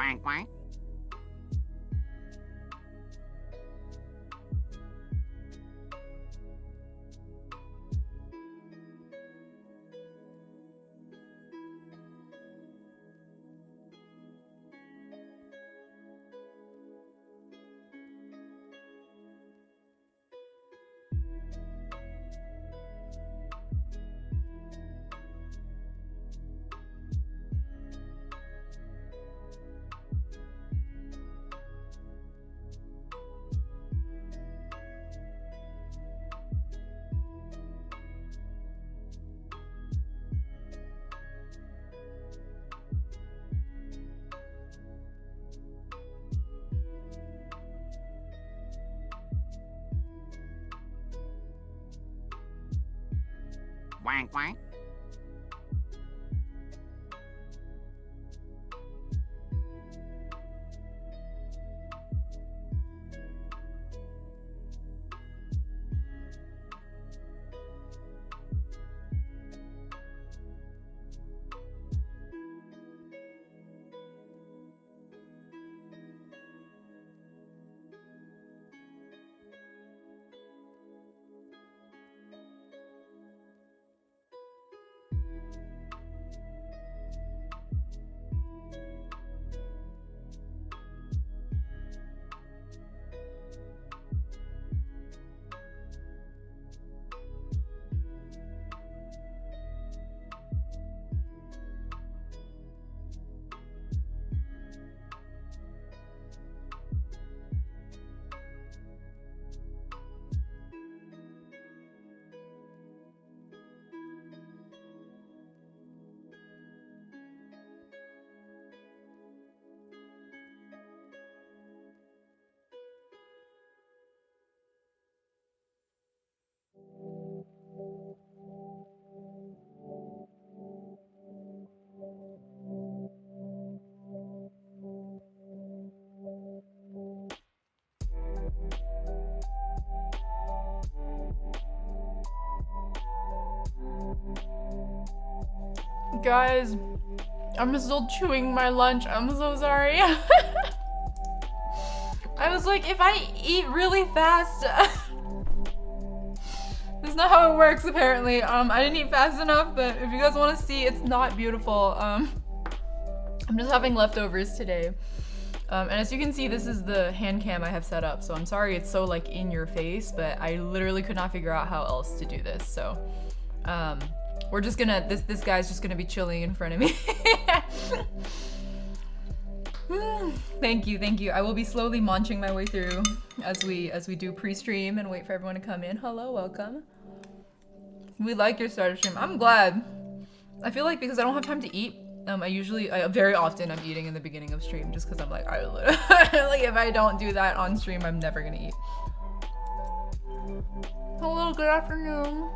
Quack, quack. Quack, quack. Guys, I'm still chewing my lunch. I'm so sorry. I was like, if I eat really fast, that's not how it works apparently. I didn't eat fast enough, but if you guys want to see, it's not beautiful. I'm just having leftovers today. And as you can see, this is the hand cam I have set up. So I'm sorry it's so like in your face, but I literally could not figure out how else to do this. So, we're just gonna, this guy's just gonna be chilling in front of me. Thank you. I will be slowly munching my way through as we do pre-stream and wait for everyone to come in. Hello, welcome. We like your starter stream. I'm glad. I feel like because I don't have time to eat, very often I'm eating in the beginning of stream just because I'm like, like if I don't do that on stream, I'm never gonna eat. Hello, good afternoon.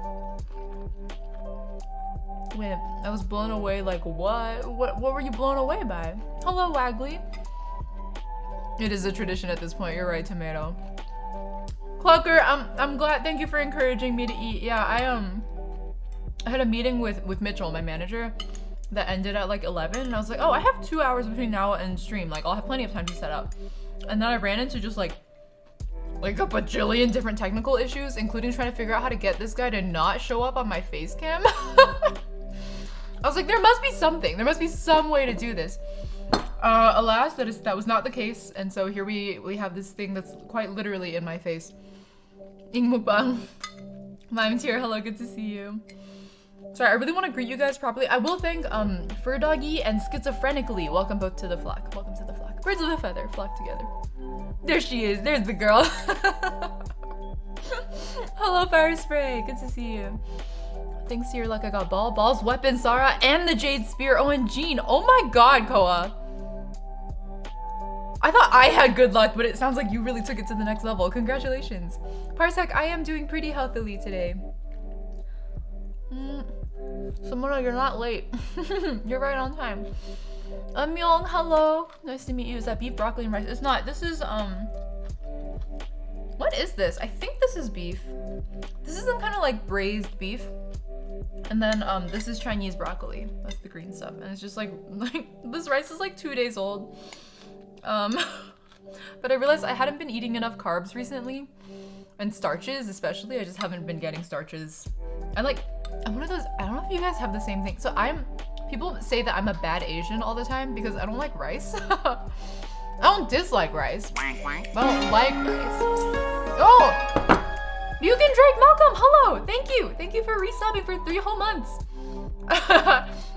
Wait, I was blown away, like what? What were you blown away by? Hello, Wagley. It is a tradition at this point, you're right, Tomato. Clucker, I'm glad, thank you for encouraging me to eat. Yeah, I had a meeting with Mitchell, my manager, that ended at like 11, and I was like, oh, I have 2 hours between now and stream, like I'll have plenty of time to set up. And then I ran into just like a bajillion different technical issues, including trying to figure out how to get this guy to not show up on my face cam. I was like, there must be something. There must be some way to do this. Alas, that was not the case, and so here we have this thing that's quite literally in my face. Ingmukbang. Mime's here. Hello, good to see you. Sorry, I really want to greet you guys properly. I will thank Fur Doggy and Schizophrenically. Welcome both to the flock. Welcome to the flock. Birds of a feather flock together. There she is. There's the girl. Hello, Fire Spray. Good to see you. Thanks to your luck, I got Ball's weapon, Sarah, and the Jade Spear. Oh, and Jean. Oh my god, Koa. I thought I had good luck, but it sounds like you really took it to the next level. Congratulations. Parsec, I am doing pretty healthily today. Simona, you're not late. You're right on time. Myung, hello. Nice to meet you. Is that beef, broccoli, and rice? It's not. This is, what is this? I think this is beef. This is some kind of like braised beef. And then this is Chinese broccoli. That's the green stuff. And it's just like this rice is like 2 days old. But I realized I hadn't been eating enough carbs recently. And starches, especially. I just haven't been getting starches. And like, I'm one of those, I don't know if you guys have the same thing. So people say that I'm a bad Asian all the time because I don't like rice. I don't dislike rice. Quack, quack. I don't like rice. Oh! You can drink Malcolm, hello! Thank you! Thank you for resubbing for 3 whole months.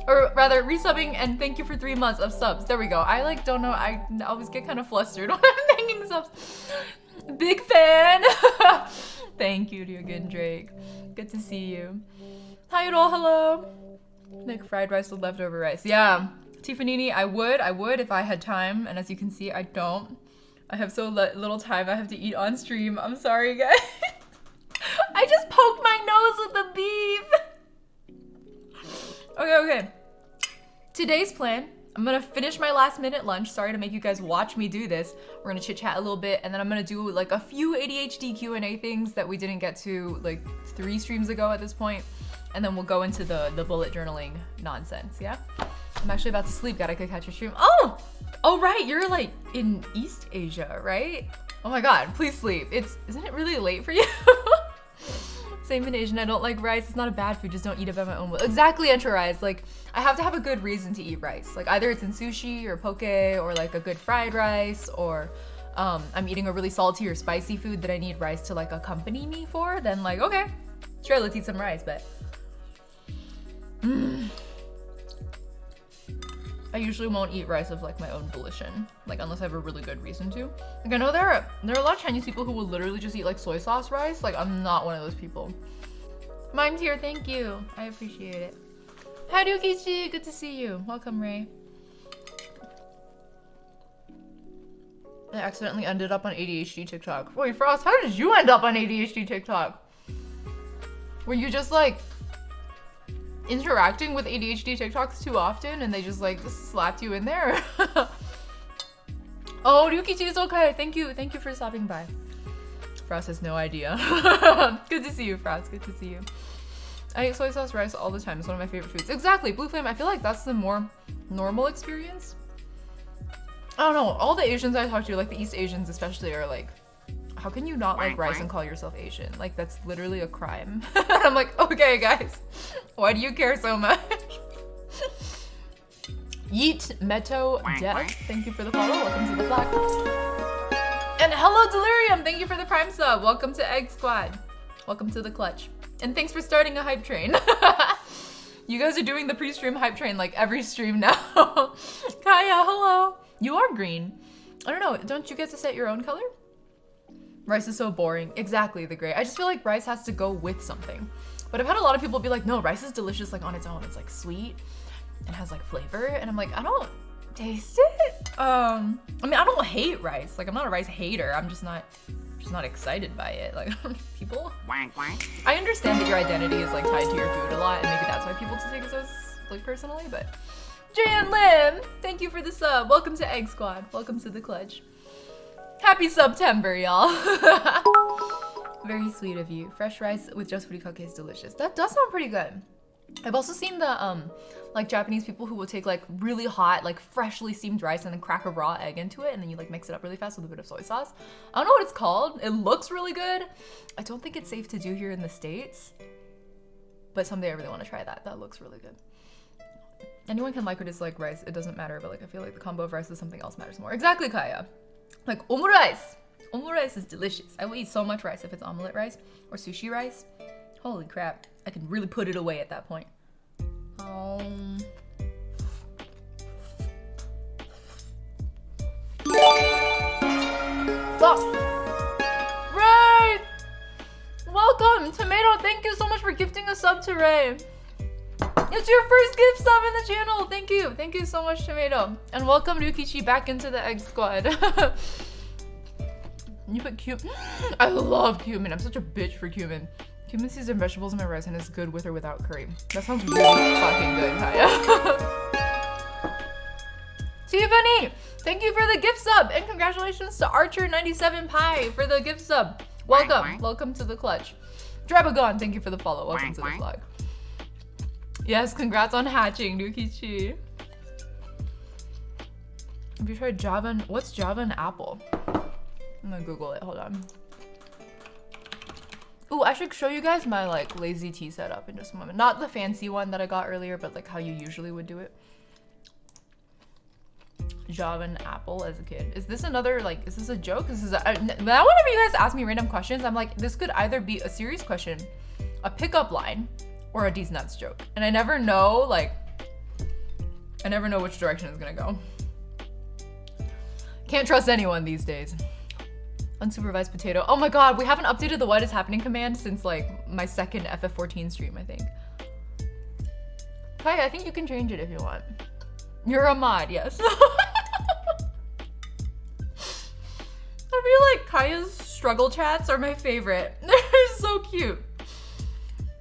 Or rather, resubbing and thank you for 3 months of subs. There we go. I like don't know, I always get kind of flustered when I'm thanking subs. Big fan! Thank you, Ryugen Drake. Good to see you. Hi, all, hello. Make fried rice with leftover rice. Yeah, Tiffany, I would if I had time. And as you can see, I don't. I have so little time I have to eat on stream. I'm sorry, guys. I just poked my nose with the beef. Okay. Today's plan, I'm gonna finish my last minute lunch. Sorry to make you guys watch me do this. We're gonna chit chat a little bit and then I'm gonna do like a few ADHD Q&A things that we didn't get to like 3 streams ago at this point. And then we'll go into the bullet journaling nonsense, yeah? I'm actually about to sleep, gotta go catch your stream. Oh right, you're like in East Asia, right? Oh my God, please sleep. Isn't it really late for you? Same in Asian, I don't like rice. It's not a bad food, just don't eat it by my own will. Exactly, Enterize. Like, I have to have a good reason to eat rice. Like, either it's in sushi or poke or like a good fried rice or I'm eating a really salty or spicy food that I need rice to like accompany me for, then like, okay, sure, let's eat some rice, but I usually won't eat rice of like my own volition, like unless I have a really good reason to. Like I know there are a lot of Chinese people who will literally just eat like soy sauce rice. Like I'm not one of those people. Mime's here, thank you. I appreciate it. Hi Ryukichi, good to see you. Welcome, Ray. I accidentally ended up on ADHD TikTok. Wait, Frost, how did you end up on ADHD TikTok? Were you just like interacting with ADHD TikToks too often and they just like slapped you in there? Oh, Ryukichi is okay. Thank you for stopping by. Frost has no idea. Good to see you, Frost. Good to see you. I eat soy sauce rice all the time. It's one of my favorite foods. Exactly, Blue Flame. I feel like that's the more normal experience. I don't know. All the Asians I talk to, like the East Asians especially, are like, how can you not like rice and call yourself Asian? Like, that's literally a crime. And I'm like, okay, guys, why do you care so much? Yeet Meto Death, thank you for the follow. Welcome to the flag. And hello, Delirium, thank you for the Prime sub. Welcome to Egg Squad. Welcome to the clutch. And thanks for starting a hype train. You guys are doing the pre-stream hype train like every stream now. Kaya, hello. You are green. I don't know, don't you get to set your own color? Rice is so boring. Exactly, the gray. I just feel like rice has to go with something. But I've had a lot of people be like, no, rice is delicious like on its own. It's like sweet and has like flavor. And I'm like, I don't taste it. I mean, I don't hate rice. Like I'm not a rice hater. I'm just not excited by it. Like people. Quack, quack. I understand that your identity is like tied to your food a lot and maybe that's why people take it so like personally, but Jan Lim, thank you for the sub. Welcome to Egg Squad. Welcome to the clutch. Happy September, y'all. Very sweet of you. Fresh rice with just furikake is delicious. That does sound pretty good. I've also seen the like Japanese people who will take like really hot, like freshly steamed rice and then crack a raw egg into it and then you like mix it up really fast with a bit of soy sauce. I don't know what it's called. It looks really good. I don't think it's safe to do here in the States, but someday I really want to try that. That looks really good. Anyone can like or dislike rice. It doesn't matter, but like I feel like the combo of rice with something else matters more. Exactly, Kaya. Like omurice. Omurice is delicious. I will eat so much rice if it's omelet rice or sushi rice. Holy crap. I can really put it away at that point. Stop. Ray! Welcome! Tomato, thank you so much for gifting a sub to Ray. It's your first gift sub in the channel. Thank you. Thank you so much, Tomato. And welcome Ryukichi back into the Egg Squad. You put cumin. I love cumin. I'm such a bitch for cumin. Cumin seasoned vegetables in my rice and it's good with or without curry. That sounds really fucking good, Kaya. Tiffany, thank you for the gift sub and congratulations to Archer97 Pie for the gift sub. Welcome. Welcome to the clutch. Drabagon, thank you for the follow. Welcome to the vlog. Yes, congrats on hatching, Ryukichi. Have you tried Java and, what's Java and apple? I'm gonna Google it, hold on. Ooh, I should show you guys my like lazy tea setup in just a moment. Not the fancy one that I got earlier, but like how you usually would do it. Java and apple as a kid. Is this another, like, is this a joke? This is a, now whenever you guys ask me random questions, I'm like, this could either be a serious question, a pickup line, or a D's Nuts joke. And I never know, like, I never know which direction it's gonna go. Can't trust anyone these days. Unsupervised potato. Oh my god, we haven't updated the what is happening command since like my second FF14 stream, I think. Kaya, I think you can change it if you want. You're a mod, yes. I feel like Kaya's struggle chats are my favorite. They're so cute.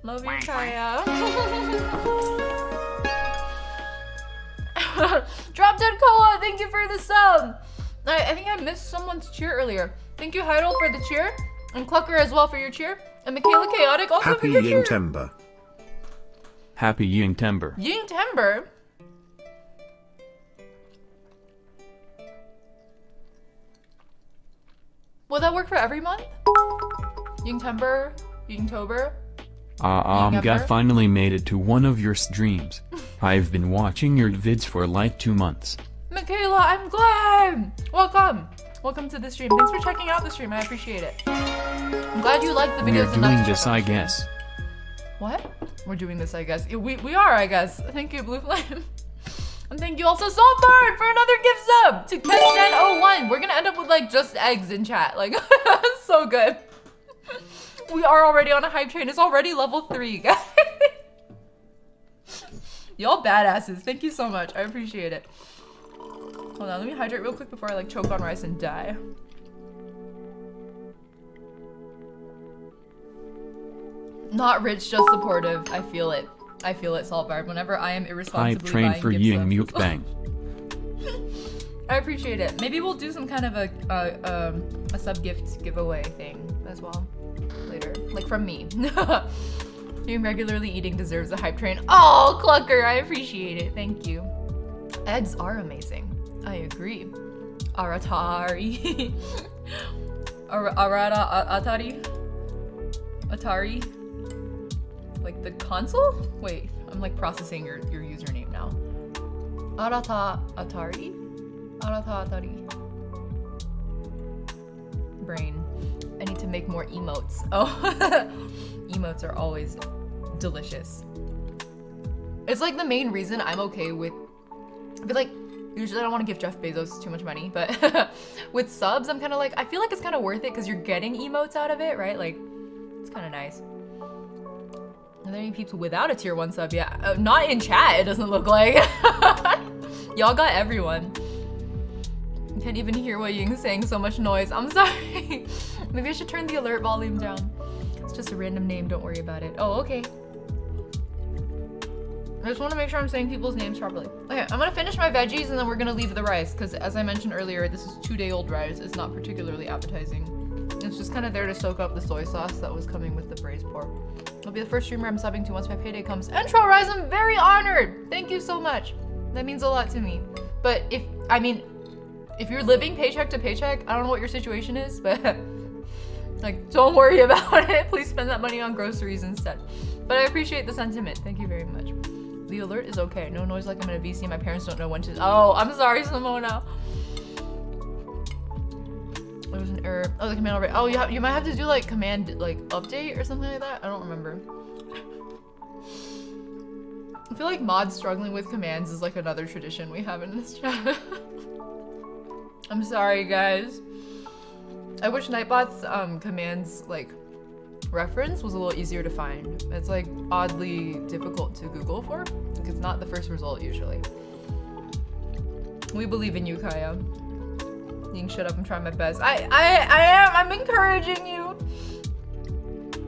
Love you, Kaya. Drop Dead Koa, thank you for the sub. I think I missed someone's cheer earlier. Thank you, Heidel, for the cheer. And Clucker as well for your cheer. And Michaela Chaotic also for your cheer. Happy Yingtember. Happy Yingtember. Yingtember? Will that work for every month? Yingtember? Yingtober? Guy finally made it to one of your streams. I've been watching your vids for like 2 months. Michaela, I'm glad! Welcome! Welcome to the stream. Thanks for checking out the stream, I appreciate it. I'm glad you liked the videos. We're doing this, I guess. What? We're doing this, I guess. We are, I guess. Thank you, Blue Flame. And thank you also, Saltbird, for another gift sub to Catchden01. We're gonna end up with like just eggs in chat. Like, so good. We are already on a hype train. It's already level 3, guys. Y'all badasses. Thank you so much. I appreciate it. Hold on, let me hydrate real quick before I like choke on rice and die. Not rich, just supportive. I feel it. I feel it, Saltbird. Whenever I am irresponsibly Hype train buying for gift Ying subs. Mukbang. I appreciate it. Maybe we'll do some kind of a sub gift giveaway thing as well later, like from me. Being regularly eating deserves a hype train. Oh, Clucker, I appreciate it. Thank you. Eggs are amazing. I agree. Aratari. Atari? Atari? Like the console? Wait, I'm like processing your username now. Atari? Arata Atari. Brain. I need to make more emotes. Oh, emotes are always delicious. It's like the main reason I'm okay with, I feel like, usually I don't want to give Jeff Bezos too much money, but with subs, I'm kind of like, I feel like it's kind of worth it because you're getting emotes out of it, right? Like, it's kind of nice. Are there any peeps without a tier 1 sub? Yeah, not in chat, it doesn't look like. Y'all got everyone. Can't even hear what Ying's saying, so much noise. I'm sorry. Maybe I should turn the alert volume down. It's just a random name, don't worry about it. Oh, okay. I just want to make sure I'm saying people's names properly. Okay, I'm gonna finish my veggies and then we're gonna leave the rice, because as I mentioned earlier, this is 2-day-old rice. It's not particularly appetizing. It's just kind of there to soak up the soy sauce that was coming with the braised pork. I'll be the first streamer I'm subbing to once my payday comes. Intro Rise, I'm very honored! Thank you so much. That means a lot to me. But if you're living paycheck to paycheck, I don't know what your situation is, but like, don't worry about it. Please spend that money on groceries instead. But I appreciate the sentiment. Thank you very much. The alert is okay. No noise like I'm in a VC. My parents don't know when to. Oh, I'm sorry, Simona. There was an error. Oh, the command already. Oh, you might have to do like command like update or something like that. I don't remember. I feel like mods struggling with commands is like another tradition we have in this chat. I'm sorry, guys. I wish Nightbot's commands like reference was a little easier to find. It's like oddly difficult to Google for. Like, it's not the first result usually. We believe in you, Kaya. You can shut up. I'm trying my best. I am. I'm encouraging you.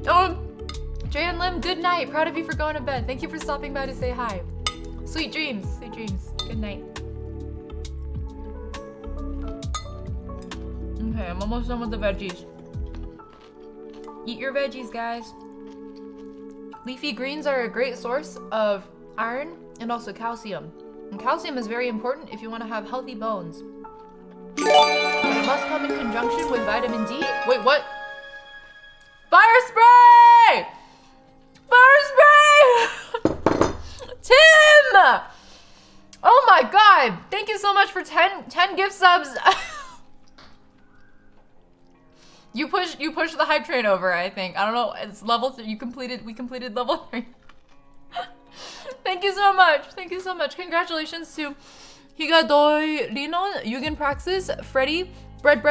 Oh, Jan Lim, good night. Proud of you for going to bed. Thank you for stopping by to say hi. Sweet dreams. Sweet dreams. Good night. Okay, I'm almost done with the veggies. Eat your veggies, guys. Leafy greens are a great source of iron and also calcium. And calcium is very important if you want to have healthy bones. But it must come in conjunction with vitamin D. Wait, what? Fire spray! Fire spray! Tim! Oh my god! Thank you so much for 10 gift subs. You pushed the hype train over, I think. I don't know. It's level 3. We completed level 3. Thank you so much. Thank you so much. Congratulations to Higadoi Rino, Yugen Praxis, Freddy, Bread,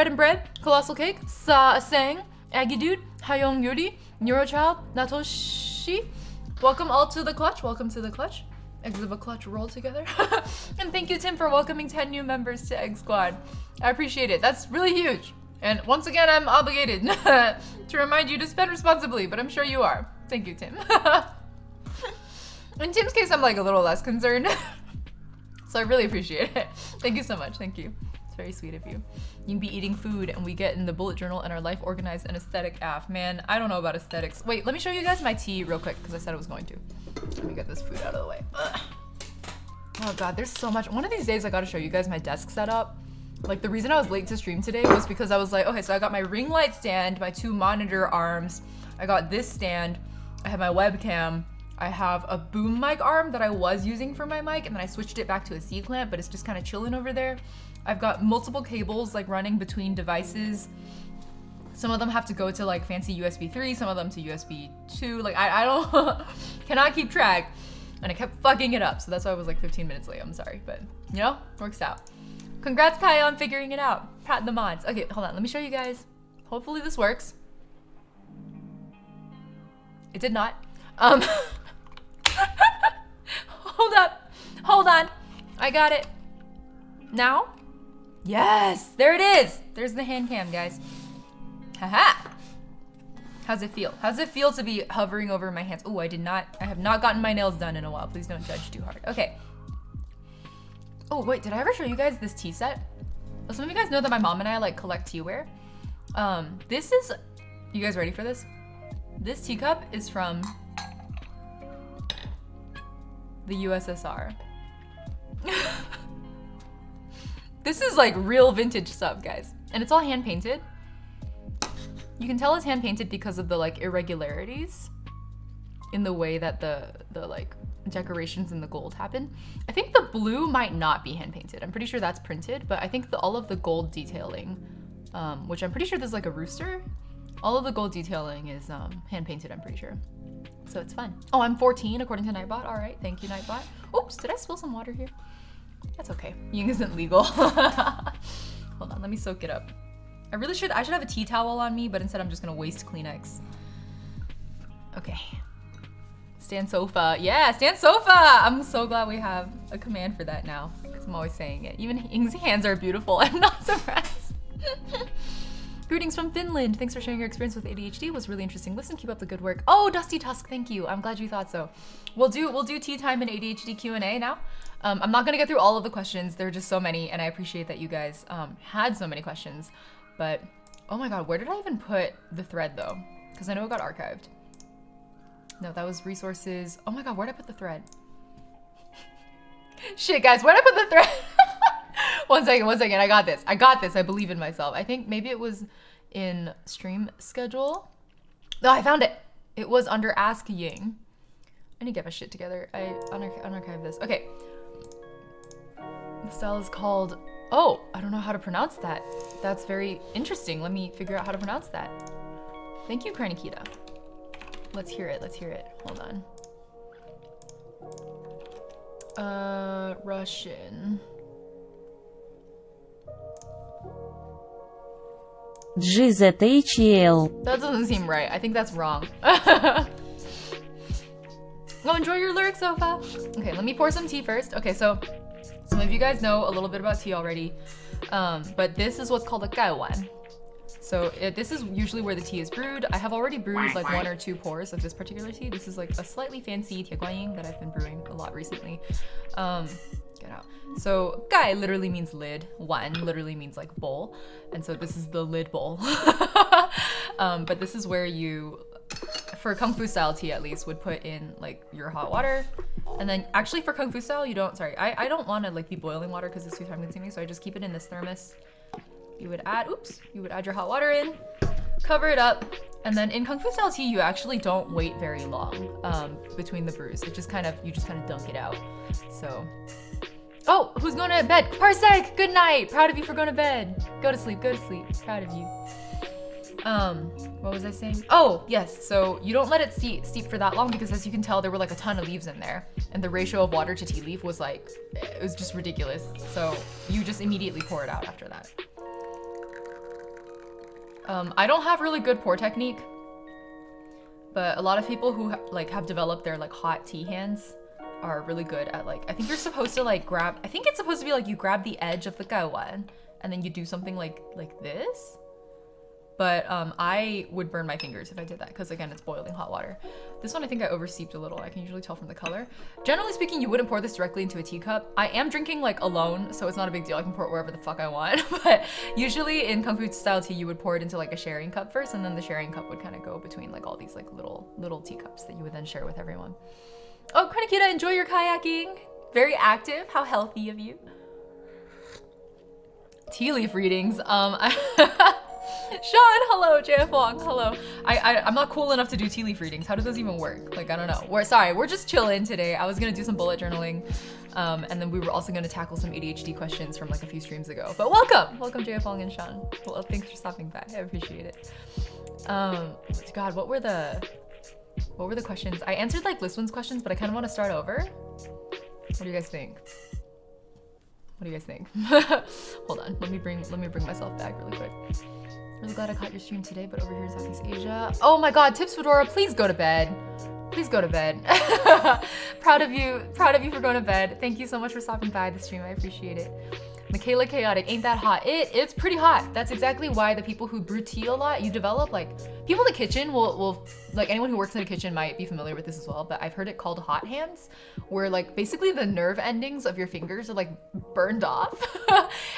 Colossal Cake, Sang, Aggie Dude, Hayong Yuri, Neurochild, Natoshi. Welcome all to the clutch. Welcome to the clutch. Eggs of a clutch roll together. And thank you, Tim, for welcoming 10 new members to Egg Squad. I appreciate it. That's really huge. And once again, I'm obligated to remind you to spend responsibly, but I'm sure you are. Thank you, Tim. In Tim's case, I'm like a little less concerned. So I really appreciate it. Thank you so much. Thank you. It's very sweet of you. You can be eating food and we get in the bullet journal and our life organized and aesthetic af. Man, I don't know about aesthetics. Wait, let me show you guys my tea real quick because I said I was going to. Let me get this food out of the way. Ugh. Oh god, there's so much. One of these days I gotta show you guys my desk setup. Like the reason I was late to stream today was because I was like, okay, so I got my ring light stand, my 2 monitor arms, I got this stand, I have my webcam, I have a boom mic arm that I was using for my mic, and then I switched it back to a C-clamp, but it's just kind of chilling over there. I've got multiple cables like running between devices. Some of them have to go to like fancy USB 3, some of them to USB 2. Like I don't, cannot keep track. And I kept fucking it up, so that's why I was like 15 minutes late, I'm sorry, but you know, works out. Congrats, Kaya, on figuring it out. Pat the mods. Okay, hold on. Let me show you guys. Hopefully this works. It did not. Hold up. Hold on. I got it. Now? Yes. There it is. There's the hand cam, guys. Haha. How's it feel? How's it feel to be hovering over my hands? Oh, I have not gotten my nails done in a while. Please don't judge too hard. Okay. Oh wait, did I ever show you guys this tea set? Some of you guys know that my mom and I like collect teaware. This is, you guys ready for this? This teacup is from the USSR. This is like real vintage stuff, guys. And it's all hand painted. You can tell it's hand painted because of the like irregularities in the way that the like decorations in the gold happen. I think the blue might not be hand painted. I'm pretty sure that's printed, but I think all of the gold detailing, which I'm pretty sure there's like a rooster, all of the gold detailing is hand painted, I'm pretty sure. So it's fun. Oh, I'm 14 according to Nightbot. All right, thank you, Nightbot. Oops, did I spill some water here? That's okay. Ying isn't legal. Hold on, let me soak it up. I should have a tea towel on me, but instead I'm just gonna waste Kleenex. Okay. Stand sofa. Yeah, stand sofa! I'm so glad we have a command for that now, because I'm always saying it. Even Ying's hands are beautiful. I'm not surprised. Greetings from Finland. Thanks for sharing your experience with ADHD. It was really interesting. Listen, keep up the good work. Oh, Dusty Tusk, thank you. I'm glad you thought so. We'll do tea time and ADHD Q&A now. I'm not gonna get through all of the questions. There are just so many, and I appreciate that you guys had so many questions. But, oh my god, where did I even put the thread though? Because I know it got archived. No, that was resources. Oh my god, where'd I put the thread? Shit, guys, where'd I put the thread? One second, I got this. I believe in myself. I think maybe it was in stream schedule. No, I found it. It was under Ask Ying. I need to get my shit together. I unarchived this. Okay. The style is called, oh, I don't know how to pronounce that. That's very interesting. Let me figure out how to pronounce that. Thank you, Karnikita. Let's hear it. Hold on. Russian. GZHL. That doesn't seem right. I think that's wrong. Oh, enjoy your lyrics, Sofa. Okay, let me pour some tea first. Okay, so some of you guys know a little bit about tea already, but this is what's called a gaiwan. So this is usually where the tea is brewed. I have already brewed like 1 or 2 pours of this particular tea. This is like a slightly fancy tiaguanying that I've been brewing a lot recently. Get out. So gai literally means lid. Wan literally means like bowl. And so this is the lid bowl. But this is where you, for Kung Fu style tea at least, would put in like your hot water. And then actually for Kung Fu style, you don't, sorry, I don't want to like be boiling water because it's too time consuming. So I just keep it in this thermos. You would add, you would add your hot water in, cover it up, and then in Kung Fu style tea, you actually don't wait very long between the brews. You just kind of dunk it out. So, oh, who's going to bed? Parsec, good night. Proud of you for going to bed. Go to sleep, proud of you. What was I saying? Oh, yes, so you don't let it steep for that long because as you can tell, there were like a ton of leaves in there. And the ratio of water to tea leaf was like, it was just ridiculous. So you just immediately pour it out after that. I don't have really good pour technique, but a lot of people who have developed their like hot tea hands are really good at like, I think you're supposed to like grab, I think it's supposed to be like you grab the edge of the gawan and then you do something like this. But I would burn my fingers if I did that because again, it's boiling hot water. This one I think I oversteeped a little. I can usually tell from the color. Generally speaking, you wouldn't pour this directly into a teacup. I am drinking like alone, so it's not a big deal. I can pour it wherever the fuck I want. But usually in Kung Fu style tea, you would pour it into like a sharing cup first, and then the sharing cup would kind of go between like all these like little teacups that you would then share with everyone. Oh, Krenakita, enjoy your kayaking. Very active. How healthy of you. Tea leaf readings. Sean, hello. JF Wong, hello. I'm not cool enough to do tea leaf readings. How do those even work? Like, I don't know. We're just chilling today. I was gonna do some bullet journaling, and then we were also gonna tackle some ADHD questions from like a few streams ago. But welcome JF Wong and Sean. Well, thanks for stopping by. I appreciate it. God, what were the questions? I answered like Liswin's questions, but I kind of want to start over. What do you guys think? Hold on, let me bring myself back really quick. Really glad I caught your stream today, but over here in Southeast Asia. Oh my God, Tips Fedora, please go to bed. Please go to bed. Proud of you for going to bed. Thank you so much for stopping by the stream. I appreciate it. Michaela Chaotic, ain't that hot? It's pretty hot. That's exactly why the people who brew tea a lot, you develop like, people in the kitchen will like anyone who works in a kitchen might be familiar with this as well, but I've heard it called hot hands, where like basically the nerve endings of your fingers are like burned off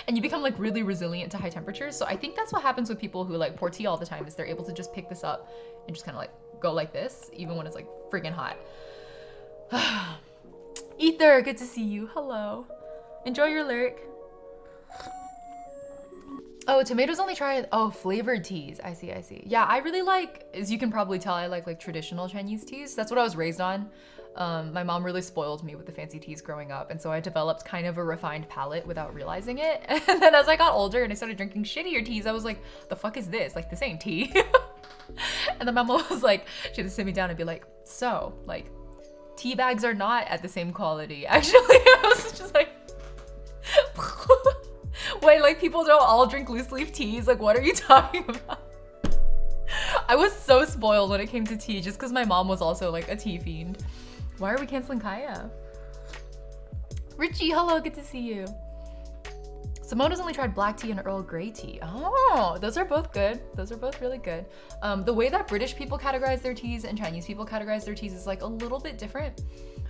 and you become like really resilient to high temperatures. So I think that's what happens with people who like pour tea all the time, is they're able to just pick this up and just kind of like go like this, even when it's like friggin' hot. Ether, good to see you. Hello. Enjoy your lurk. Oh, tomatoes only try, oh, flavored teas. I see. Yeah, I really like, as you can probably tell, I like traditional Chinese teas. That's what I was raised on. My mom really spoiled me with the fancy teas growing up. And so I developed kind of a refined palate without realizing it. And then as I got older and I started drinking shittier teas, I was like, the fuck is this? Like, this ain't tea. And then my mom was like, she had to sit me down and be like, so, like, tea bags are not at the same quality. Actually, I was just like, wait, like people don't all drink loose leaf teas? Like, what are you talking about? I was so spoiled when it came to tea just because my mom was also like a tea fiend. Why are we canceling Kaya? Richie, hello, good to see you. Simona's only tried black tea and Earl Grey tea. Oh, those are both good. Those are both really good. The way that British people categorize their teas and Chinese people categorize their teas is like a little bit different.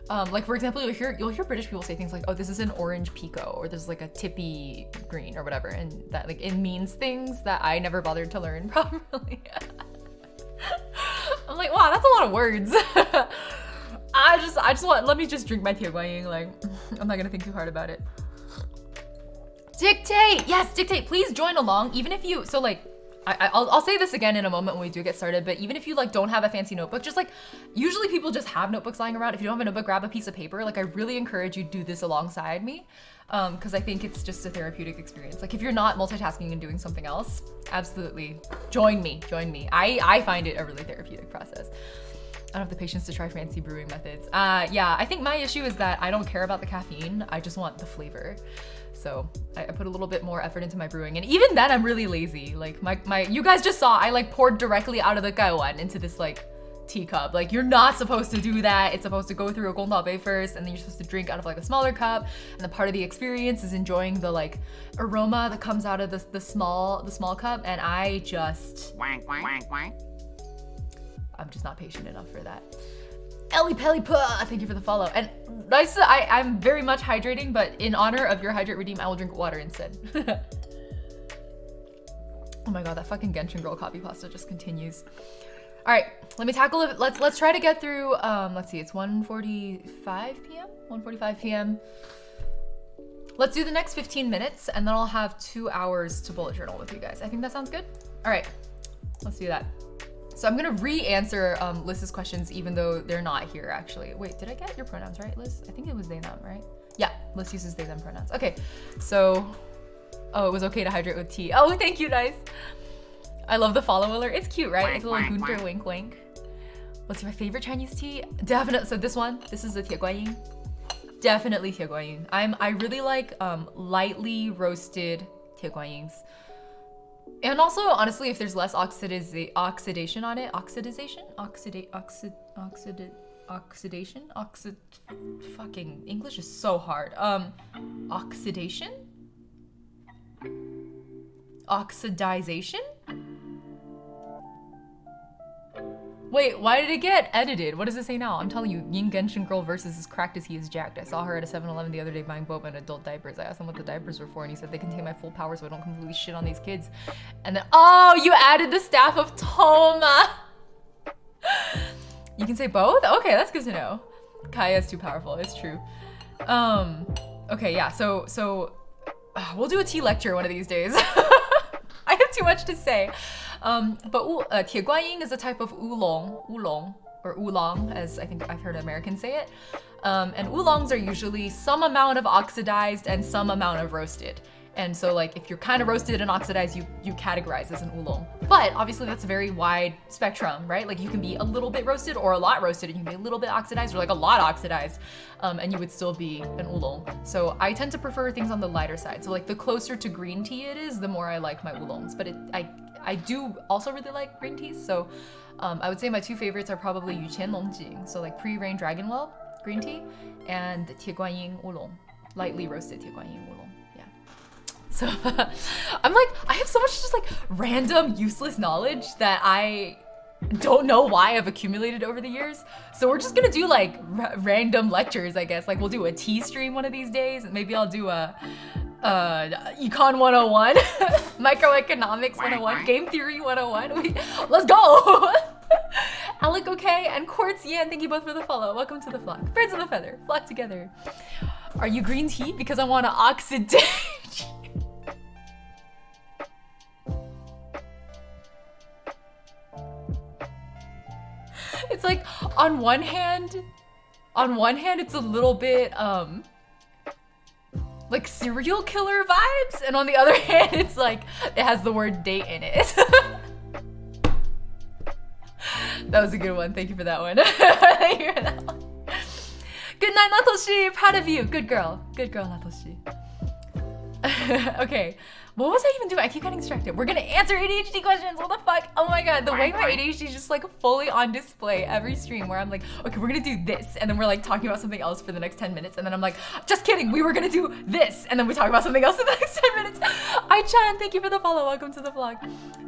Like for example, you'll hear British people say things like, oh, this is an orange pico, or this is like a tippy green or whatever. And that like, it means things that I never bothered to learn properly. I'm like, wow, that's a lot of words. I just want, let me just drink my tea guanyin. Like, I'm not gonna think too hard about it. Dictate, yes, dictate, please join along. Even if you, so like, I'll say this again in a moment when we do get started, but even if you like don't have a fancy notebook, just like, usually people just have notebooks lying around. If you don't have a notebook, grab a piece of paper. Like, I really encourage you to do this alongside me, because I think it's just a therapeutic experience. Like, if you're not multitasking and doing something else, absolutely join me. I find it a really therapeutic process. I don't have the patience to try fancy brewing methods. Yeah, I think my issue is that I don't care about the caffeine. I just want the flavor. So I put a little bit more effort into my brewing, and even then I'm really lazy. Like you guys just saw, I like poured directly out of the gaiwan into this like teacup. Like, you're not supposed to do that. It's supposed to go through a gongdao first, and then you're supposed to drink out of like a smaller cup. And the part of the experience is enjoying the like aroma that comes out of the small cup. And I just, Wank, wank, wank, wank. I'm just not patient enough for that. Ellie Pelly Puh, thank you for the follow. And nice, I'm very much hydrating, but in honor of your hydrate redeem, I will drink water instead. Oh my god, that fucking Genshin Girl copy pasta just continues. All right, let me tackle it. Let's try to get through, let's see, it's 1:45 p.m.? 1:45 p.m. Let's do the next 15 minutes and then I'll have 2 hours to bullet journal with you guys. I think that sounds good. All right, let's do that. So I'm gonna re-answer Liz's questions even though they're not here actually. Wait, did I get your pronouns right, Liz? I think it was they, them, right? Yeah, Liz uses they, them pronouns. Okay, so, oh, it was okay to hydrate with tea. Oh, thank you, nice. I love the follow alert. It's cute, right? It's a little Gunter wink wink. What's my favorite Chinese tea? Definitely, so this is the Tieguanying. Definitely Tieguanying. I really like lightly roasted Tieguanyings. And also, honestly, if there's less oxidation on it, fucking English is so hard. Oxidation? Oxidization? Wait, why did it get edited? What does it say now? I'm telling you, Yin Genshin girl versus as cracked as he is jacked. I saw her at a 7-Eleven the other day buying boba and adult diapers. I asked him what the diapers were for and he said they contain my full power so I don't completely shit on these kids. And then, oh, you added the staff of Toma. You can say both? Okay, that's good to know. Kaya is too powerful, it's true. Okay, yeah, so we'll do a tea lecture one of these days. I have too much to say. But Tieguanying is a type of oolong, or oolong, as I think I've heard Americans say it. And oolongs are usually some amount of oxidized and some amount of roasted. And so like if you're kind of roasted and oxidized, you categorize as an oolong. But obviously that's a very wide spectrum, right? Like you can be a little bit roasted or a lot roasted, and you can be a little bit oxidized or like a lot oxidized, and you would still be an oolong. So I tend to prefer things on the lighter side. So like the closer to green tea it is, the more I like my oolongs. But I do also really like green teas. So I would say my 2 favorites are probably Yuqian Longjing, so like pre-rain dragonwell green tea, and Tieguanying oolong, lightly roasted Tieguanying oolong. So I'm like, I have so much just like random useless knowledge that I don't know why I've accumulated over the years. So we're just gonna do like random lectures, I guess. Like we'll do a tea stream one of these days. And maybe I'll do a Econ 101, Microeconomics 101, Game Theory 101. Let's go! Alec, okay, and Quartz Yan, thank you both for the follow. Welcome to the flock. Birds of a feather, flock together. Are you green tea? Because I want to oxidate. It's like on one hand it's a little bit like serial killer vibes, and on the other hand it's like it has the word date in it. That was a good one. Thank you for that one. Thank you for that one. Good night, Natoshi. Proud of you. Good girl. Good girl, Natoshi. Okay. What was I even doing? I keep getting distracted. We're gonna answer ADHD questions. What the fuck? Oh my god, the way my ADHD is just like fully on display every stream where I'm like, okay, we're gonna do this. And then we're like talking about something else for the next 10 minutes. And then I'm like, just kidding, we were gonna do this. And then we talk about something else for the next 10 minutes. Ai-chan, thank you for the follow. Welcome to the vlog.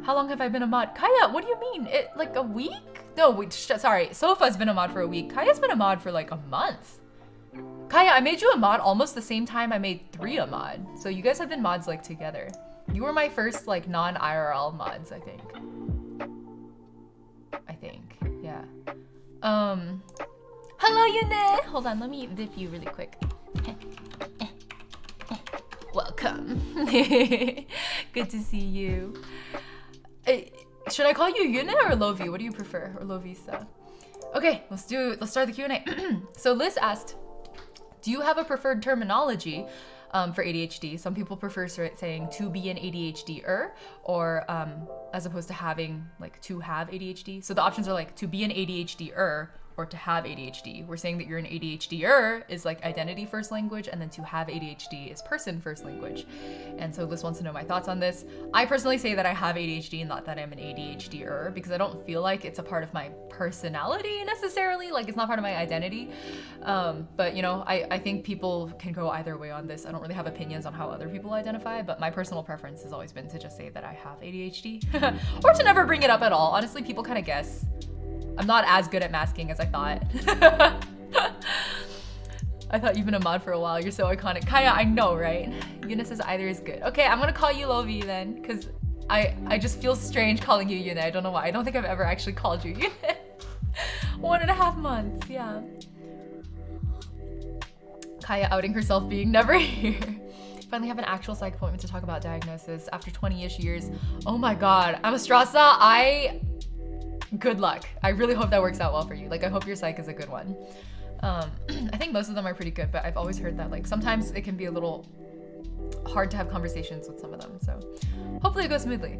How long have I been a mod? Kaya, what do you mean? Like a week? No, wait, sorry. Sofa's been a mod for a week. Kaya's been a mod for like a month. Kaya, I made you a mod almost the same time I made 3 a mod. So you guys have been mods like together. You were my first like non-IRL mods, I think. Yeah. Hello, Yune! Hold on, let me dip you really quick. Welcome. Good to see you. Should I call you Yune or Lovi? What do you prefer? Or Lovisa? Okay, let's start the Q&A. So Liz asked, do you have a preferred terminology for ADHD? Some people prefer saying to be an ADHD-er, or as opposed to having like to have ADHD. So the options are like to be an ADHD-er or to have ADHD. We're saying that you're an ADHD-er is like identity first language, and then to have ADHD is person first language. And so Liz wants to know my thoughts on this. I personally say that I have ADHD and not that I'm an ADHD-er, because I don't feel like it's a part of my personality necessarily, like it's not part of my identity. But you know, I think people can go either way on this. I don't really have opinions on how other people identify, but my personal preference has always been to just say that I have ADHD or to never bring it up at all. Honestly, people kind of guess. I'm not as good at masking as I thought. I thought you've been a mod for a while. You're so iconic. Kaya, I know, right? Yuna says either is good. Okay, I'm gonna call you Lovi then, because I just feel strange calling you Yuna. I don't know why. I don't think I've ever actually called you Yuna. 1.5 months, yeah. Kaya outing herself being never here. Finally have an actual psych appointment to talk about diagnosis after 20-ish years. Oh my god. I'm a Strasa. Good luck. I really hope that works out well for you. Like, I hope your psych is a good one. I think most of them are pretty good, but I've always heard that, like, sometimes it can be a little hard to have conversations with some of them. So hopefully it goes smoothly.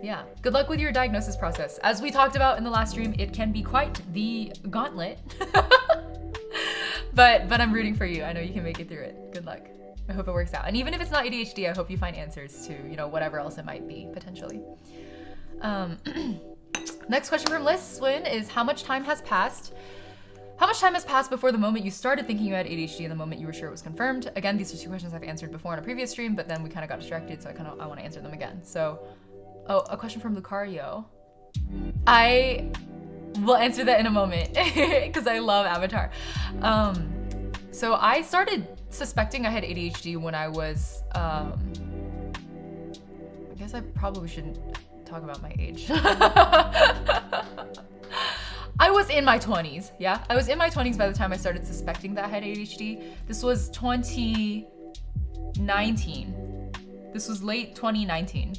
Yeah. Good luck with your diagnosis process. As we talked about in the last stream, it can be quite the gauntlet. But I'm rooting for you. I know you can make it through it. Good luck. I hope it works out. And even if it's not ADHD, I hope you find answers to, you know, whatever else it might be, potentially. Next question from Liz Swin is, how much time has passed? How much time has passed before the moment you started thinking you had ADHD and the moment you were sure it was confirmed? Again, these are two questions I've answered before in a previous stream, but then we kind of got distracted, so I want to answer them again. So, a question from Lucario. I will answer that in a moment because I love Avatar. So I started suspecting I had ADHD when I was, I guess I probably shouldn't talk about my age. I was in my 20s, yeah? I was in my 20s by the time I started suspecting that I had ADHD. This was 2019. This was late 2019.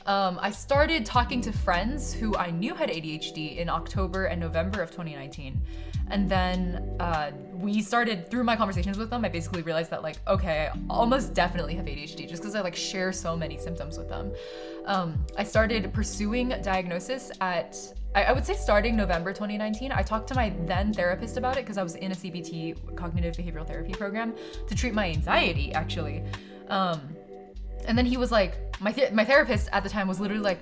I started talking to friends who I knew had ADHD in October and November of 2019. And then we started, through my conversations with them, I basically realized that, like, okay, I almost definitely have ADHD just because I, like, share so many symptoms with them. I started pursuing diagnosis at, I would say starting November 2019. I talked to my then therapist about it because I was in a CBT, cognitive behavioral therapy program, to treat my anxiety, actually. And then he was like, my therapist at the time was literally like,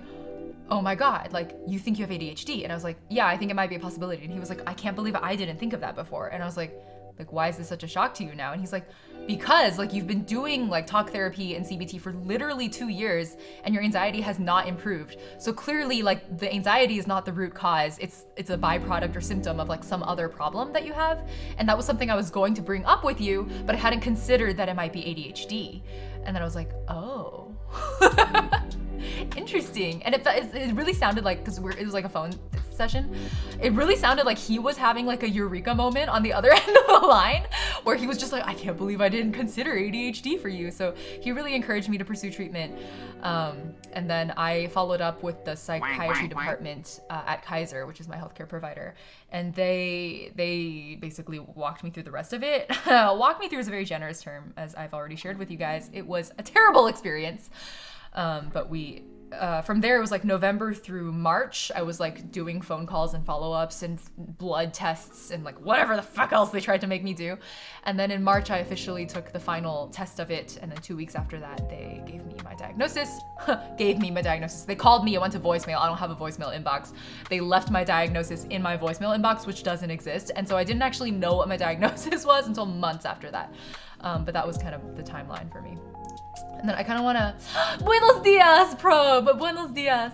oh my God, like, you think you have ADHD? And I was like, yeah, I think it might be a possibility. And he was like, I can't believe I didn't think of that before. And I was like, why is this such a shock to you now? And he's like, because, like, you've been doing, like, talk therapy and CBT for literally 2 years and your anxiety has not improved. So clearly, like, the anxiety is not the root cause. It's a byproduct or symptom of, like, some other problem that you have. And that was something I was going to bring up with you, but I hadn't considered that it might be ADHD. And then I was like, oh. Interesting. And it really sounded like, because it was like a phone session, it really sounded like he was having like a eureka moment on the other end of the line where he was just like, I can't believe I didn't consider ADHD for you. So he really encouraged me to pursue treatment. And then I followed up with the psychiatry department at Kaiser, which is my healthcare provider. And they basically walked me through the rest of it. Walk me through is a very generous term, as I've already shared with you guys. It was a terrible experience. But from there, it was like November through March. I was like doing phone calls and follow-ups and blood tests and like whatever the fuck else they tried to make me do. And then in March, I officially took the final test of it. And then 2 weeks after that, they gave me my diagnosis. They called me, it went to voicemail. I don't have a voicemail inbox. They left my diagnosis in my voicemail inbox, which doesn't exist. And so I didn't actually know what my diagnosis was until months after that. But that was kind of the timeline for me. And then I kind of want to, buenos dias, probe, buenos dias.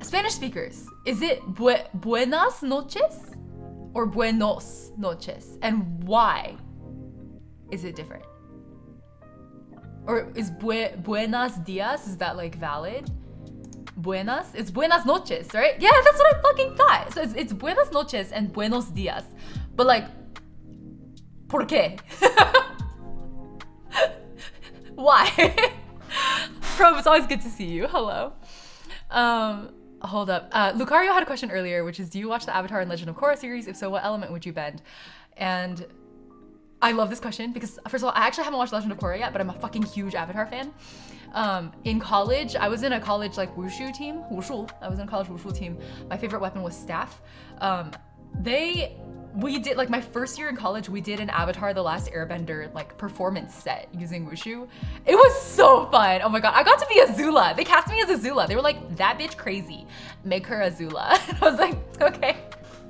Spanish speakers, is it buenas noches or buenos noches? And why is it different? Or is buenas dias, is that like valid? Buenas? It's buenas noches, right? Yeah, that's what I fucking thought. So it's buenas noches and buenos dias. But like, ¿por qué? Why? Probe, it's always good to see you. Hello. Hold up. Lucario had a question earlier, which is, do you watch the Avatar and Legend of Korra series? If so, what element would you bend? And I love this question because, first of all, I actually haven't watched Legend of Korra yet, but I'm a fucking huge Avatar fan. In college, I was in a college like wushu team. I was in a college wushu team. My favorite weapon was staff. We did, like, my first year in college, we did an Avatar The Last Airbender, like, performance set using wushu. It was so fun. Oh my God, I got to be Azula. They cast me as Azula. They were like, that bitch crazy. Make her Azula. And I was like, okay.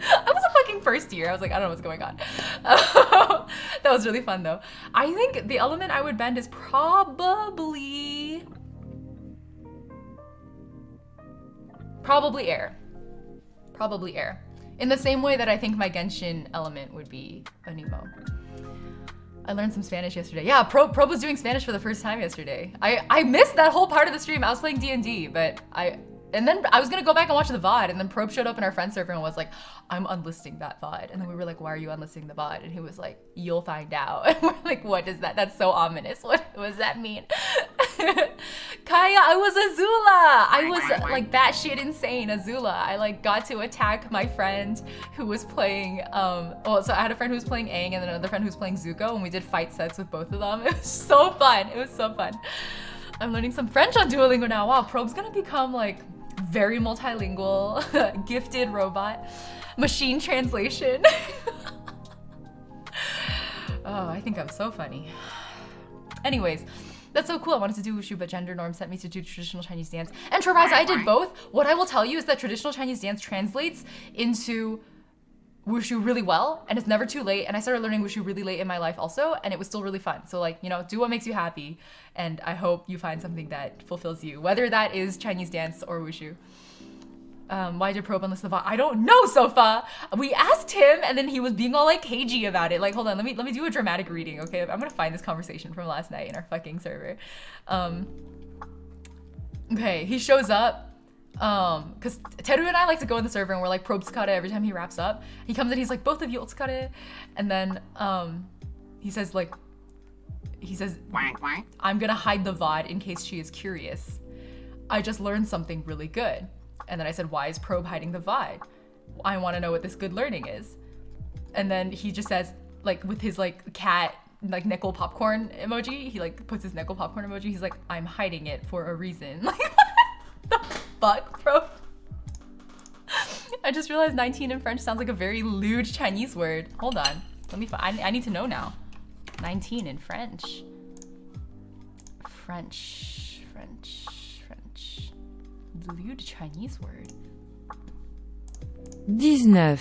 I was a fucking first year. I was like, I don't know what's going on. That was really fun though. I think the element I would bend is probably air. Probably air. In the same way that I think my Genshin element would be Anemo. I learned some Spanish yesterday. Yeah, Probe was doing Spanish for the first time yesterday. I missed that whole part of the stream. I was playing D&D, but And then I was gonna go back and watch the VOD, and then Probe showed up in our friend server and was like, I'm unlisting that VOD. And then we were like, why are you unlisting the VOD? And he was like, you'll find out. And we're like, what is that? That's so ominous. What does that mean? Kaya, I was Azula. I was like batshit insane Azula. I like got to attack my friend who was playing, so I had a friend who was playing Aang and then another friend who was playing Zuko, and we did fight sets with both of them. It was so fun. It was so fun. I'm learning some French on Duolingo now. Wow, Probe's gonna become like very multilingual, gifted robot, machine translation. Oh, I think I'm so funny. Anyways, that's so cool. I wanted to do wushu, but gender norms sent me to do traditional Chinese dance. And Trevise, I did both. What I will tell you is that traditional Chinese dance translates into wushu really well, and it's never too late. And I started learning wushu really late in my life also, and it was still really fun. So like, you know, do what makes you happy, and I hope you find something that fulfills you, whether that is Chinese dance or wushu. Why did Probe enlist the VOD? I don't know, Sofa. We asked him, and then he was being all like cagey about it. Like, hold on, let me do a dramatic reading, okay? I'm gonna find this conversation from last night in our fucking server. Okay, he shows up. Cause Teru and I like to go in the server and we're like probe tsukare every time he wraps up. He comes in, he's like, both of you otsukare, and then he says I'm gonna hide the VOD in case she is curious. I just learned something really good. And then I said, why is Probe hiding the VOD? I want to know what this good learning is. And then he just says, like with his like cat like nickel popcorn emoji, he like puts his nickel popcorn emoji. He's like, I'm hiding it for a reason. Like, what the fuck, bro? I just realized 19 in French sounds like a very lewd Chinese word. Hold on, let me find, I need to know now. 19 in French. French. Lewd Chinese word. 19.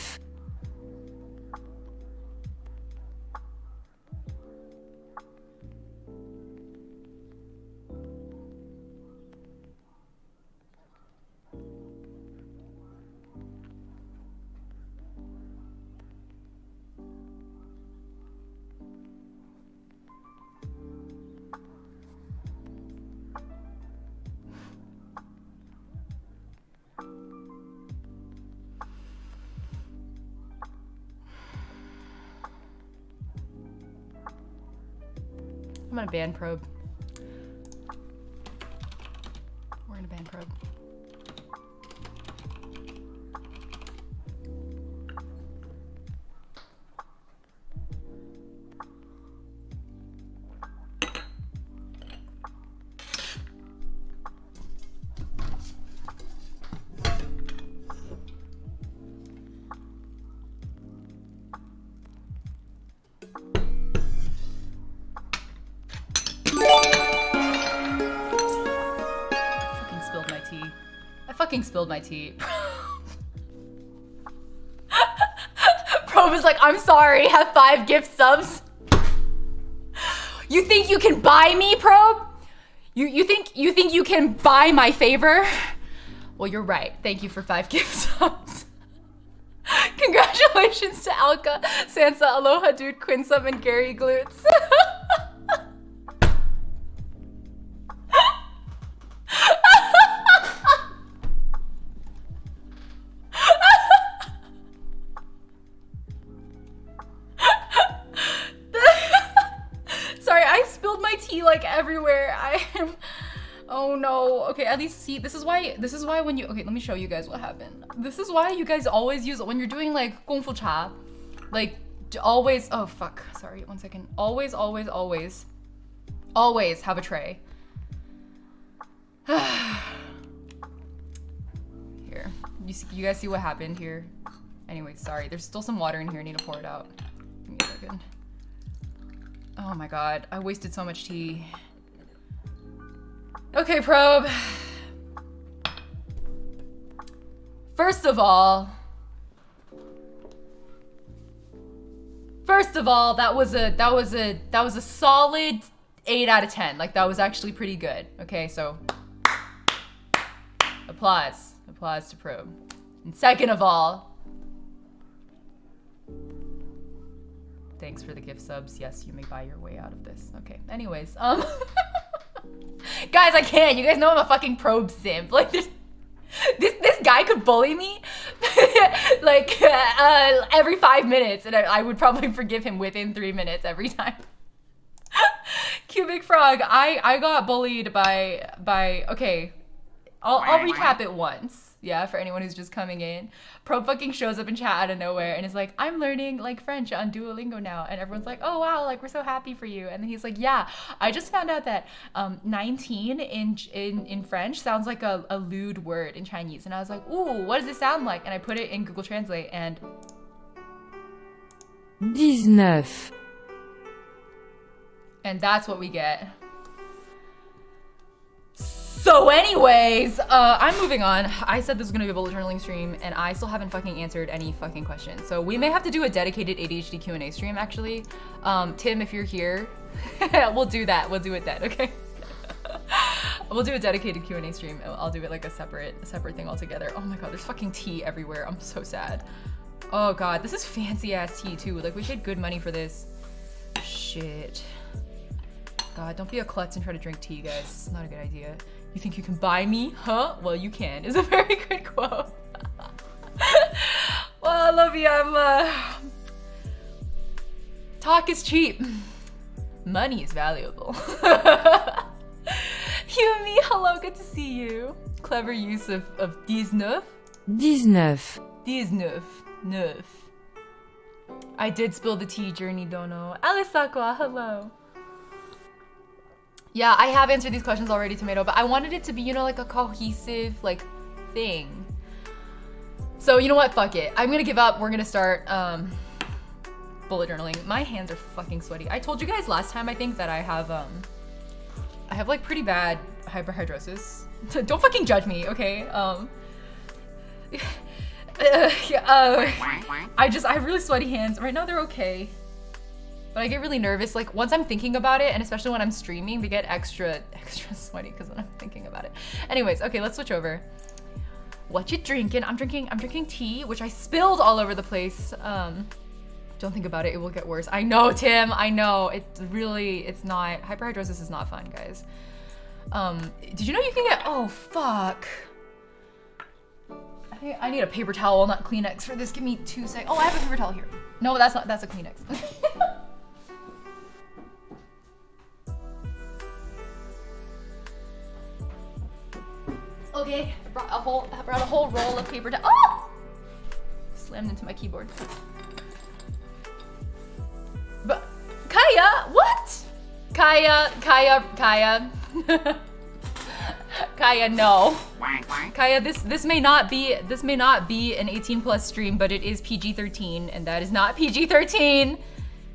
I'm gonna ban Probe. We're gonna ban Probe. Fucking spilled my tea. Probe is like, I'm sorry, have 5 gift subs. You think you can buy me, Probe? You think you can buy my favor? Well, you're right. Thank you for 5 gift subs. Congratulations to Alka, Sansa, Aloha Dude, Quinsub, and Gary Glutes. Like everywhere. I am, oh no. Okay, at least see, this is why when you, okay, let me show you guys what happened. This is why you guys always use it when you're doing like Kung Fu Cha, like always, oh fuck, sorry, 1 second. Always have a tray. Here, you guys see what happened here? Anyway, sorry, there's still some water in here, I need to pour it out. Give me a second. Oh my god, I wasted so much tea. Okay, Probe. First of all, that was a solid 8 out of 10. Like, that was actually pretty good. Okay, so applause to Probe. And second of all, thanks for the gift subs. Yes, you may buy your way out of this. Okay, anyways, guys, I can't. You guys know I'm a fucking Probe simp. Like, This guy could bully me like every 5 minutes, and I would probably forgive him within 3 minutes every time. Cubic Frog, I got bullied by okay. I'll recap it once. Yeah, for anyone who's just coming in. Pro fucking shows up in chat out of nowhere and is like, I'm learning like French on Duolingo now. And everyone's like, oh wow, like we're so happy for you. And then he's like, yeah, I just found out that 19 in French sounds like a lewd word in Chinese. And I was like, ooh, what does it sound like? And I put it in Google Translate and 19. And that's what we get. So anyways, I'm moving on. I said this was gonna be a bullet journaling stream and I still haven't fucking answered any fucking questions. So we may have to do a dedicated ADHD Q&A stream actually. Tim, if you're here, we'll do that. We'll do it then, okay? We'll do a dedicated Q&A stream. I'll do it like a separate thing altogether. Oh my God, there's fucking tea everywhere. I'm so sad. Oh God, this is fancy ass tea too. Like we paid good money for this. Shit. God, don't be a klutz and try to drink tea, guys. It's not a good idea. You think you can buy me? Huh? Well, you can. Is a very good quote. Well, I love you. Talk is cheap. Money is valuable. Yumi, hello, good to see you. Clever use of 19. 19. Neuf. I did spill the tea, Journey Dono. Alice Aqua, hello. Yeah, I have answered these questions already, Tomato, but I wanted it to be, you know, like a cohesive, like, thing. So, you know what? Fuck it. I'm gonna give up. We're gonna start, bullet journaling. My hands are fucking sweaty. I told you guys last time, I think, that I have like, pretty bad hyperhidrosis. Don't fucking judge me, okay? I have really sweaty hands. Right now, they're okay. But I get really nervous, like once I'm thinking about it, and especially when I'm streaming, they get extra sweaty because then I'm thinking about it. Anyways, okay, let's switch over. What you drinking? I'm drinking tea, which I spilled all over the place. Don't think about it, it will get worse. I know, Tim, I know. It's not, hyperhidrosis is not fun, guys. Did you know you can get, oh fuck. I think I need a paper towel, not Kleenex for this. Give me 2 seconds. Oh, I have a paper towel here. No, that's a Kleenex. Okay, I brought a whole roll of paper towel. Oh! Slammed into my keyboard. But Kaya, what? Kaya. Kaya, no. Kaya, this may not be an 18+ stream, but it is PG-13, and that is not PG-13.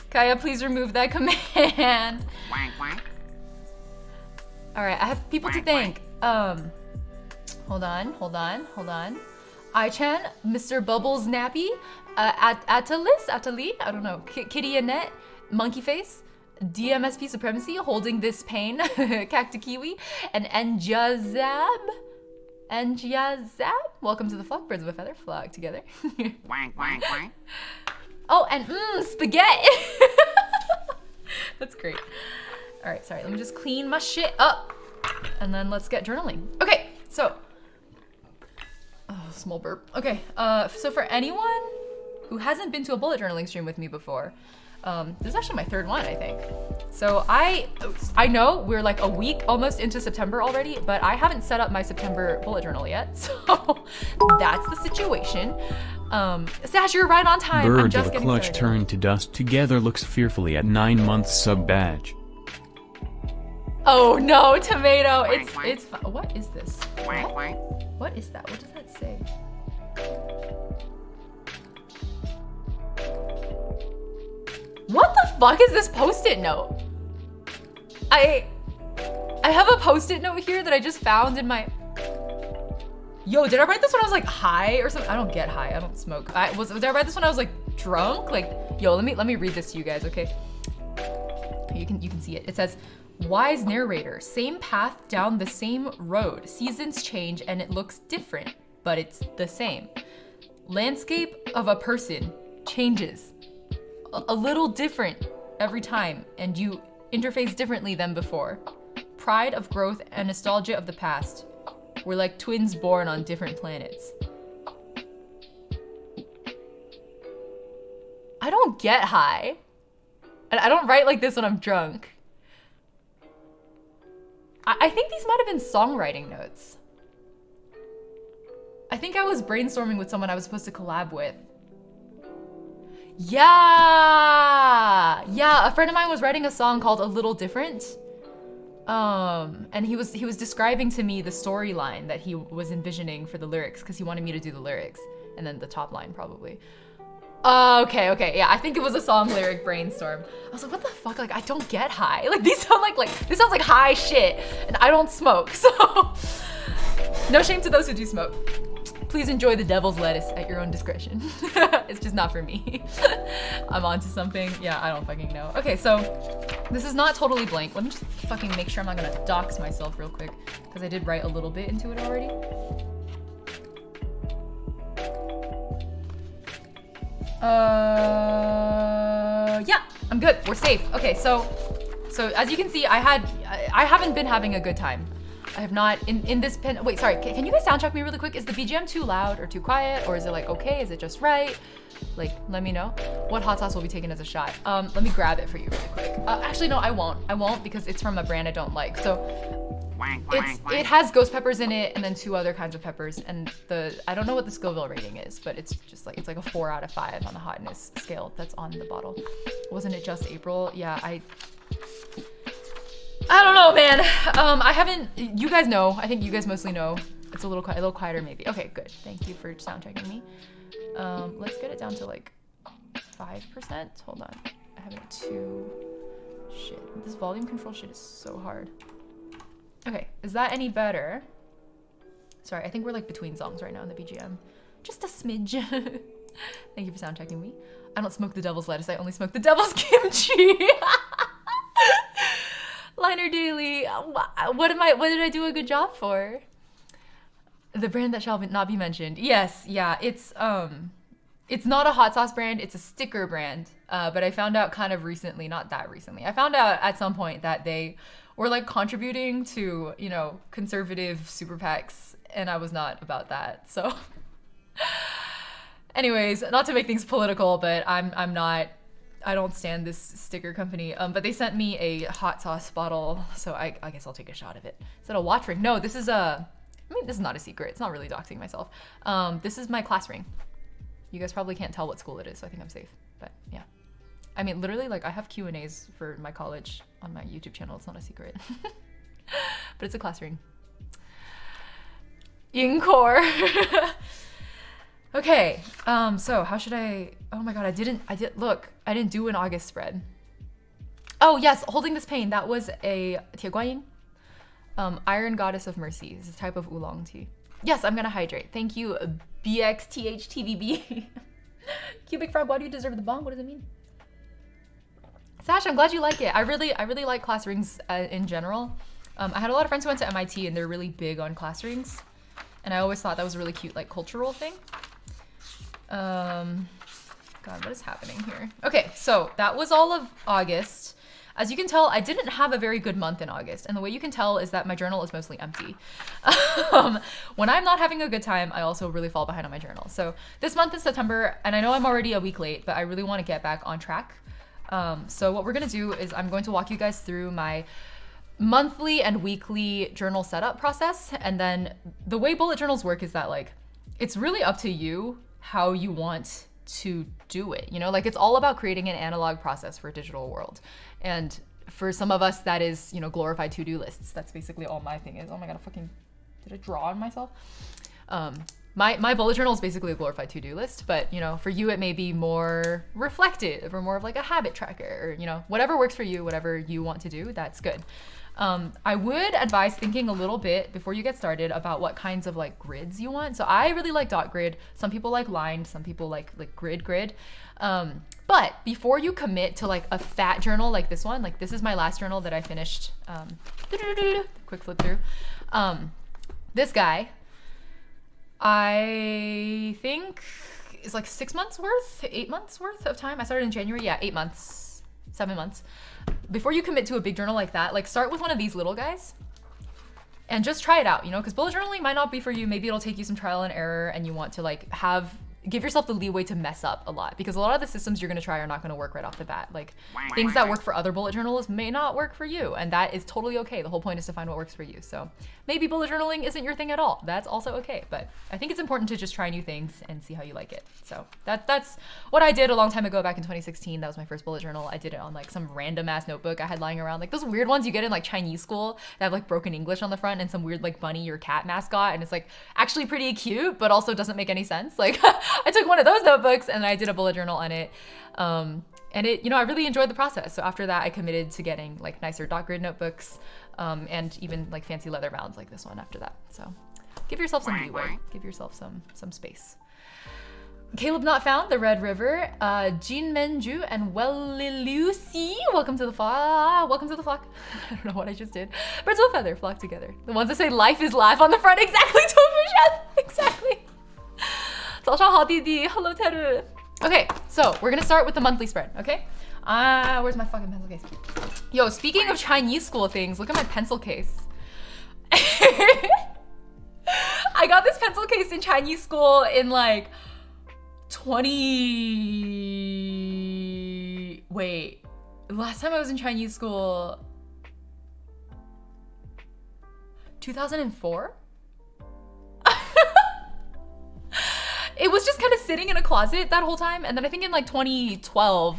Kaya, please remove that command. All right, I have people to thank. Hold on. I-chan, Mr. Bubbles Nappy, Atali, I don't know, Kitty Annette, Monkey Face, DMSP Supremacy, Holding This Pain, Cactikiwi, and Enjazab. Welcome to the Flockbirds of a Feather Flock together. Oh, and spaghetti. That's great. All right, sorry, let me just clean my shit up and then let's get journaling. Okay, so, small burp. Okay, so for anyone who hasn't been to a bullet journaling stream with me before, this is actually my 3rd one, I think. So I know we're like a week almost into September already, but I haven't set up my September bullet journal yet. So that's the situation. Sash, you're right on time. I'm Birds just of a getting clutch started. turned to dust together looks fearfully at 9 months sub badge. Oh no, Tomato. It's what is this? What is that? What does that say? What the fuck is this post-it note? I have a post-it note here that I just found in my... Yo, did I write this when I was like high or something? I don't get high, I don't smoke. Did I write this when I was like drunk? Like, yo, let me read this to you guys, okay? You can see it. It says, wise narrator, same path down the same road. Seasons change and it looks different, but it's the same. Landscape of a person changes. A little different every time, and you interface differently than before. Pride of growth and nostalgia of the past. We're like twins born on different planets. I don't get high. And I don't write like this when I'm drunk. I think these might have been songwriting notes. I think I was brainstorming with someone I was supposed to collab with. Yeah, a friend of mine was writing a song called A Little Different. And he was describing to me the storyline that he was envisioning for the lyrics because he wanted me to do the lyrics and then the top line probably. Okay, yeah, I think it was a song lyric brainstorm. I was like, what the fuck? Like, I don't get high. Like, these sound like this sounds like high shit, and I don't smoke, so no shame to those who do smoke. Please enjoy the devil's lettuce at your own discretion. It's just not for me. I'm onto something. Yeah, I don't fucking know. Okay, so this is not totally blank. Let me just fucking make sure I'm not gonna dox myself real quick because I did write a little bit into it already. Yeah, I'm good. We're safe. Okay, so as you can see, I haven't been having a good time. I have not in this pen. Wait, sorry. Can you guys sound check me really quick? Is the BGM too loud or too quiet, or is it like okay? Is it just right? Like, let me know. What hot sauce will be taken as a shot? Let me grab it for you really quick. Actually, no, I won't. I won't because it's from a brand I don't like. So it has ghost peppers in it and then 2 other kinds of peppers. And I don't know what the Scoville rating is, but it's just like, it's like a 4 out of 5 on the hotness scale that's on the bottle. Wasn't it just April? Yeah, I don't know, man. I haven't, you guys know, I think you guys mostly know. It's a little quieter maybe. Okay, good. Thank you for sound checking me. Let's get it down to like 5%. Hold on. I have it at 2. Shit, this volume control shit is so hard. Okay, is that any better? Sorry, I think we're like between songs right now in the BGM. Just a smidge. Thank you for sound checking me. I don't smoke the devil's lettuce, I only smoke the devil's kimchi. Liner Daily, what did I do a good job for? The brand that shall not be mentioned. Yes, yeah, it's not a hot sauce brand, it's a sticker brand. But I found out kind of recently, not that recently. I found out at some point that they were like contributing to, you know, conservative super PACs, and I was not about that. So anyways, not to make things political, but I don't stand this sticker company. But they sent me a hot sauce bottle, so I guess I'll take a shot of it. Is that a watch ring? No, this is this is not a secret. It's not really doxing myself. This is my class ring. You guys probably can't tell what school it is, so I think I'm safe. But yeah. I mean, literally, like, I have Q&As for my college on my YouTube channel. It's not a secret. But it's a class ring. Encore. Okay, so how should I... Oh my god, I didn't do an August spread. Oh yes, Holding This Pain. That was a Tieguaying. Iron Goddess of Mercy. It's a type of oolong tea. Yes, I'm gonna hydrate. Thank you, BXTHTVB. Cubic Frog, why do you deserve the bong? What does it mean? Sash, I'm glad you like it. I really like class rings in general. I had a lot of friends who went to MIT and they're really big on class rings. And I always thought that was a really cute, like, cultural thing. God, what is happening here? Okay, so that was all of August. As you can tell, I didn't have a very good month in August. And the way you can tell is that my journal is mostly empty. When I'm not having a good time, I also really fall behind on my journal. So this month is September, and I know I'm already a week late, but I really want to get back on track. So what we're gonna do is I'm going to walk you guys through my monthly and weekly journal setup process. And then the way bullet journals work is that, like, it's really up to you how you want to do it. You know, like, it's all about creating an analog process for a digital world. And for some of us, that is, you know, glorified to-do lists. That's basically all my thing is. Oh my god, did I draw on myself? My bullet journal is basically a glorified to-do list, but, you know, for you it may be more reflective or more of like a habit tracker, or, you know, whatever works for you, whatever you want to do, that's good. I would advise thinking a little bit before you get started about what kinds of like grids you want. So I really like dot grid. Some people like lined, some people like grid. But before you commit to like a fat journal like this one, like this is my last journal that I finished, quick flip through. This guy, I think is like 6 months worth, 8 months worth of time. I started in January, yeah, 8 months, 7 months. Before you commit to a big journal like that, like start with one of these little guys. And just try it out, you know, because bullet journaling might not be for you. Maybe it'll take you some trial and error and you want to like give yourself the leeway to mess up a lot, because a lot of the systems you're gonna try are not gonna work right off the bat. Like things that work for other bullet journalists may not work for you, and that is totally okay. The whole point is to find what works for you. So maybe bullet journaling isn't your thing at all. That's also okay, but I think it's important to just try new things and see how you like it. So that's what I did a long time ago back in 2016. That was my first bullet journal. I did it on like some random ass notebook I had lying around, like those weird ones you get in like Chinese school that have like broken English on the front and some weird like bunny or cat mascot, and it's like actually pretty cute but also doesn't make any sense. Like I took one of those notebooks and I did a bullet journal on it. And it, you know, I really enjoyed the process. So after that, I committed to getting like nicer dot grid notebooks, and even like fancy leather bounds like this one after that. So give yourself some leeway, give yourself some space. Caleb not found, the Red River, Jean Menju and Wellilucy. Welcome to the flock. Welcome to the flock. I don't know what I just did. Birds of a feather flock together. The ones that say life is life on the front. Exactly, Tofu Chef. Exactly. 早上好弟弟. Hello Teru. Okay, so we're gonna start with the monthly spread, okay? Where's my fucking pencil case? Yo, speaking of Chinese school things, look at my pencil case. I got this pencil case in Chinese school in like 20... Wait, last time I was in Chinese school... 2004? It was just kind of sitting in a closet that whole time, and then I think in like 2012,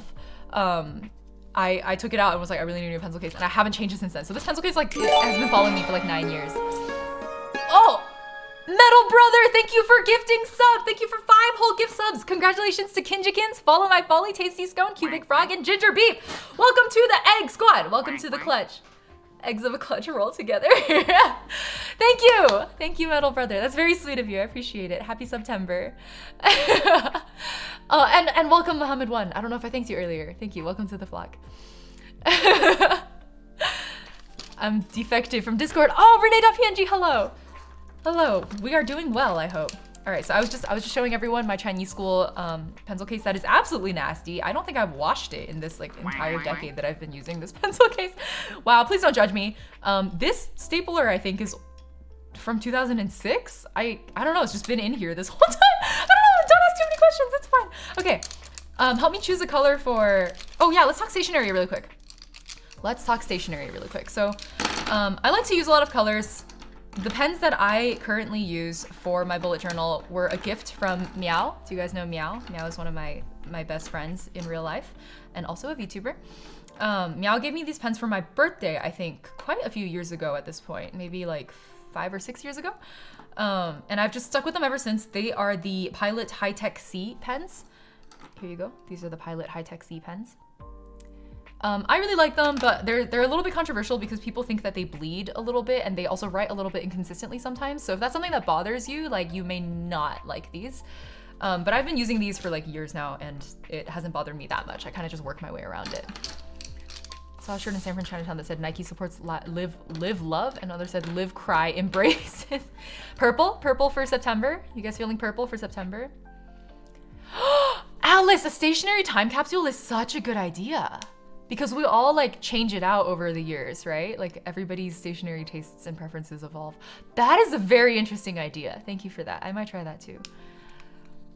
I took it out and was like, I really need a new pencil case, and I haven't changed it since then. So this pencil case like has been following me for like 9 years. Oh, Metal Brother, thank you for gifting sub. Thank you for 5 whole gift subs. Congratulations to Kinjikins, Follow My Folly, Tasty Scone, Cubic Frog, and Ginger Beef. Welcome to the Egg Squad. Welcome to the clutch. Eggs of a clutch roll together. Thank you, Metal Brother. That's very sweet of you. I appreciate it. Happy September. Oh, and welcome Muhammad One. I don't know if I thanked you earlier. Thank you. Welcome to the flock. I'm defective from Discord. Oh, Renee.png. Hello. Hello. We are doing well, I hope. All right, so I was just showing everyone my Chinese school pencil case that is absolutely nasty. I don't think I've washed it in this like entire decade that I've been using this pencil case. Wow, please don't judge me. This stapler I think is from 2006. I don't know, it's just been in here this whole time. I don't know, don't ask too many questions, it's fine. Okay, help me choose a color for, oh yeah, let's talk stationery really quick. So I like to use a lot of colors. The pens that I currently use for my bullet journal were a gift from Meow. Do you guys know Meow? Meow is one of my best friends in real life and also a VTuber. Meow gave me these pens for my birthday, I think quite a few years ago at this point, maybe like 5 or 6 years ago. And I've just stuck with them ever since. They are the Pilot High-Tech C pens. Here you go. These are the Pilot High-Tech C pens. I really like them, but they're a little bit controversial because people think that they bleed a little bit and they also write a little bit inconsistently sometimes. So if that's something that bothers you, like you may not like these. But I've been using these for like years now and it hasn't bothered me that much. I kind of just work my way around it. Saw a shirt in San Fran Chinatown that said Nike supports live love, and others said live cry embrace. Purple for September. You guys feeling purple for September? Alice, a stationary time capsule is such a good idea. Because we all like change it out over the years, right? Like everybody's stationery tastes and preferences evolve. That is a very interesting idea. Thank you for that. I might try that too.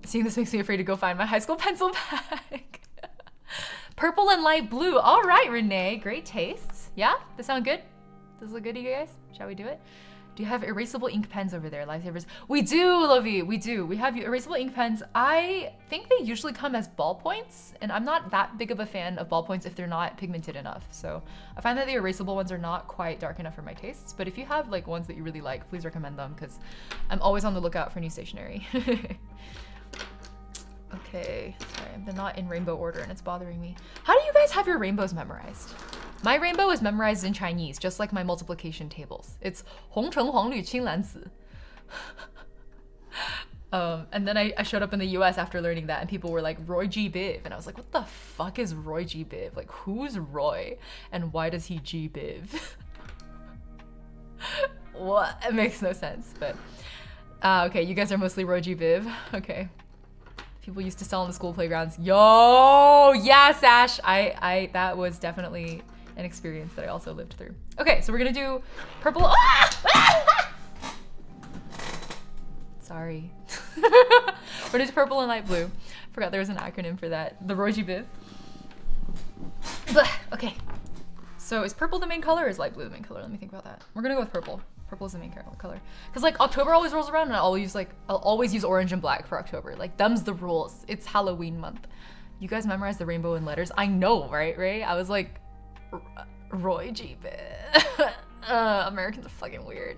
Seeing this makes me afraid to go find my high school pencil bag. Purple and light blue. All right, Renee, great tastes. Yeah, does sound good? Does it look good to you guys? Shall we do it? Do you have erasable ink pens over there, lifesavers? We do, Lovey, we do. We have erasable ink pens. I think they usually come as ballpoints, and I'm not that big of a fan of ballpoints if they're not pigmented enough. So I find that the erasable ones are not quite dark enough for my tastes, but if you have like ones that you really like, please recommend them because I'm always on the lookout for new stationery. Okay, sorry, they're not in rainbow order and it's bothering me. How do you guys have your rainbows memorized? My rainbow is memorized in Chinese, just like my multiplication tables. It's 红橙黄绿青蓝紫. And then I showed up in the US after learning that and people were like, Roy G. Biv. And I was like, what the fuck is Roy G. Biv? Like, who's Roy? And why does he G. Biv? What? It makes no sense, but... okay, you guys are mostly Roy G. Biv. Okay. People used to sell on the school playgrounds. Yo, yeah, Sash. That was definitely an experience that I also lived through. Okay, so we're gonna do purple. Ah! Sorry. We're gonna do purple and light blue. Forgot there was an acronym for that. The Roji Biv. Okay. So is purple the main color or is light blue the main color? Let me think about that. We're gonna go with purple. Purple is the main color. Cause like October always rolls around and I'll always use orange and black for October. Like them's the rules. It's Halloween month. You guys memorize the rainbow in letters? I know, right? I was like, Roy G. Americans are fucking weird.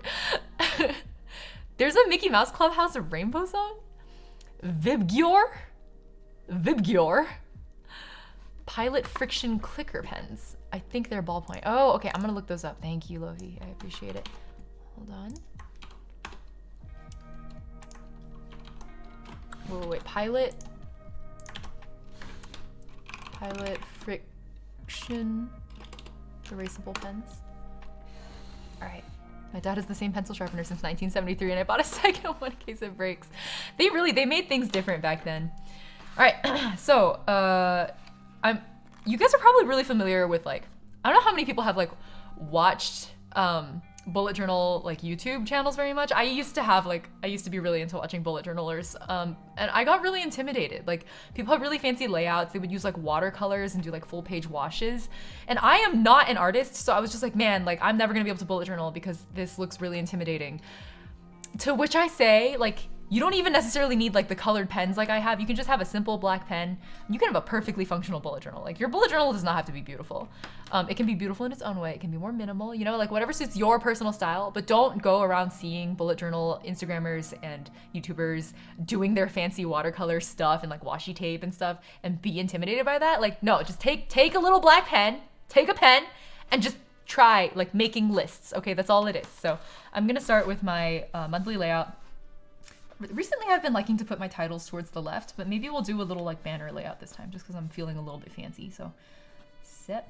There's a Mickey Mouse Clubhouse of Rainbow song? Vibgyor? Pilot friction clicker pens. I think they're ballpoint. Oh, okay, I'm gonna look those up. Thank you, Lovey, I appreciate it. Hold on. Wait, pilot friction erasable pens. All right. My dad has the same pencil sharpener since 1973 and I bought a second one in case it breaks. They made things different back then. All right, so you guys are probably really familiar with like, I don't know how many people have like watched bullet journal like YouTube channels very much. I used to be really into watching bullet journalers and I got really intimidated. Like people have really fancy layouts. They would use like watercolors and do like full page washes. And I am not an artist, so I was just like, man, like I'm never gonna be able to bullet journal because this looks really intimidating. To which I say, like, you don't even necessarily need like the colored pens like I have. You can just have a simple black pen. You can have a perfectly functional bullet journal. Like your bullet journal does not have to be beautiful. It can be beautiful in its own way. It can be more minimal, you know, like whatever suits your personal style, but don't go around seeing bullet journal Instagrammers and YouTubers doing their fancy watercolor stuff and like washi tape and stuff and be intimidated by that. Like, no, just take a little black pen, take a pen and just try like making lists. Okay, that's all it is. So I'm gonna start with my monthly layout. Recently I've been liking to put my titles towards the left, but maybe we'll do a little like banner layout this time just because I'm feeling a little bit fancy. So September,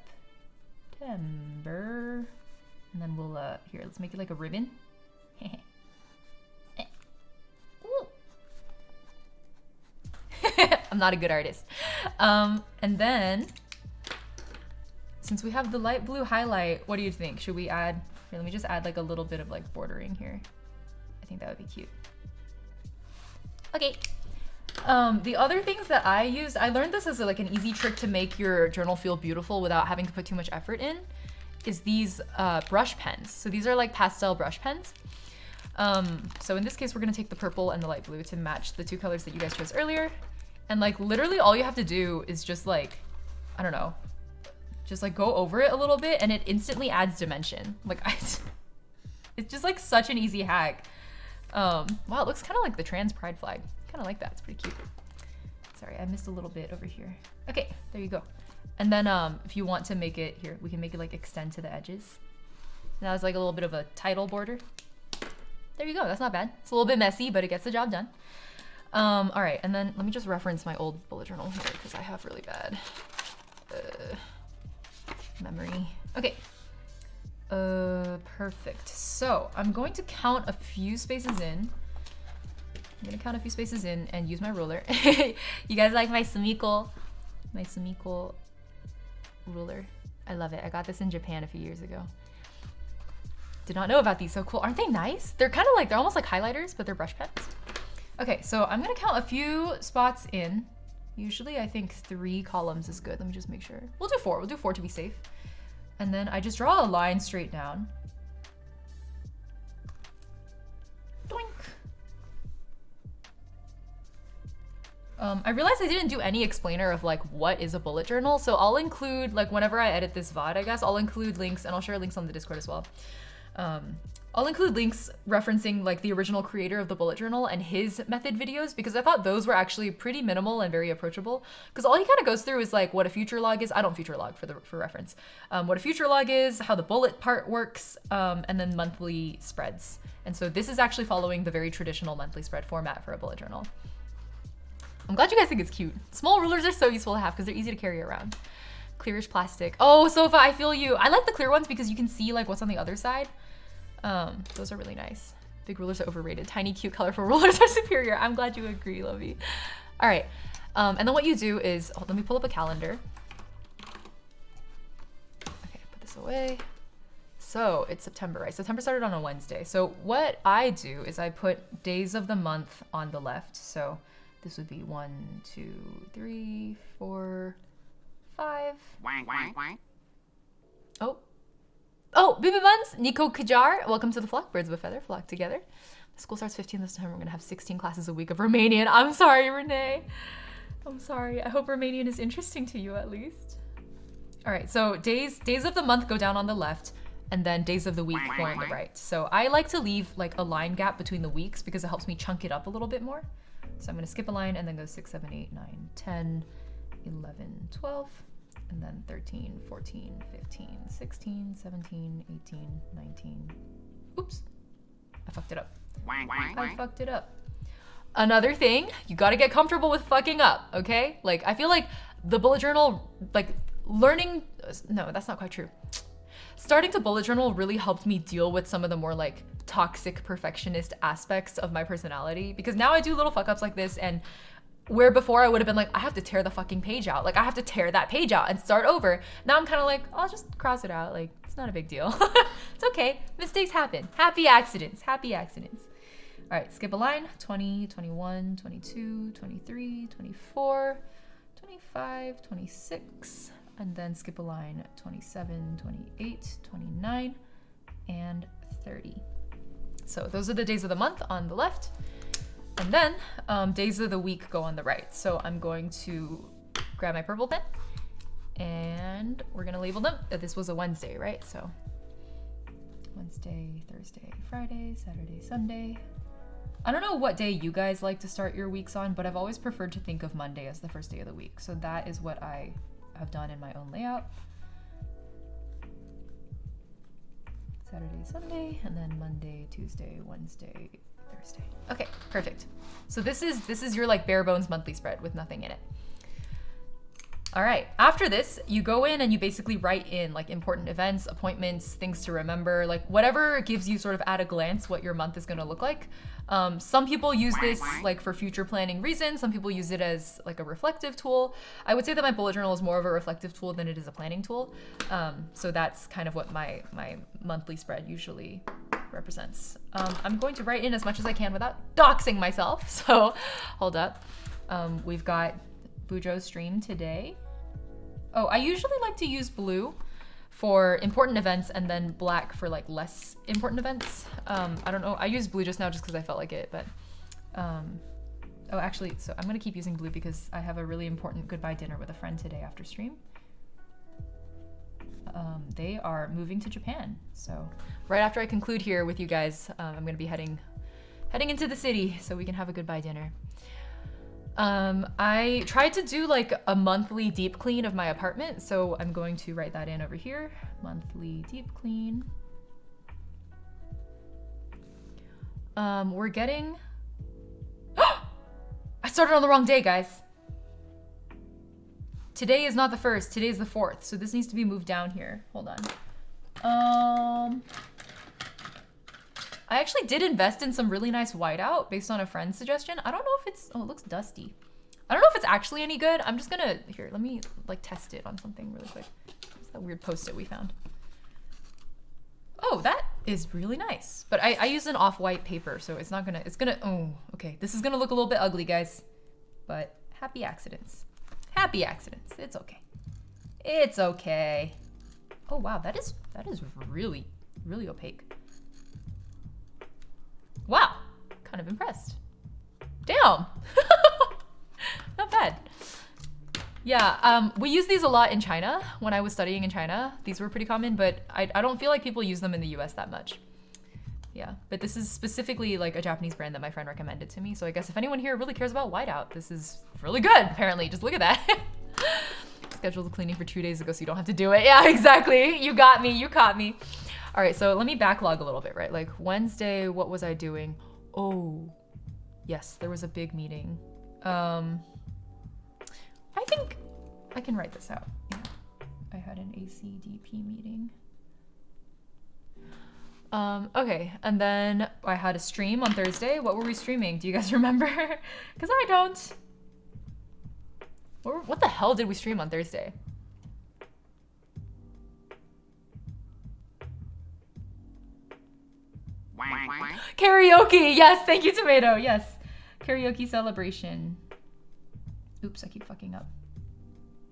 and then we'll here, let's make it like a ribbon. I'm not a good artist. And then since we have the light blue highlight, what do you think? Should we add, here, let me just add like a little bit of like bordering here. I think that would be cute. Okay. The other things that I used, I learned this as like an easy trick to make your journal feel beautiful without having to put too much effort in, is these brush pens. So these are like pastel brush pens. So in this case, we're gonna take the purple and the light blue to match the two colors that you guys chose earlier. And like literally all you have to do is just like, I don't know, just like go over it a little bit and it instantly adds dimension. Like it's just like such an easy hack. Wow, it looks kind of like the trans pride flag. Kind of like that, it's pretty cute. Sorry, I missed a little bit over here. Okay, there you go. And then if you want to make it, here, we can make it like extend to the edges. Now it's like a little bit of a title border. There you go, that's not bad. It's a little bit messy, but it gets the job done. All right, and then let me just reference my old bullet journal here because I have really bad memory. Okay. Perfect. So I'm going to count a few spaces in. I'm gonna count a few spaces in and use my ruler. You guys like my Sumiko ruler? I love it. I got this in Japan a few years ago. Did not know about these. So cool. Aren't they nice? They're kind of like, they're almost like highlighters, but they're brush pens. Okay, so I'm gonna count a few spots in. Usually I think 3 columns is good. Let me just make sure. We'll do 4. We'll do 4 to be safe. And then I just draw a line straight down. Doink. I realized I didn't do any explainer of like what is a bullet journal. So I'll include, like whenever I edit this VOD, I guess, I'll include links and I'll share links on the Discord as well. I'll include links referencing like the original creator of the bullet journal and his method videos because I thought those were actually pretty minimal and very approachable. Because all he kind of goes through is like what a future log is. I don't future log for reference. What a future log is, how the bullet part works, and then monthly spreads. And so this is actually following the very traditional monthly spread format for a bullet journal. I'm glad you guys think it's cute. Small rulers are so useful to have because they're easy to carry around. Clearish plastic. Oh, Sofa, I feel you. I like the clear ones because you can see like what's on the other side. Those are really nice. Big rulers are overrated. Tiny, cute, colorful rulers are superior. I'm glad you agree, Lovey. All right. And then what you do is, let me pull up a calendar. Okay, put this this away. So it's September, right? September started on a Wednesday. So what I do is I put days of the month on the left. So this would be 1, 2, 3, 4, 5. Wank, wank, wank. Oh, Bibi Buns, Nico Kajar, welcome to the flock. Birds of a feather flock together. The school starts 15 this time. We're gonna have 16 classes a week of Romanian. I'm sorry, Renee. I'm sorry. I hope Romanian is interesting to you at least. All right, so days of the month go down on the left, and then days of the week go on the right. So I like to leave like a line gap between the weeks because it helps me chunk it up a little bit more. So I'm gonna skip a line and then go 6, 7, 8, 9, 10, 11, 12, and then 13, 14, 15, 16, 17, 18, 19. Oops, I fucked it up. Wank, wank, I wank. fucked it up. Another thing, you gotta get comfortable with fucking up, okay? Like, I feel like the bullet journal, like, learning, no, that's not quite true. Starting to bullet journal really helped me deal with some of the more, like, toxic perfectionist aspects of my personality, because now I do little fuck ups like this, and where before I would have been like, I have to tear the fucking page out. Like, I have to tear that page out and start over. Now I'm kind of like, I'll just cross it out. Like, it's not a big deal. It's okay. Mistakes happen. Happy accidents. Happy accidents. All right, skip a line. 20, 21, 22, 23, 24, 25, 26. And then skip a line. 27, 28, 29, and 30. So those are the days of the month on the left. And then days of the week go on the right. So I'm going to grab my purple pen and we're gonna label them. This was a Wednesday, right? So Wednesday, Thursday, Friday, Saturday, Sunday. I don't know what day you guys like to start your weeks on, but I've always preferred to think of Monday as the first day of the week. So that is what I have done in my own layout. Saturday, Sunday, and then Monday, Tuesday, Wednesday, Thursday. Okay, perfect. So this is your like bare bones monthly spread with nothing in it. All right, after this, you go in and you basically write in like important events, appointments, things to remember, like whatever gives you sort of at a glance what your month is gonna look like. Some people use this like for future planning reasons. Some people use it as like a reflective tool. I would say that my bullet journal is more of a reflective tool than it is a planning tool. So that's kind of what my monthly spread usually represents. I'm going to write in as much as I can without doxing myself. So hold up. We've got Bujo's stream today. Oh, I usually like to use blue for important events and then black for like less important events. I don't know, I used blue just now just because I felt like it, but oh, actually, so I'm gonna keep using blue because I have a really important goodbye dinner with a friend today after stream. They are moving to Japan, so right after I conclude here with you guys, I'm gonna be heading into the city so we can have a goodbye dinner. I tried to do like a monthly deep clean of my apartment, so I'm going to write that in over here. Monthly deep clean. We're getting... I started on the wrong day, guys. Today is not the 1st, today is the 4th, so this needs to be moved down here. Hold on. I actually did invest in some really nice whiteout based on a friend's suggestion. I don't know if it's, oh, it looks dusty. I don't know if it's actually any good. I'm just gonna, here, let me like test it on something really quick. It's that weird post-it we found. Oh, that is really nice. But I use an off-white paper, so it's not gonna, oh, okay. This is gonna look a little bit ugly, guys. But happy accidents. Happy accidents, it's okay. It's okay. Oh wow, that is really, really opaque. Wow, kind of impressed. Damn, not bad. Yeah, we use these a lot in China. When I was studying in China, these were pretty common, but I don't feel like people use them in the US that much. Yeah, but this is specifically like a Japanese brand that my friend recommended to me. So I guess if anyone here really cares about whiteout, this is really good, apparently. Just look at that. Scheduled the cleaning for 2 days ago so you don't have to do it. Yeah, exactly. You got me, you caught me. All right, so let me backlog a little bit, right? Like Wednesday, what was I doing? Oh, yes, there was a big meeting. I think I can write this out. Yeah. I had an ACDP meeting. Okay, and then I had a stream on Thursday. What were we streaming? Do you guys remember? Because I don't. What the hell did we stream on Thursday? Wank, wank. Karaoke, yes, thank you, Tomato, yes. Karaoke celebration. Oops, I keep fucking up.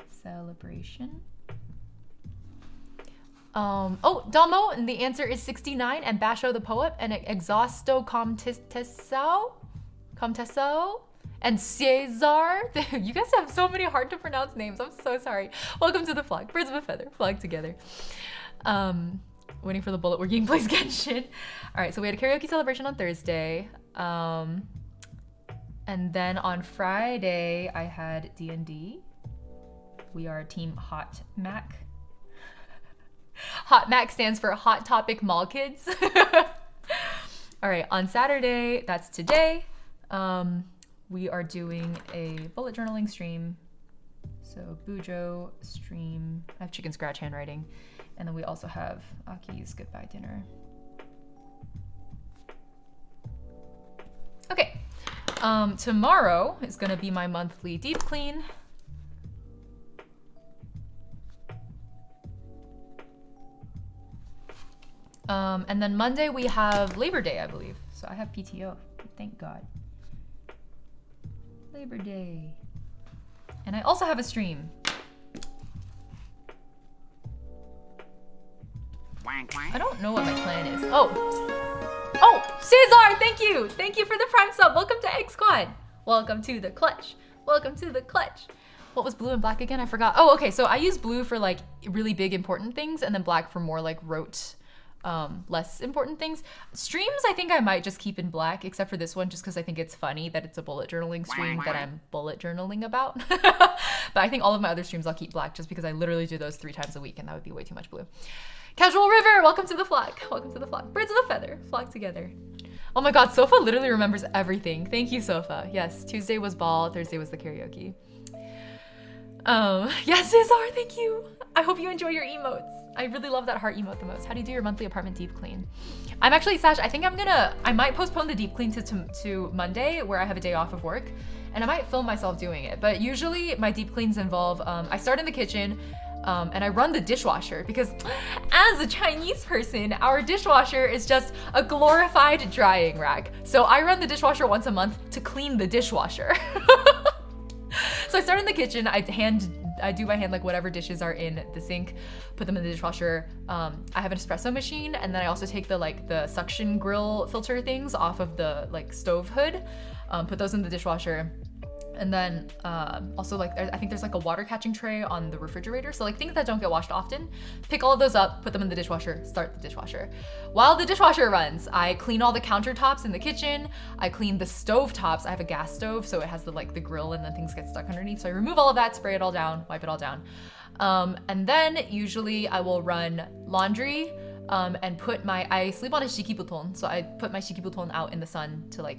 Celebration. Oh, Domo, and the answer is 69, and Basho the poet, and Exhausto Comtesso, and Cesar. You guys have so many hard to pronounce names. I'm so sorry. Welcome to the vlog. Birds of a feather, flag together. Waiting for the bullet. We're getting plays Genshin. All right, so we had a karaoke celebration on Thursday. And then on Friday, I had D&D. We are Team Hot Mac. Hot Mac stands for Hot Topic Mall Kids. All right, on Saturday, that's today, we are doing a bullet journaling stream. So bujo stream. I have chicken scratch handwriting. And then we also have Aki's goodbye dinner. Okay, tomorrow is gonna be my monthly deep clean. And then Monday we have Labor Day, I believe. So I have PTO, thank God. Labor Day. And I also have a stream. Wank, wank. I don't know what my plan is. Oh, Cesar, thank you. Thank you for the Prime sub. Welcome to Egg Squad. Welcome to the clutch. Welcome to the clutch. What was blue and black again? I forgot. Oh, okay, so I use blue for like really big important things and then black for more like rote, less important things. Streams, I think I might just keep in black, except for this one, just because I think it's funny that it's a bullet journaling stream that I'm bullet journaling about. But I think all of my other streams I'll keep black just because I literally do those 3 times a week and that would be way too much blue. Casual River, welcome to the vlog. Welcome to the vlog. Birds of a feather, flock together. Oh my God, Sofa literally remembers everything. Thank you, Sofa. Yes, Tuesday was ball, Thursday was the karaoke. Yes, Cesar, thank you. I hope you enjoy your emotes. I really love that heart emote the most. How do you do your monthly apartment deep clean? I'm actually, Sash, I think I might postpone the deep clean to Monday where I have a day off of work and I might film myself doing it. But usually my deep cleans involve, I start in the kitchen, and I run the dishwasher because as a Chinese person, our dishwasher is just a glorified drying rack. So I run the dishwasher once a month to clean the dishwasher. So I start in the kitchen, I do by hand like whatever dishes are in the sink, put them in the dishwasher. I have an espresso machine and then I also take the suction grill filter things off of the like stove hood, put those in the dishwasher. And then also like I think there's like a water catching tray on the refrigerator. So like things that don't get washed often, pick all of those up, put them in the dishwasher, start the dishwasher. While the dishwasher runs, I clean all the countertops in the kitchen. I clean the stove tops. I have a gas stove, so it has the grill and then things get stuck underneath. So I remove all of that, spray it all down, wipe it all down. And then usually I will run laundry. And I sleep on a shikibuton, so I put my shikibuton out in the sun to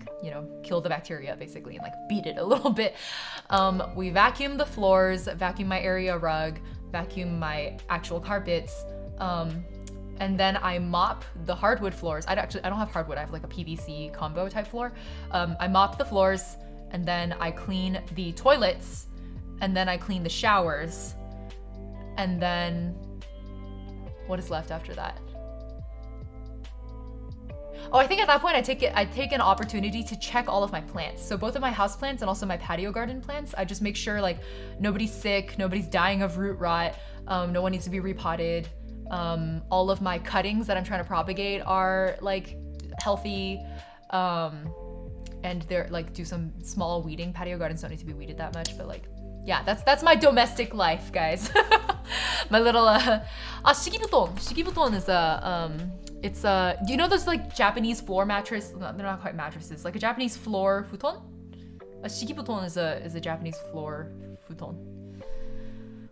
kill the bacteria basically and beat it a little bit. We vacuum the floors, vacuum my area rug, vacuum my actual carpets, and then I mop the hardwood floors. I don't have hardwood, I have like a PVC combo type floor. I mop the floors and then I clean the toilets and then I clean the showers. And then what is left after that? Oh, I think at that point I take an opportunity to check all of my plants. So both of my house plants and also my patio garden plants, I just make sure nobody's sick, nobody's dying of root rot, no one needs to be repotted. All of my cuttings that I'm trying to propagate are healthy, and they're do some small weeding. Patio gardens don't need to be weeded that much, but yeah, that's my domestic life, guys. My little shikibuton. Shikibuton is it's do you know those Japanese floor mattress? No, they're not quite mattresses. Like a Japanese floor futon. A shikibuton is a Japanese floor futon.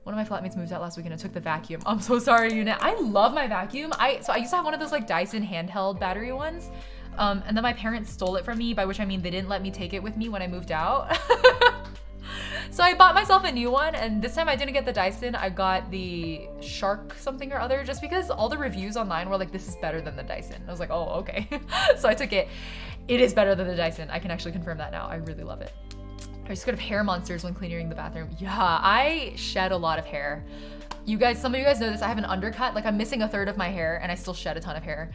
One of my flatmates moved out last week and I took the vacuum. I'm so sorry, Unit. I love my vacuum. So I used to have one of those Dyson handheld battery ones. And then my parents stole it from me, by which I mean they didn't let me take it with me when I moved out. So I bought myself a new one, and this time I didn't get the Dyson, I got the Shark something or other, just because all the reviews online were this is better than the Dyson. I was like, oh, okay. So I took it. It is better than the Dyson. I can actually confirm that now. I really love it. I just scared of hair monsters when cleaning the bathroom. Yeah, I shed a lot of hair. Some of you guys know this, I have an undercut, I'm missing a third of my hair, and I still shed a ton of hair.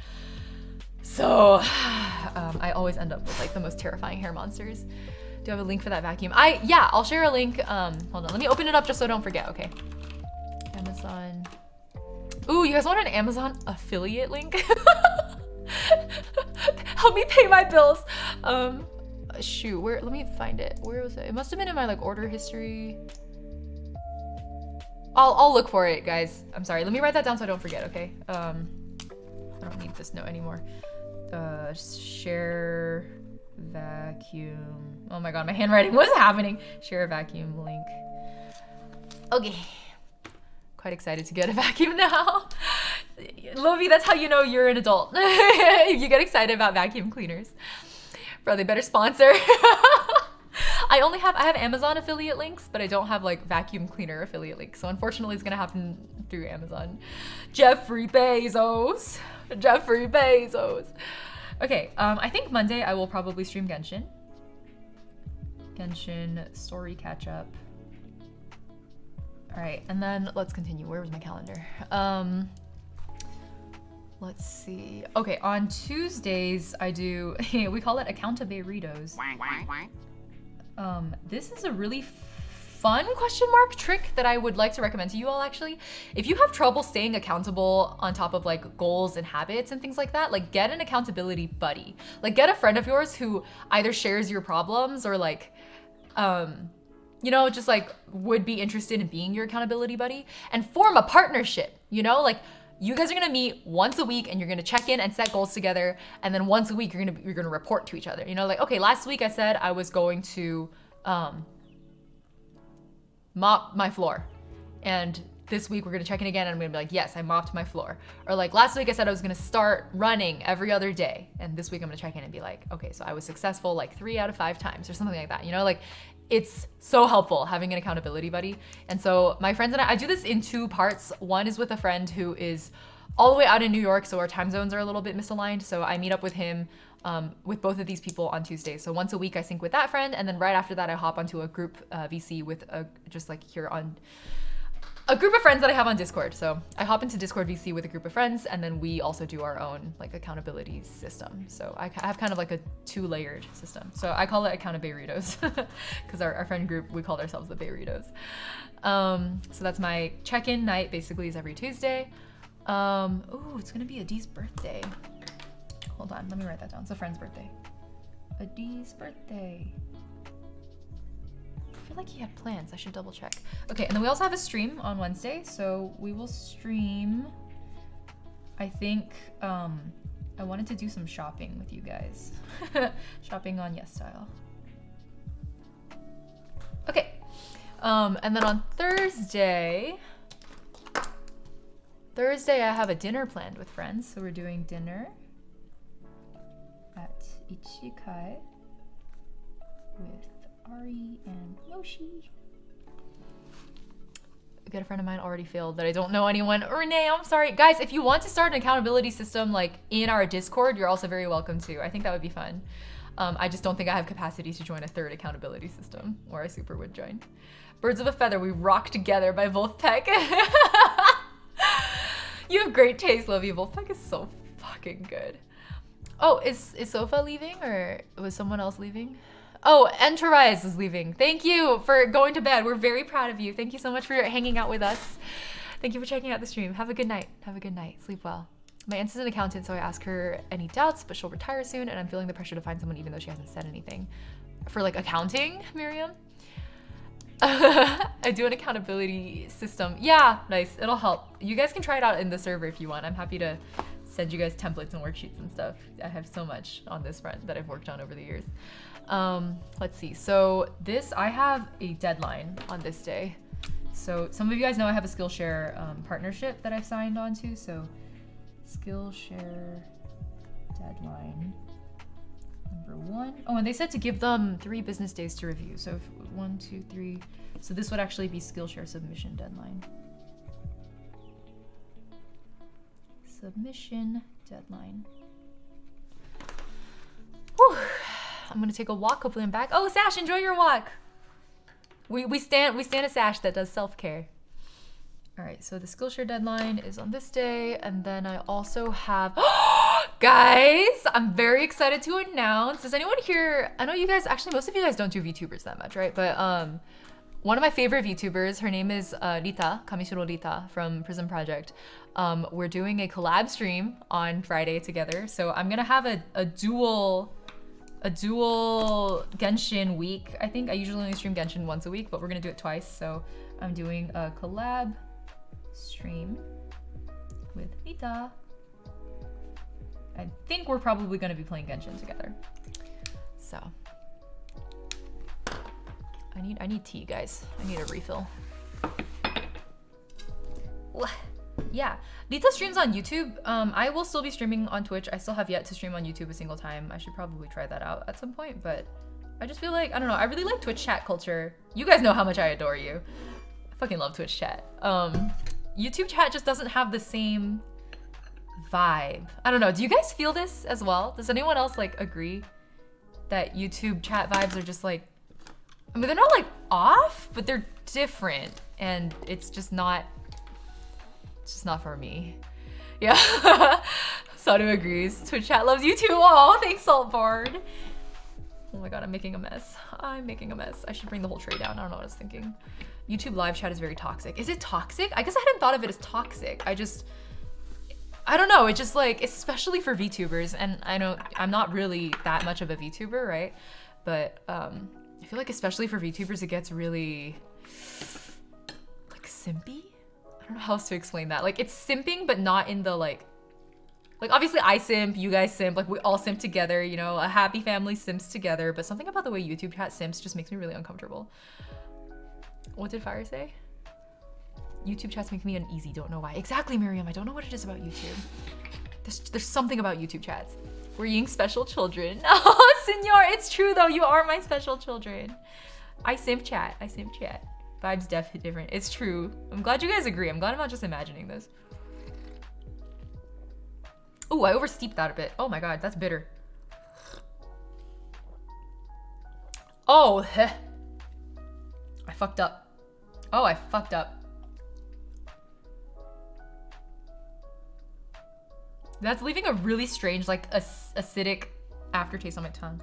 So I always end up with like the most terrifying hair monsters. Do you have a link for that vacuum? Yeah, I'll share a link. Hold on, let me open it up just so I don't forget, okay. Amazon. Ooh, you guys want an Amazon affiliate link? Help me pay my bills. Shoot, let me find it. Where was it? It must have been in my like order history. I'll look for it, guys. I'm sorry. Let me write that down so I don't forget, okay? I don't need this note anymore. Share vacuum. Oh my god, my handwriting. What's happening? Share a vacuum link. Okay. Quite excited to get a vacuum now. Lovey, that's how you know you're an adult. You get excited about vacuum cleaners. Bro, they better sponsor. I have Amazon affiliate links, but I don't have like vacuum cleaner affiliate links. So unfortunately it's gonna happen through Amazon. Jeffrey Bezos. Jeffrey Bezos. Okay, I think Monday I will probably stream Genshin. Genshin story catch up. All right, and then let's continue. Where was my calendar? Let's see. Okay, on Tuesdays I do, we call it accountabilities. This is a really fun question mark trick that I would like to recommend to you all actually. If you have trouble staying accountable on top of like goals and habits and things like that, like get an accountability buddy. Like get a friend of yours who either shares your problems or like, you know, just like would be interested in being your accountability buddy and form a partnership, you know, like you guys are gonna meet once a week and you're gonna check in and set goals together. And then once a week, you're gonna report to each other. You know, like, okay, last week I said I was going to mop my floor. And this week we're gonna check in again and I'm gonna be like, yes, I mopped my floor. Or like last week I said I was gonna start running every other day. And this week I'm gonna check in and be like, okay, so I was successful like 3 out of 5 times or something like that. You know, like it's so helpful having an accountability buddy. And so my friends and I do this in 2 parts. One is with a friend who is all the way out in New York, so our time zones are a little bit misaligned. So I meet up with him, with both of these people on Tuesdays. So once a week I sync with that friend, and then right after that I hop onto a group VC with just like here on a group of friends that I have on Discord. So I hop into Discord VC with a group of friends, and then we also do our own like accountability system. So I have kind of like a 2-layered system. So I call it accountabilities because our friend group, we called ourselves the Bayritos. So that's my check-in night, basically is every Tuesday. Ooh, it's gonna be Adi's birthday. Hold on, let me write that down. It's a friend's birthday. Adi's birthday. I feel like he had plans. I should double check. Okay, and then we also have a stream on Wednesday. So we will stream, I think, I wanted to do some shopping with you guys. Shopping on Yes Style. Okay, and then on Thursday I have a dinner planned with friends. So we're doing dinner at Ichikai with Ari and Yoshi. A good friend of mine already failed, but I don't know anyone. Renee, I'm sorry. Guys, if you want to start an accountability system like in our Discord, you're also very welcome to. I think that would be fun. I just don't think I have capacity to join a 3rd accountability system, or I super would join. Birds of a Feather, we rock together by Wolfpack. You have great taste, Lovey. Wolfpack is so fucking good. Oh, is Sofa leaving or was someone else leaving? Oh, Enterize is leaving. Thank you for going to bed. We're very proud of you. Thank you so much for hanging out with us. Thank you for checking out the stream. Have a good night. Have a good night. Sleep well. My aunt's an accountant, so I ask her any doubts, but she'll retire soon, and I'm feeling the pressure to find someone even though she hasn't said anything. For like accounting, Miriam? I do an accountability system. Yeah, nice. It'll help. You guys can try it out in the server if you want. I'm happy to send you guys templates and worksheets and stuff. I have so much on this front that I've worked on over the years. Let's see. So I have a deadline on this day. So some of you guys know I have a Skillshare partnership that I've signed on to. So Skillshare deadline number 1. Oh, and they said to give them 3 business days to review. So 1, 2, 3. So this would actually be Skillshare submission deadline. Submission deadline. Whew. I'm gonna take a walk. Hopefully I'm back. Oh, Sash, enjoy your walk. We stand a Sash that does self-care. All right, so the Skillshare deadline is on this day, and then I also have Guys, I'm very excited to announce. Does anyone here, I know you guys, actually most of you guys don't do VTubers that much, right? But one of my favorite VTubers, her name is Rita, Kamishiro Rita from Prism Project. We're doing a collab stream on Friday together. So I'm gonna have a dual Genshin week. I think I usually only stream Genshin once a week, but we're gonna do it twice. So I'm doing a collab stream with Rita. I think we're probably gonna be playing Genshin together. So I need tea, guys. I need a refill. Yeah, Rita streams on YouTube. I will still be streaming on Twitch. I still have yet to stream on YouTube a single time. I should probably try that out at some point, but I just feel like, I don't know, I really like Twitch chat culture. You guys know how much I adore you. I fucking love Twitch chat. YouTube chat just doesn't have the same vibe. I don't know, do you guys feel this as well? Does anyone else like agree that YouTube chat vibes are just like, I mean, they're not like off, but they're different, and it's just not for me. Yeah. Sadu agrees. Twitch chat loves you too. Oh, thanks, Saltboard. Oh my god, I'm making a mess. I'm making a mess. I should bring the whole tray down. I don't know what I was thinking. YouTube live chat is very toxic. Is it toxic? I guess I hadn't thought of it as toxic. I don't know. It's just like, especially for VTubers, and I know I'm not really that much of a VTuber, right? But I feel like especially for VTubers, it gets really like simpy. I don't know how else to explain that. Like, it's simping, but not in the like obviously I simp, you guys simp, like we all simp together, you know, a happy family simps together, but something about the way YouTube chat simps just makes me really uncomfortable. What did Fire say? YouTube chats make me uneasy, don't know why. Exactly, Miriam, I don't know what it is about YouTube. There's something about YouTube chats. We're being special children. Oh, senor, it's true though, you are my special children. I simp chat. Vibes definitely different. It's true. I'm glad you guys agree. I'm glad I'm not just imagining this. Oh, I oversteeped that a bit. Oh my god, that's bitter. Oh, heh. I fucked up. Oh, I fucked up. That's leaving a really strange, like, acidic aftertaste on my tongue.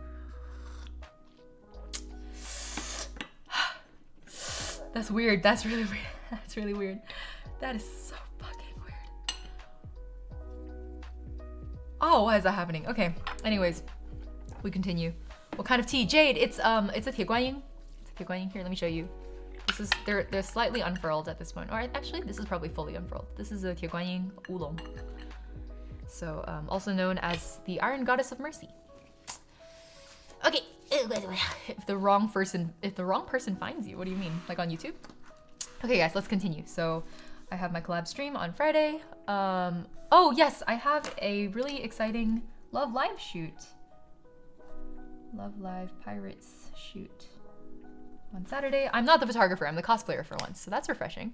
That's weird. That's really weird. That's really weird. That is so fucking weird. Oh, why is that happening? Okay. Anyways, we continue. What kind of tea? Jade. It's a Tieguanying. It's a Tieguanying. Here, let me show you. This is they're slightly unfurled at this point. Or actually, this is probably fully unfurled. This is a Tieguanying Oolong. So, also known as the Iron Goddess of Mercy. Okay. If the wrong person finds you, what do you mean? Like on YouTube? Okay, guys, let's continue. So, I have my collab stream on Friday. Oh yes, I have a really exciting Love Live shoot. Love Live Pirates shoot on Saturday. I'm not the photographer, I'm the cosplayer for once, so that's refreshing.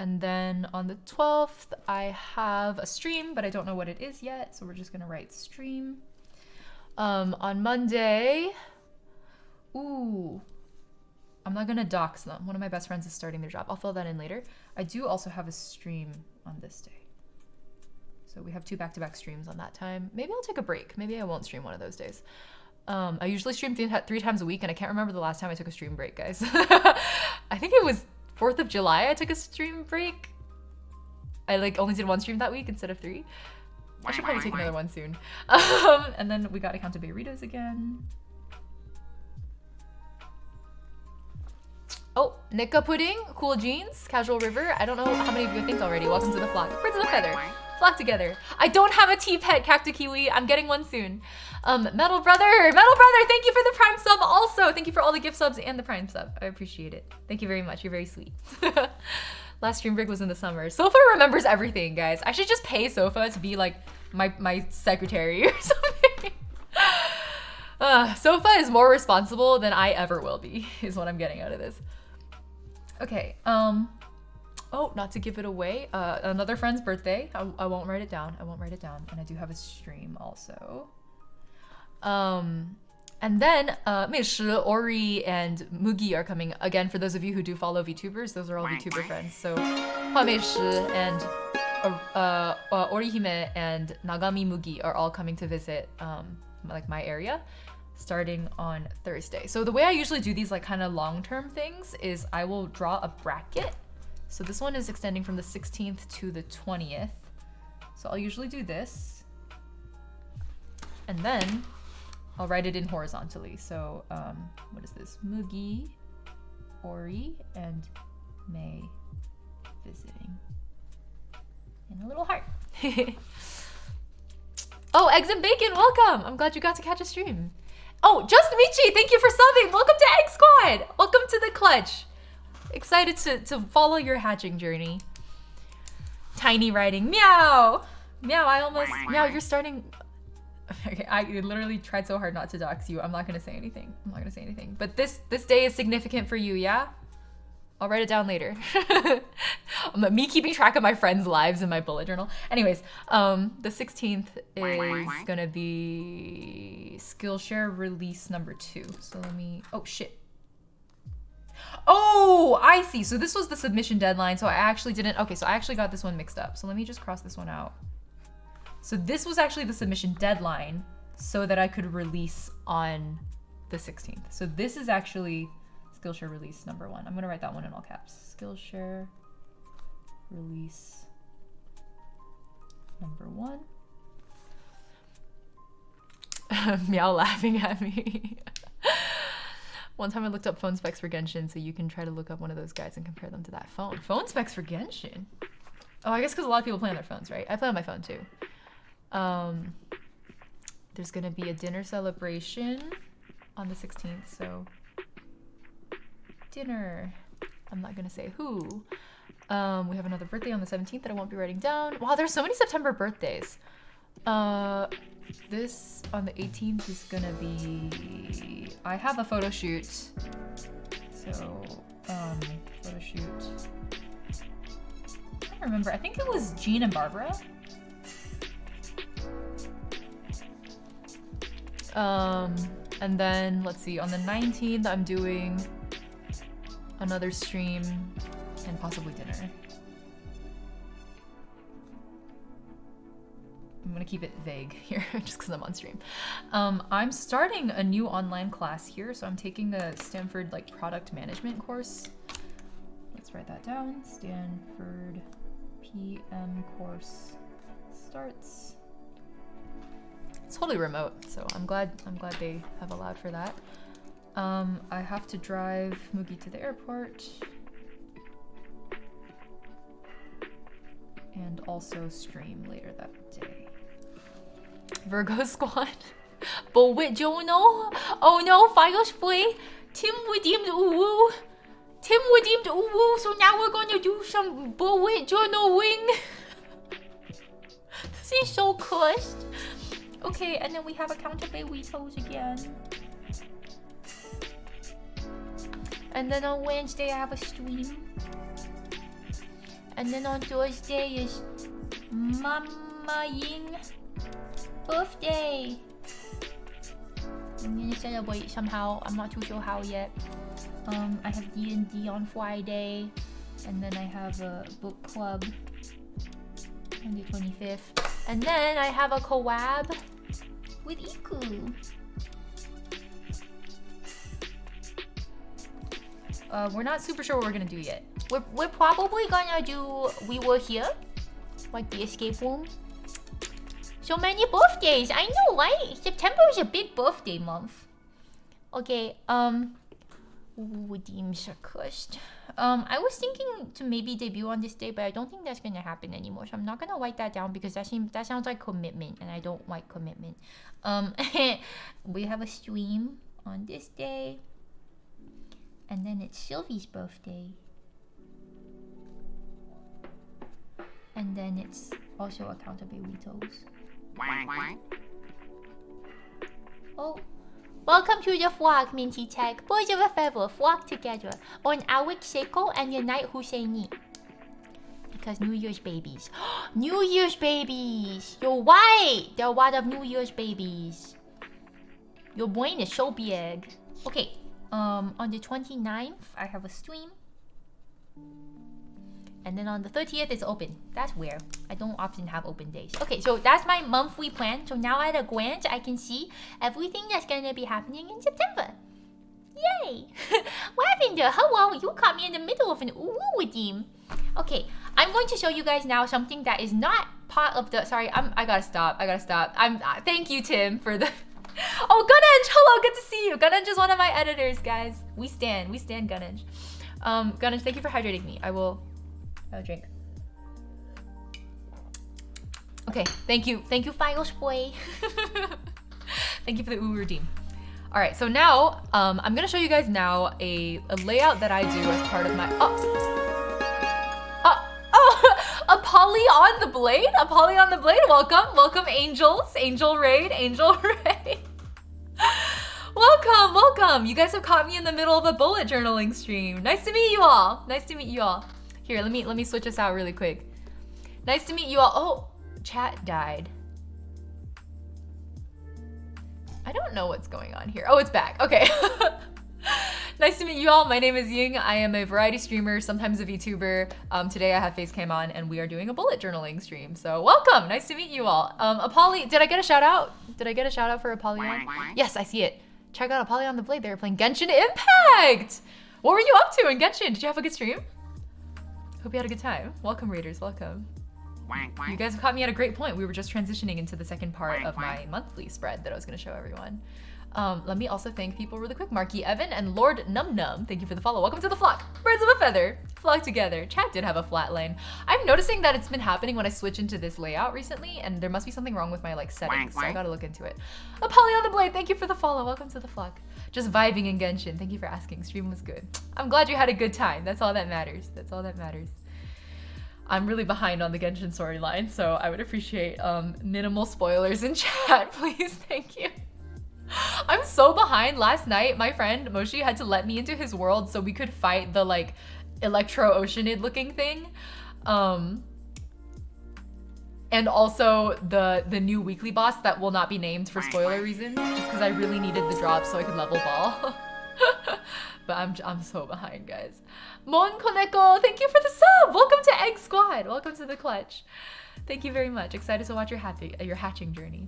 And then on the 12th, I have a stream, but I don't know what it is yet, so we're just gonna write stream. On Monday, ooh, I'm not gonna dox them. One of my best friends is starting their job. I'll fill that in later. I do also have a stream on this day. So we have 2 back-to-back streams on that time. Maybe I'll take a break. Maybe I won't stream one of those days. I usually stream 3 times a week, and I can't remember the last time I took a stream break, guys. I think it was 4th of July I took a stream break. I like only did 1 stream that week instead of 3. I should probably take another one soon. And then we got Account to Burritos again. Oh, Nika Pudding, Cool Jeans, Casual River. I don't know how many of you think already. Welcome to the flock. Birds of a feather. Flock together. I don't have a tea pet, Cacti-Kiwi. I'm getting one soon. Metal Brother, thank you for the Prime sub also. Thank you for all the gift subs and the Prime sub. I appreciate it. Thank you very much. You're very sweet. Last stream break was in the summer. Sofa remembers everything, guys. I should just pay Sofa to be like my secretary or something. Sofa is more responsible than I ever will be, is what I'm getting out of this. Okay, oh, not to give it away, another friend's birthday. I won't write it down. And I do have a stream also. And then Meishi, Ori, and Mugi are coming. Again, for those of you who do follow VTubers, those are all VTuber friends. So Meishi and Orihime and Nagami Mugi are all coming to visit like my area starting on Thursday. So the way I usually do these like kind of long-term things is I will draw a bracket. So this one is extending from the 16th to the 20th. So I'll usually do this. And then I'll write it in horizontally. So what is this? Mugi, Ori, and May visiting. And a little heart. Oh, Eggs and Bacon, welcome! I'm glad you got to catch a stream. Oh, Just Michi, thank you for subbing. Welcome to Egg Squad. Welcome to the clutch. Excited to follow your hatching journey. Tiny writing, meow. Meow, I almost, meow, you're starting. Okay, I literally tried so hard not to dox you. I'm not gonna say anything. I'm not gonna say anything. But this day is significant for you, yeah? I'll write it down later. Me keeping track of my friends' lives in my bullet journal. Anyways, the 16th is gonna be Skillshare release number 2. So let me, oh shit. Oh, I see. So this was the submission deadline. So I actually didn't, okay, so I actually got this one mixed up. So let me just cross this one out. So this was actually the submission deadline so that I could release on the 16th. So this is actually Skillshare release number 1. I'm gonna write that one in all caps. Skillshare release number 1. Meow laughing at me. One time I looked up phone specs for Genshin, so you can try to look up one of those guides and compare them to that phone. Phone specs for Genshin? Oh, I guess because a lot of people play on their phones, right? I play on my phone too. There's gonna be a dinner celebration on the 16th, so dinner. I'm not gonna say who. We have another birthday on the 17th that I won't be writing down. Wow, there's so many September birthdays. This on the 18th is gonna be, I have a photo shoot. So, photo shoot. I don't remember, I think it was Jean and Barbara. And then let's see, on the 19th I'm doing another stream and possibly dinner. I'm gonna keep it vague here just because I'm on stream. I'm starting a new online class here, so I'm taking a Stanford like product management course. Let's write that down. Stanford PM course starts. It's totally remote, so I'm glad they have allowed for that. I have to drive Mugi to the airport. And also stream later that day. Virgo Squad. But with Jono? Oh no, Fios Boy. Tim redeemed Uwu. Tim redeemed Uwu, so now we're gonna do some Bullet Journal wing. This is so cursed. Okay, and then we have accountable Weetos again. And then on Wednesday I have a stream. And then on Thursday is Mama Ying birthday. I'm gonna celebrate somehow. I'm not too sure how yet. I have D&D on Friday. And then I have a book club on the 25th. And then I have a collab with Iku. We're not super sure what we're gonna do yet. We're probably gonna do We Were Here, like the escape room. So many birthdays, I know, right? September is a big birthday month. Okay, redeems are cursed. I was thinking to maybe debut on this day, but I don't think that's gonna happen anymore. So I'm not gonna write that down because that sounds like commitment, and I don't like commitment. We have a stream on this day. And then it's Sylvie's birthday. And then it's also Accountabilitos. Oh, welcome to the vlog, Minty Tech. Boys of a feather flock together on Awik Seiko and Unite Husseini. Because New Year's babies. New Year's babies! You're right! There are a lot of New Year's babies. Your brain is so big. Okay. On the 29th, I have a stream. And then on the 30th, it's open. That's weird. I don't often have open days. Okay, so that's my monthly plan. So now at a glance, I can see everything that's gonna be happening in September. Yay! Lavender, hello! You caught me in the middle of an ooh redeem. Okay, I'm going to show you guys now something that is not part of the. Sorry, I gotta stop. Thank you, Tim, for the. Oh, Gunanj! Hello, good to see you. Gunanj is one of my editors, guys. We stand Gunanj. Gunanj, thank you for hydrating me. I will drink. Okay, thank you, Fios boy. Thank you for the ooh redeem. All right, so now I'm gonna show you guys now a layout that I do as part of my a Polly on the blade. Welcome, angels, Angel Raid. Welcome. You guys have caught me in the middle of a bullet journaling stream. Nice to meet you all. Here, let me switch this out really quick. Nice to meet you all. Oh, chat died. I don't know what's going on here. Oh, it's back. Okay. Nice to meet you all. My name is Ying. I am a variety streamer, sometimes a VTuber. Today I have face cam on and we are doing a bullet journaling stream. So welcome. Nice to meet you all. Apolly, did I get a shout out? For Apollyon? Yes, I see it. Check out Apolly on the blade. They were playing Genshin Impact. What were you up to in Genshin? Did you have a good stream? Hope you had a good time. Welcome, Raiders. Welcome. You guys have caught me at a great point. We were just transitioning into the second part of my monthly spread that I was going to show everyone. Let me also thank people really quick. Marky Evan and Lord Num Num. Thank you for the follow. Welcome to the flock. Birds of a feather. Flock together. Chat did have a flat line. I'm noticing that it's been happening when I switch into this layout recently, and there must be something wrong with my settings, so I gotta look into it. Apolly on the blade. Thank you for the follow. Welcome to the flock. Just vibing in Genshin. Thank you for asking. Stream was good. I'm glad you had a good time. That's all that matters. I'm really behind on the Genshin storyline, so I would appreciate minimal spoilers in chat, please. Thank you. I'm so behind. Last night, my friend Moshi had to let me into his world so we could fight the Electro Oceanid looking thing. And also the new weekly boss that will not be named for spoiler reasons, just because I really needed the drop so I could level ball. But I'm so behind, guys. Mon Koneko, thank you for the sub. Welcome to Egg Squad. Welcome to the clutch. Thank you very much. Excited to watch your hatching journey.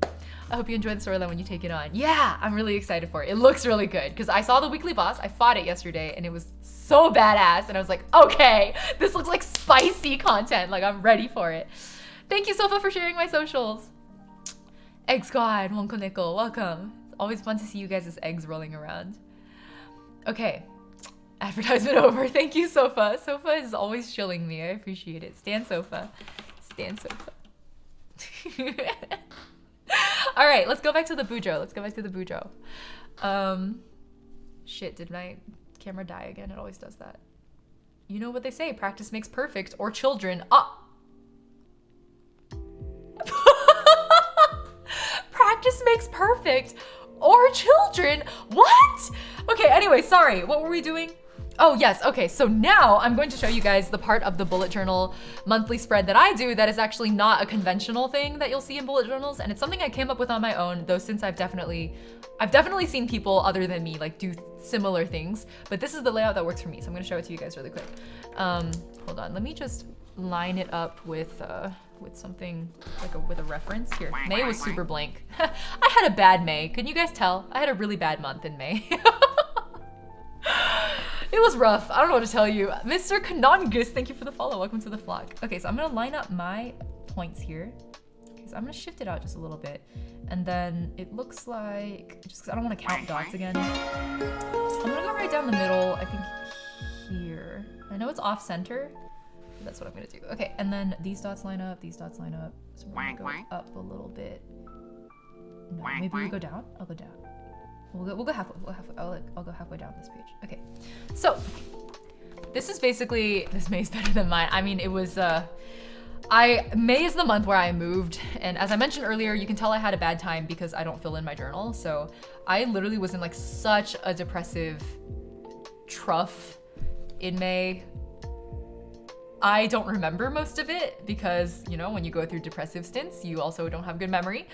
I hope you enjoy the storyline when you take it on. Yeah, I'm really excited for it. It looks really good because I saw the weekly boss. I fought it yesterday and it was so badass. And I was like, okay, this looks like spicy content. Like, I'm ready for it. Thank you, Sofa, for sharing my socials. Egg Squad, Mon Koneko, welcome. It's always fun to see you guys as eggs rolling around. Okay, advertisement over. Thank you, Sofa. Sofa is always shilling me. I appreciate it. Stan Sofa. All right, let's go back to the bujo. Shit, did my camera die again? It always does that. You know what they say, practice makes perfect, or children. Practice makes perfect, or children. What? Okay, anyway, sorry. What were we doing? Oh yes, okay, so now I'm going to show you guys the part of the bullet journal monthly spread that I do that is actually not a conventional thing that you'll see in bullet journals, and it's something I came up with on my own, though since I've definitely seen people other than me do similar things, but this is the layout that works for me, so I'm gonna show it to you guys really quick. Hold on, let me just line it up with something, with a reference. Here, May was super blank. I had a bad May, couldn't you guys tell? I had a really bad month in May. It was rough. I don't know what to tell you. Mr. Kanongus, thank you for the follow. Welcome to the flock. Okay, so I'm gonna line up my points here. Okay, so I'm gonna shift it out just a little bit. And then it looks like, just because I don't want to count dots again, I'm gonna go right down the middle, I think here. I know it's off center, but that's what I'm gonna do. Okay, and then these dots line up, So we're gonna go up a little bit. No, maybe we go down? I'll go down. We'll go halfway. I'll go halfway down this page. Okay, so this is basically, this May's better than mine. I mean, it was May is the month where I moved, and as I mentioned earlier, you can tell I had a bad time because I don't fill in my journal. So I literally was in such a depressive trough in May. I don't remember most of it because, you know, when you go through depressive stints, you also don't have good memory.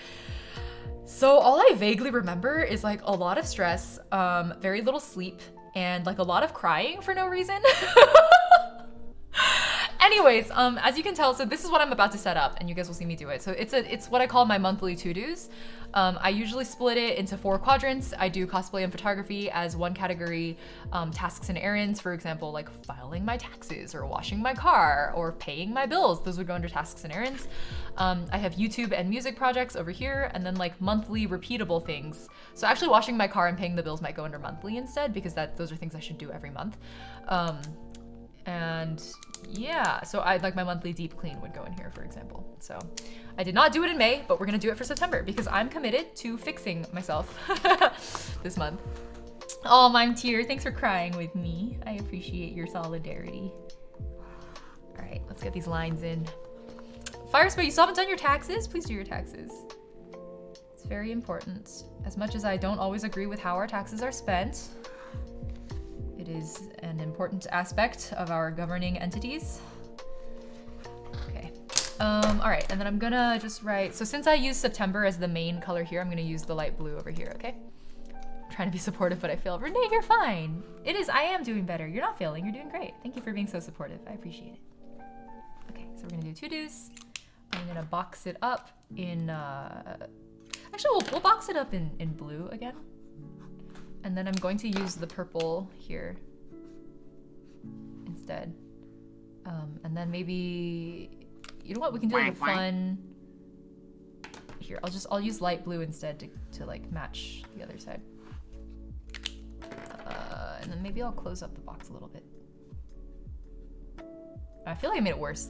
So all I vaguely remember is a lot of stress, very little sleep, and a lot of crying for no reason. Anyways, as you can tell, so this is what I'm about to set up, and you guys will see me do it. So it's what I call my monthly to-dos. I usually split it into 4 quadrants. I do cosplay and photography as one category, tasks and errands, for example, like filing my taxes or washing my car or paying my bills. Those would go under tasks and errands. I have YouTube and music projects over here, and then like monthly repeatable things. So actually washing my car and paying the bills might go under monthly instead, because those are things I should do every month. And yeah, so I like my monthly deep clean would go in here, for example. So I did not do it in May, but we're gonna do it for September because I'm committed to fixing myself this month. Oh, Mime Tear, thanks for crying with me. I appreciate your solidarity. All right, let's get these lines in. Fire Spray, you still haven't done your taxes? Please do your taxes. It's very important. As much as I don't always agree with how our taxes are spent, it is an important aspect of our governing entities. Okay. All right, and then I'm gonna just write, so since I use September as the main color here, I'm gonna use the light blue over here, okay? I'm trying to be supportive, but I fail. Renee, you're fine. It is, I am doing better. You're not failing, you're doing great. Thank you for being so supportive, I appreciate it. Okay, so we're gonna do to-dos. I'm gonna box it up in, actually we'll box it up in blue again. And then I'm going to use the purple here instead. And then maybe, you know what, we can do like a fun, here, I'll use light blue instead to like match the other side. And then maybe I'll close up the box a little bit. I feel like I made it worse.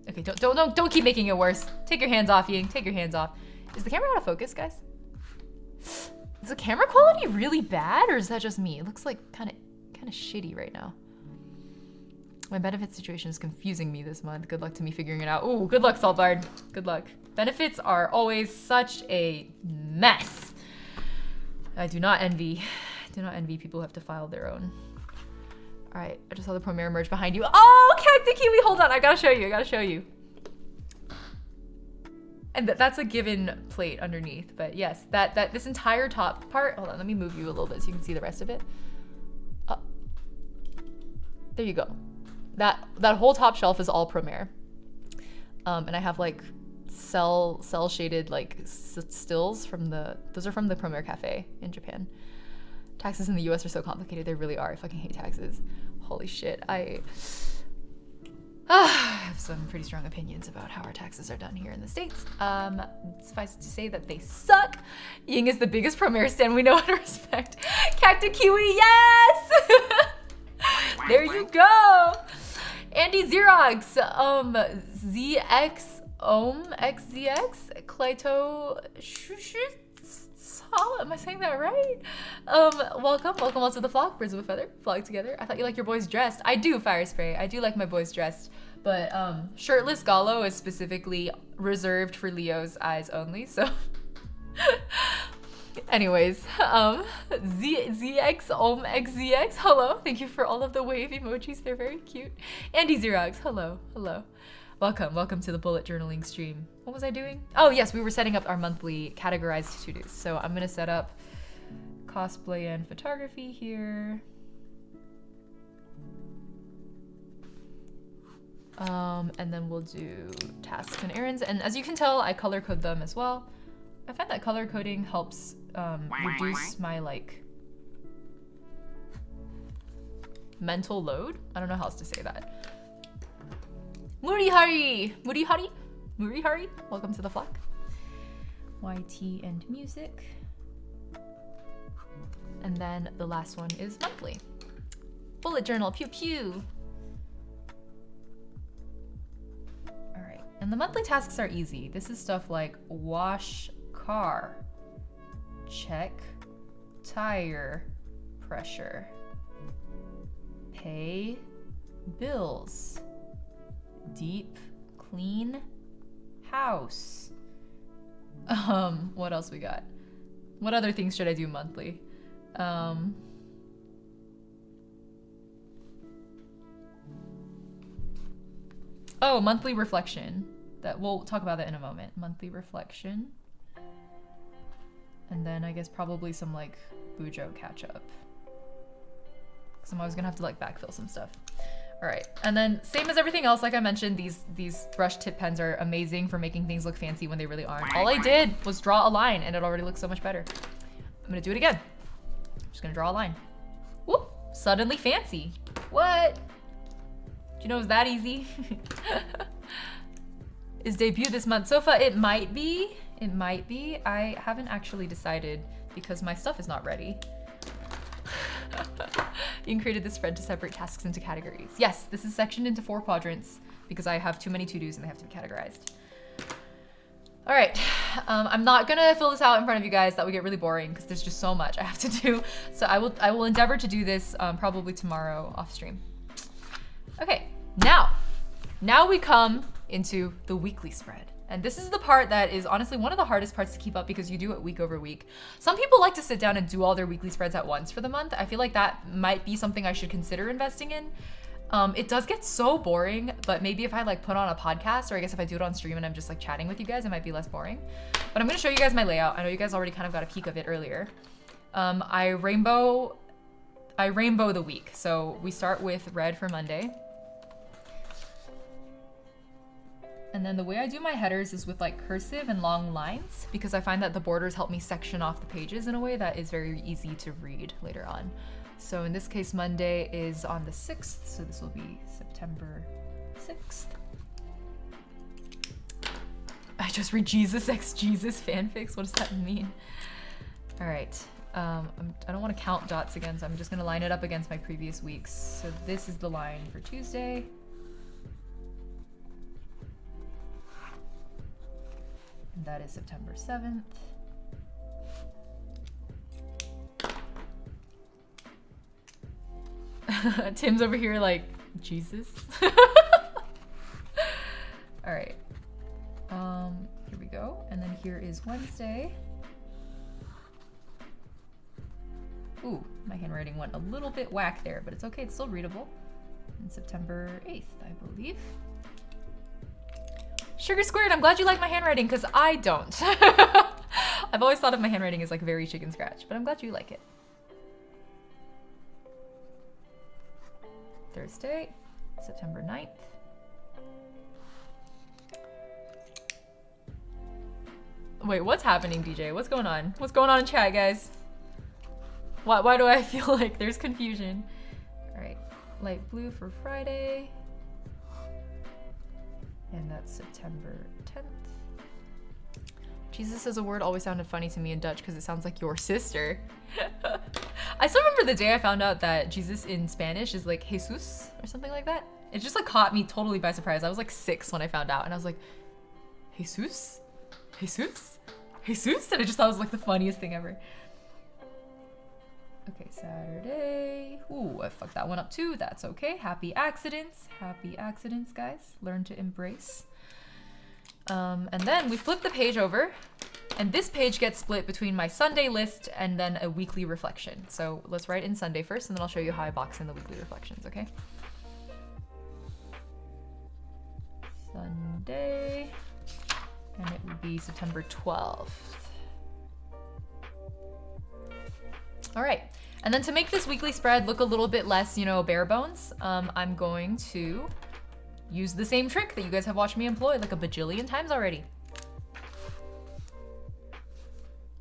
Okay, don't keep making it worse. Take your hands off, Ying, take your hands off. Is the camera out of focus, guys? Is the camera quality really bad, or is that just me? It looks like kind of shitty right now. My benefit situation is confusing me this month. Good luck to me figuring it out. Ooh, good luck, Saltbard. Good luck. Benefits are always such a mess. I do not envy people who have to file their own. All right, I just saw the Premiere merge behind you. Oh, Cacti Kiwi, hold on, I gotta show you. And that's a given plate underneath, but yes, this entire top part, hold on, let me move you a little bit so you can see the rest of it. There you go. That whole top shelf is all Premiere. And I have like cell shaded like stills those are from the Premiere Cafe in Japan. Taxes in the US are so complicated, they really are. I fucking hate taxes. Holy shit, I have some pretty strong opinions about how our taxes are done here in the States. Suffice it to say that they suck. Ying is the biggest Premiere stan we know and respect. Cacti Kiwi, yes! There you go! Andy Xerox, ZX XZX, Clyto am I saying that right? Welcome all to the flock. Birds of a feather, flock together. I thought you liked your boys dressed. I do, Fire Spray. I do like my boys dressed, but shirtless Gallo is specifically reserved for Leo's eyes only. So, anyways, ZX XZX. Hello. Thank you for all of the wave emojis. They're very cute. Andy Xerox. Hello. Welcome to the bullet journaling stream. What was I doing? Oh yes, we were setting up our monthly categorized to-dos. So I'm gonna set up cosplay and photography here. And then we'll do tasks and errands. And as you can tell, I color code them as well. I find that color coding helps reduce my like mental load. I don't know how else to say that. Murihari, welcome to the flock. YT and music. And then the last one is monthly. Bullet journal, pew pew. All right, and the monthly tasks are easy. This is stuff like wash car, check tire pressure, pay bills, deep clean house. What else we got? What other things should I do monthly? Oh, monthly reflection. That we'll talk about that in a moment. Monthly reflection. And then I guess probably some like bujo catch up. Cause I'm always gonna have to like backfill some stuff. All right, and then same as everything else, like I mentioned, these brush tip pens are amazing for making things look fancy when they really aren't. All I did was draw a line and it already looks so much better. I'm gonna do it again. I'm just gonna draw a line. Whoop, suddenly fancy. What? Do you know it was that easy? Is debut this month? Sofa, it might be. It might be. I haven't actually decided because my stuff is not ready. Ian created this spread to separate tasks into categories. Yes, this is sectioned into 4 quadrants because I have too many to-dos and they have to be categorized. All right, I'm not gonna fill this out in front of you guys. That would get really boring because there's just so much I have to do. So I will endeavor to do this probably tomorrow off stream. Okay, now we come into the weekly spread. And this is the part that is honestly one of the hardest parts to keep up because you do it week over week. Some people like to sit down and do all their weekly spreads at once for the month. I feel like that might be something I should consider investing in. It does get so boring, but maybe if I like put on a podcast, or I guess if I do it on stream and I'm just like chatting with you guys, it might be less boring. But I'm gonna show you guys my layout. I know you guys already kind of got a peek of it earlier. I rainbow the week. So we start with red for Monday. And then the way I do my headers is with like cursive and long lines because I find that the borders help me section off the pages in a way that is very easy to read later on. So in this case, Monday is on the 6th, so this will be September 6th. I just read Jesus X Jesus fanfics. What does that mean? All right. I don't want to count dots again, so I'm just gonna line it up against my previous weeks. So this is the line for Tuesday. And that is September 7th. Tim's over here like, Jesus. All right. Here we go. And then here is Wednesday. Ooh, my handwriting went a little bit whack there, but it's okay, it's still readable. And September 8th, I believe. Sugar Squared, I'm glad you like my handwriting because I don't. I've always thought of my handwriting as like very chicken scratch, but I'm glad you like it. Thursday, September 9th. Wait, what's happening, DJ? What's going on? What's going on in chat, guys? Why do I feel like there's confusion? All right, light blue for Friday. And that's September 10th. Jesus as a word always sounded funny to me in Dutch because it sounds like your sister. I still remember the day I found out that Jesus in Spanish is like Jesus or something like that. It just like caught me totally by surprise. I was like 6 when I found out and I was like, Jesus? Jesus? Jesus? And I just thought it was like the funniest thing ever. Okay, Saturday. Ooh, I fucked that one up too. That's okay. Happy accidents. Happy accidents, guys. Learn to embrace. And then we flip the page over, and this page gets split between my Sunday list and then a weekly reflection. So let's write in Sunday first, and then I'll show you how I box in the weekly reflections, okay? Sunday, and it would be September 12th. All right, and then to make this weekly spread look a little bit less, you know, bare bones, I'm going to use the same trick that you guys have watched me employ like a bajillion times already.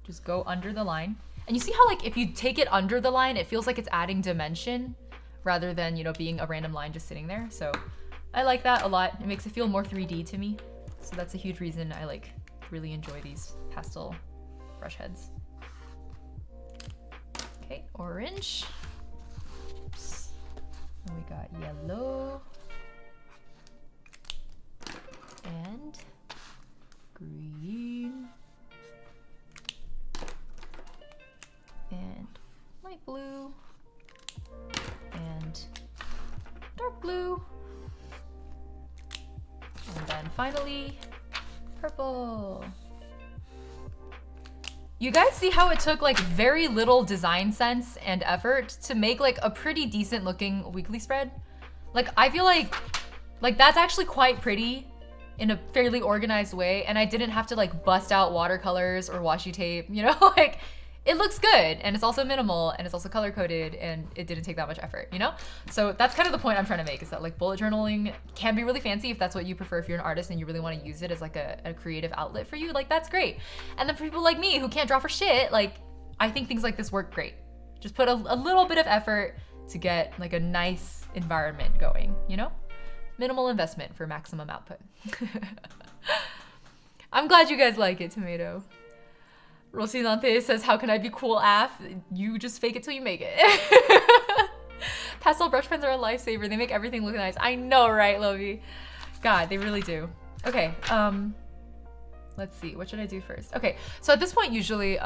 Just go under the line. And you see how like if you take it under the line, it feels like it's adding dimension rather than, you know, being a random line just sitting there. So I like that a lot. It makes it feel more 3D to me. So that's a huge reason I like really enjoy these pastel brush heads. Okay, orange. Oops. And we got yellow. And green. And light blue. And dark blue. And then finally, purple. You guys see how it took like very little design sense and effort to make like a pretty decent looking weekly spread? Like I feel like that's actually quite pretty in a fairly organized way, and I didn't have to like bust out watercolors or washi tape, you know? Like it looks good, and it's also minimal, and it's also color coded, and it didn't take that much effort, you know? So that's kind of the point I'm trying to make, is that like bullet journaling can be really fancy if that's what you prefer, if you're an artist and you really want to use it as like a creative outlet for you, like that's great. And then for people like me who can't draw for shit, like I think things like this work great. Just put a little bit of effort to get like a nice environment going, you know? Minimal investment for maximum output. I'm glad you guys like it, Tomato. Rosinante says, how can I be cool, AF? You just fake it till you make it. Pastel brush pens are a lifesaver. They make everything look nice. I know, right, Lovey? God, they really do. Okay, let's see. What should I do first? Okay, so at this point, usually,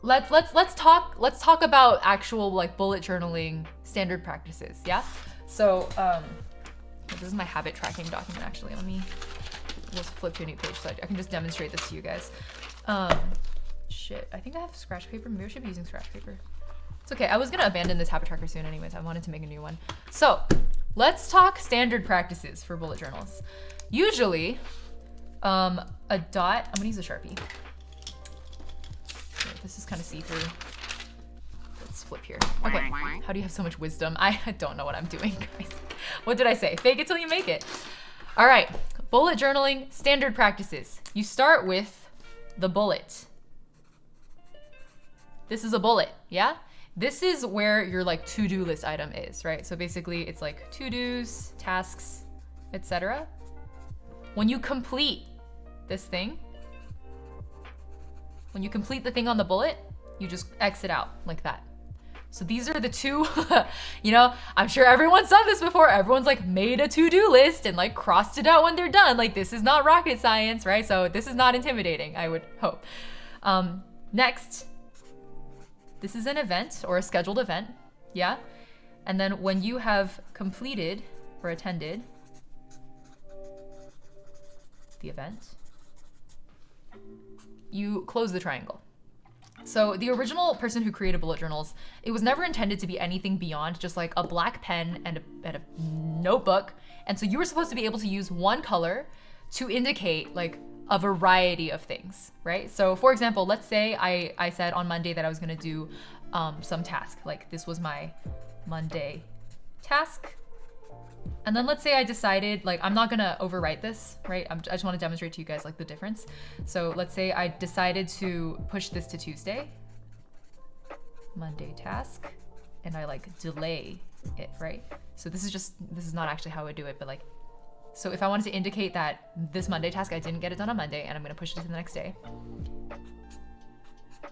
let's talk about actual like bullet journaling standard practices. Yeah. So this is my habit tracking document. Actually, let's flip to a new page so I can just demonstrate this to you guys. Shit, I think I have scratch paper. Maybe I should be using scratch paper. It's okay, I was gonna abandon this habit tracker soon anyways. I wanted to make a new one. So, let's talk standard practices for bullet journals. Usually, a dot, I'm gonna use a Sharpie. Okay, this is kind of see-through. Let's flip here. Okay, how do you have so much wisdom? I don't know what I'm doing, guys. What did I say? Fake it till you make it. All right, bullet journaling, standard practices. You start with the bullet. This is a bullet, yeah? This is where your like to-do list item is, right? So basically it's like to-dos, tasks, etc. When you complete this thing, when you complete the thing on the bullet, you just exit out like that. So these are the two, you know, I'm sure everyone's done this before. Everyone's like made a to-do list and like crossed it out when they're done. Like this is not rocket science, right? So this is not intimidating, I would hope. Next, this is an event or a scheduled event, yeah? And then when you have completed or attended the event, you close the triangle. So the original person who created bullet journals, it was never intended to be anything beyond just like a black pen and a notebook. And so you were supposed to be able to use one color to indicate like a variety of things, right? So for example, let's say I said on Monday that I was gonna do some task, like this was my Monday task. And then let's say I decided, like, I'm not gonna overwrite this, right? I just wanna demonstrate to you guys like the difference. So let's say I decided to push this to Tuesday, Monday task, and I like delay it, right? So this is not actually how I would do it, but like, so if I wanted to indicate that this Monday task, I didn't get it done on Monday and I'm gonna push it to the next day,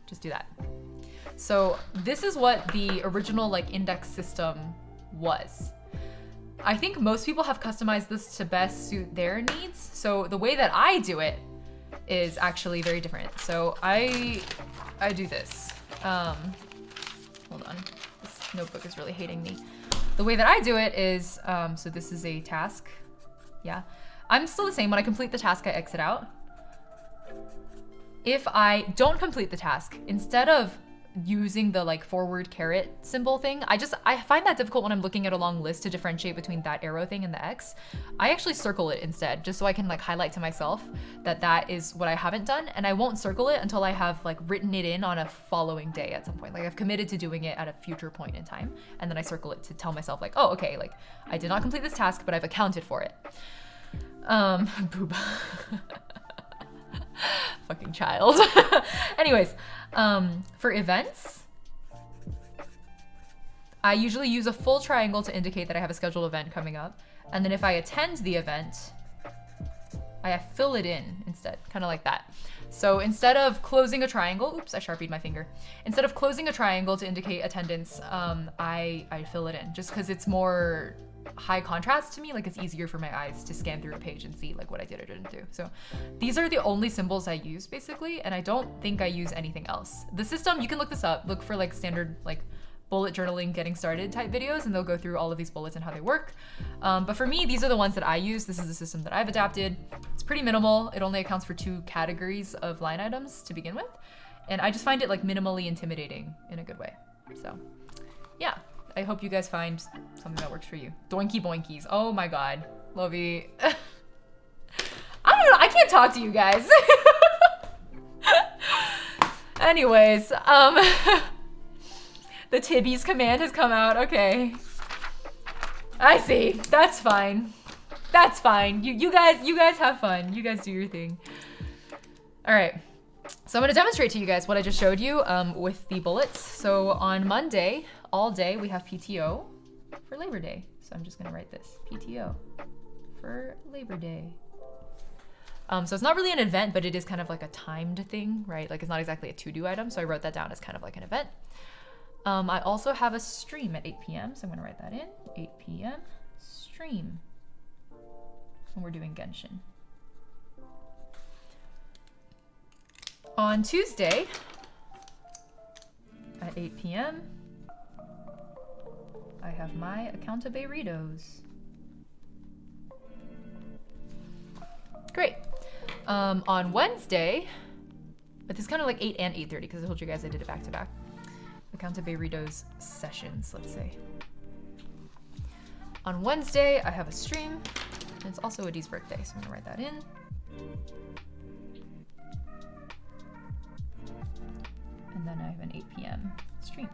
just do that. So this is what the original like index system was. I think most people have customized this to best suit their needs. So the way that I do it is actually very different. So I do this. Hold on, this notebook is really hating me. The way that I do it is, so this is a task, yeah. I'm still the same. When I complete the task, I exit out. If I don't complete the task, instead of using the like forward caret symbol thing, I find that difficult when I'm looking at a long list to differentiate between that arrow thing and the X. I actually circle it instead, just so I can like highlight to myself that that is what I haven't done, and I won't circle it until I have like written it in on a following day at some point. Like I've committed to doing it at a future point in time, and then I circle it to tell myself like, oh, okay, like I did not complete this task, but I've accounted for it. Booba. Fucking child. Anyways, for events, I usually use a full triangle to indicate that I have a scheduled event coming up. And then if I attend the event, I fill it in instead, kind of like that. So instead of closing a triangle, oops, I Sharpied my finger. Instead of closing a triangle to indicate attendance, I fill it in just because it's more high contrast to me. Like it's easier for my eyes to scan through a page and see like what I did or didn't do. So these are the only symbols I use basically, and I don't think I use anything else. The system, you can look this up, look for like standard like bullet journaling getting started type videos, and they'll go through all of these bullets and how they work. But for me, these are the ones that I use. This is the system that I've adapted. It's pretty minimal. It only accounts for 2 categories of line items to begin with. And I just find it like minimally intimidating in a good way. So yeah. I hope you guys find something that works for you. Doinky boinkies. Oh my god. Lovey. I don't know. I can't talk to you guys. Anyways, the Tibby's command has come out. Okay. I see. That's fine. That's fine. You guys have fun. You guys do your thing. All right. So I'm gonna demonstrate to you guys what I just showed you with the bullets. So on Monday, all day, we have PTO for Labor Day. So I'm just gonna write this, PTO for Labor Day. So it's not really an event, but it is kind of like a timed thing, right? Like it's not exactly a to-do item. So I wrote that down as kind of like an event. I also have a stream at 8 p.m. So I'm gonna write that in, 8 p.m. stream. And we're doing Genshin. On Tuesday at 8 p.m. I have my account of Beirritos. Great. On Wednesday, but this is kind of like 8 and 8:30 because I told you guys I did it back to back. Account of Beirritos sessions, let's say. On Wednesday, I have a stream. And it's also Adi's birthday, so I'm gonna write that in. And then I have an 8 p.m. stream,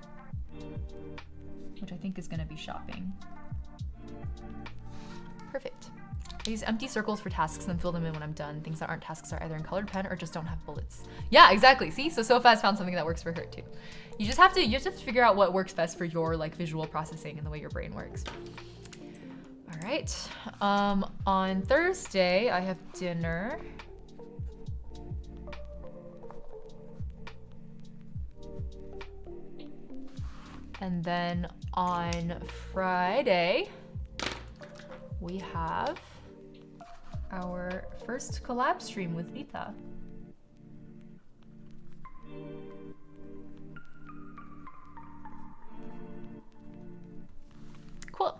which I think is gonna be shopping. Perfect. I use empty circles for tasks and then fill them in when I'm done. Things that aren't tasks are either in colored pen or just don't have bullets. Yeah, exactly. See, so Sophia found something that works for her too. You just have to figure out what works best for your like visual processing and the way your brain works. All right. On Thursday, I have dinner. And then on Friday, we have our first collab stream with Vita. Cool.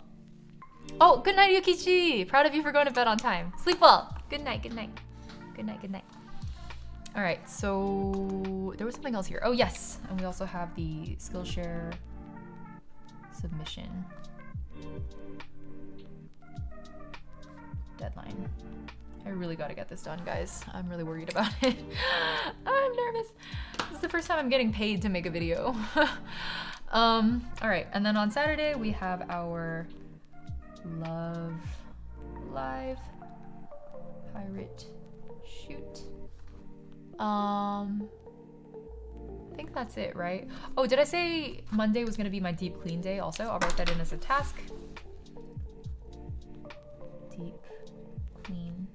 Oh, good night, Yukichi. Proud of you for going to bed on time. Sleep well. Good night, good night. Good night, good night. All right, so there was something else here. Oh, yes. And we also have the Skillshare submission deadline. I really got to get this done, guys. I'm really worried about it. I'm nervous. This is the first time I'm getting paid to make a video. All right, and then on Saturday we have our Love Live Pirate Shoot. I think that's it, right? Oh, did I say Monday was gonna be my deep clean day also? I'll write that in as a task. Deep clean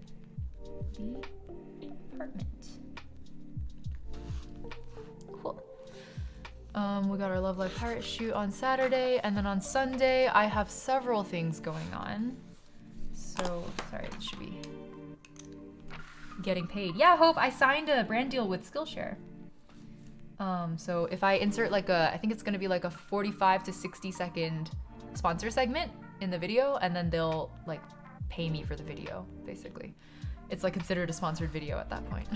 the apartment. Cool. We got our Love Live Pirate shoot on Saturday, and then on Sunday I have several things going on. So, sorry, it should be getting paid. Yeah, Hope, I signed a brand deal with Skillshare. So if I insert like I think it's gonna be like a 45 to 60 second sponsor segment in the video, and then they'll like pay me for the video, basically. It's like considered a sponsored video at that point.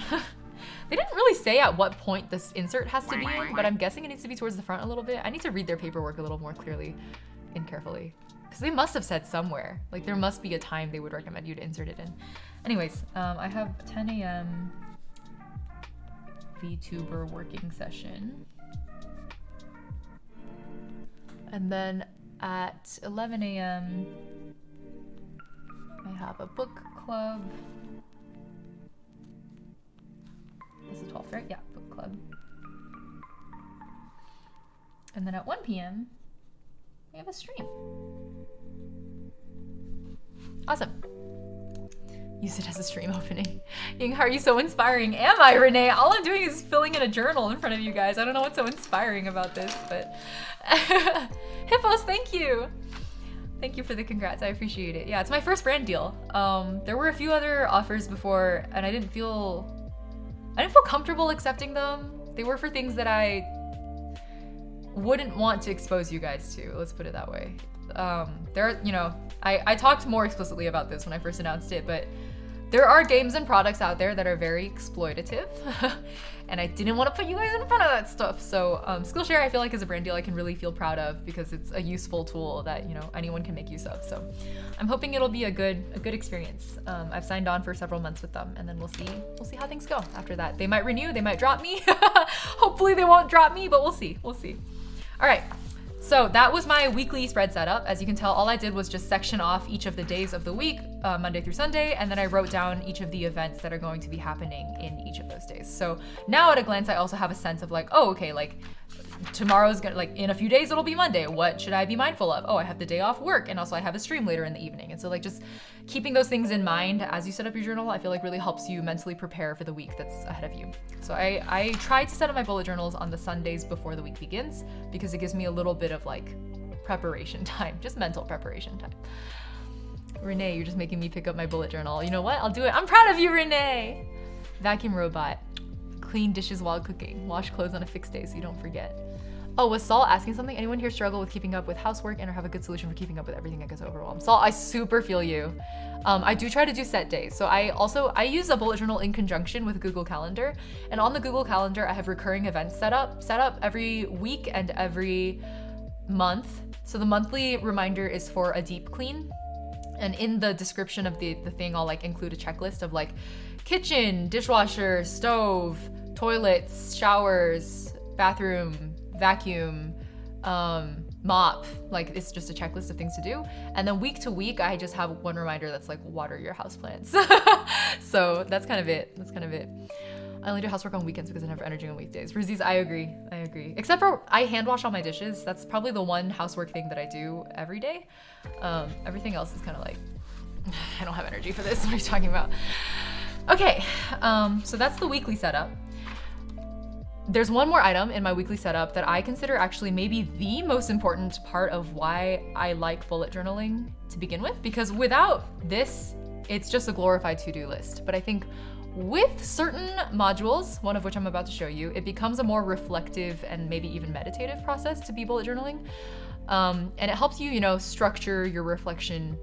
They didn't really say at what point this insert has to be in, but I'm guessing it needs to be towards the front a little bit. I need to read their paperwork a little more clearly and carefully, because they must have said somewhere, like there must be a time they would recommend you to insert it in. Anyways, I have 10 a.m. VTuber working session. And then at 11 a.m. I have a book club. This is 12th, right? Yeah, book club. And then at 1 p.m. we have a stream. Awesome. Use it as a stream opening. Ying, how are you so inspiring? Am I, Renee? All I'm doing is filling in a journal in front of you guys. I don't know what's so inspiring about this, but... Hippos, thank you! Thank you for the congrats, I appreciate it. Yeah, it's my first brand deal. There were a few other offers before, and I didn't feel comfortable accepting them. They were for things that I wouldn't want to expose you guys to, let's put it that way. I talked more explicitly about this when I first announced it, but There are games and products out there that are very exploitative, and I didn't want to put you guys in front of that stuff. So Skillshare, I feel like, is a brand deal I can really feel proud of because it's a useful tool that, you know, anyone can make use of. So I'm hoping it'll be a good experience. I've signed on for several months with them, and then we'll see how things go after that. They might renew, they might drop me. Hopefully they won't drop me, but we'll see. All right. So that was my weekly spread setup. As you can tell, all I did was just section off each of the days of the week, Monday through Sunday, and then I wrote down each of the events that are going to be happening in each of those days. So now at a glance, I also have a sense of like, oh, okay, like tomorrow's gonna, like in a few days, it'll be Monday. What should I be mindful of? Oh, I have the day off work, and also I have a stream later in the evening. And so like just keeping those things in mind as you set up your journal, I feel like really helps you mentally prepare for the week that's ahead of you. So I try to set up my bullet journals on the Sundays before the week begins because it gives me a little bit of like preparation time, just mental preparation time. Renee, you're just making me pick up my bullet journal. You know what? I'll do it. I'm proud of you, Renee. Vacuum robot. Clean dishes while cooking. Wash clothes on a fixed day so you don't forget. Oh, was Saul asking something? Anyone here struggle with keeping up with housework and or have a good solution for keeping up with everything that gets overwhelmed? Saul, I super feel you. I do try to do set days. So I use a bullet journal in conjunction with Google Calendar. And on the Google Calendar, I have recurring events set up every week and every month. So the monthly reminder is for a deep clean. And in the description of the thing, I'll like include a checklist of like kitchen, dishwasher, stove, toilets, showers, bathroom, vacuum, mop. Like it's just a checklist of things to do. And then week to week, I just have one reminder that's like water your houseplants. So that's kind of it. I only do housework on weekends because I never energy on weekdays. Rizzies, I agree. Except for I hand wash all my dishes. That's probably the one housework thing that I do every day. Everything else is kind of like, I don't have energy for this. What are you talking about? Okay, so that's the weekly setup. There's one more item in my weekly setup that I consider actually maybe the most important part of why I like bullet journaling to begin with, because without this, it's just a glorified to-do list. But I think with certain modules, one of which I'm about to show you, it becomes a more reflective and maybe even meditative process to be bullet journaling. And it helps you, you know, structure your reflection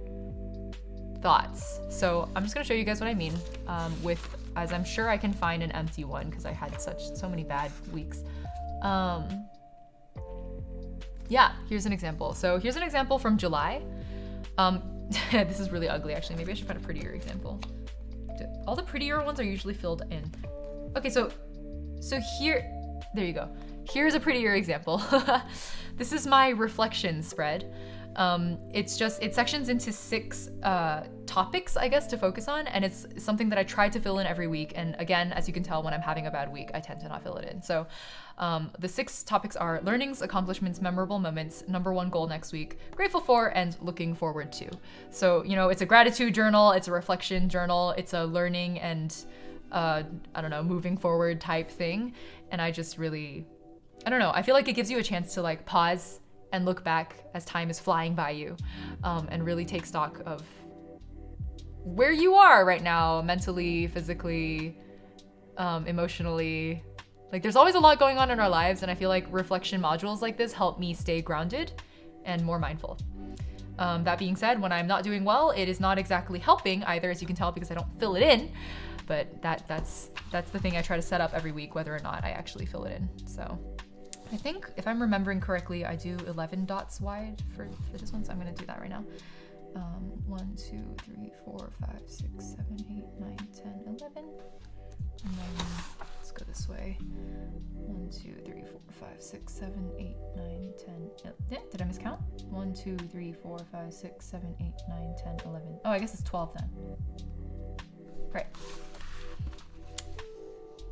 thoughts. So I'm just gonna show you guys what I mean as I'm sure I can find an empty one because I had so many bad weeks. Yeah, here's an example. So here's an example from July. This is really ugly actually. Maybe I should find a prettier example. All the prettier ones are usually filled in. Okay, so here, there you go. Here's a prettier example. This is my reflection spread. It sections into 6 topics, I guess, to focus on, and it's something that I try to fill in every week. And again, as you can tell, when I'm having a bad week, I tend to not fill it in. So the 6 topics are learnings, accomplishments, memorable moments, number 1 goal next week, grateful for, and looking forward to. So, you know, it's a gratitude journal, it's a reflection journal, it's a learning and, I don't know, moving forward type thing. And I just really, I don't know, I feel like it gives you a chance to like pause and look back as time is flying by you, and really take stock of where you are right now, mentally, physically, emotionally. Like there's always a lot going on in our lives, and I feel like reflection modules like this help me stay grounded and more mindful. That being said, when I'm not doing well, it is not exactly helping either, as you can tell, because I don't fill it in. But that's the thing I try to set up every week, whether or not I actually fill it in. So I think if I'm remembering correctly, I do 11 dots wide for this one, so I'm gonna do that right now. 1, 2, 3, 4, 5, 6, 7, 8, 9, 10, 11. And then let's go this way. 1, 2, 3, 4, 5, 6, 7, 8, 9, 10. Yeah, did I miscount? 1, 2, 3, 4, 5, 6, 7, 8, 9, 10, 11. Oh, I guess it's 12 then. Right.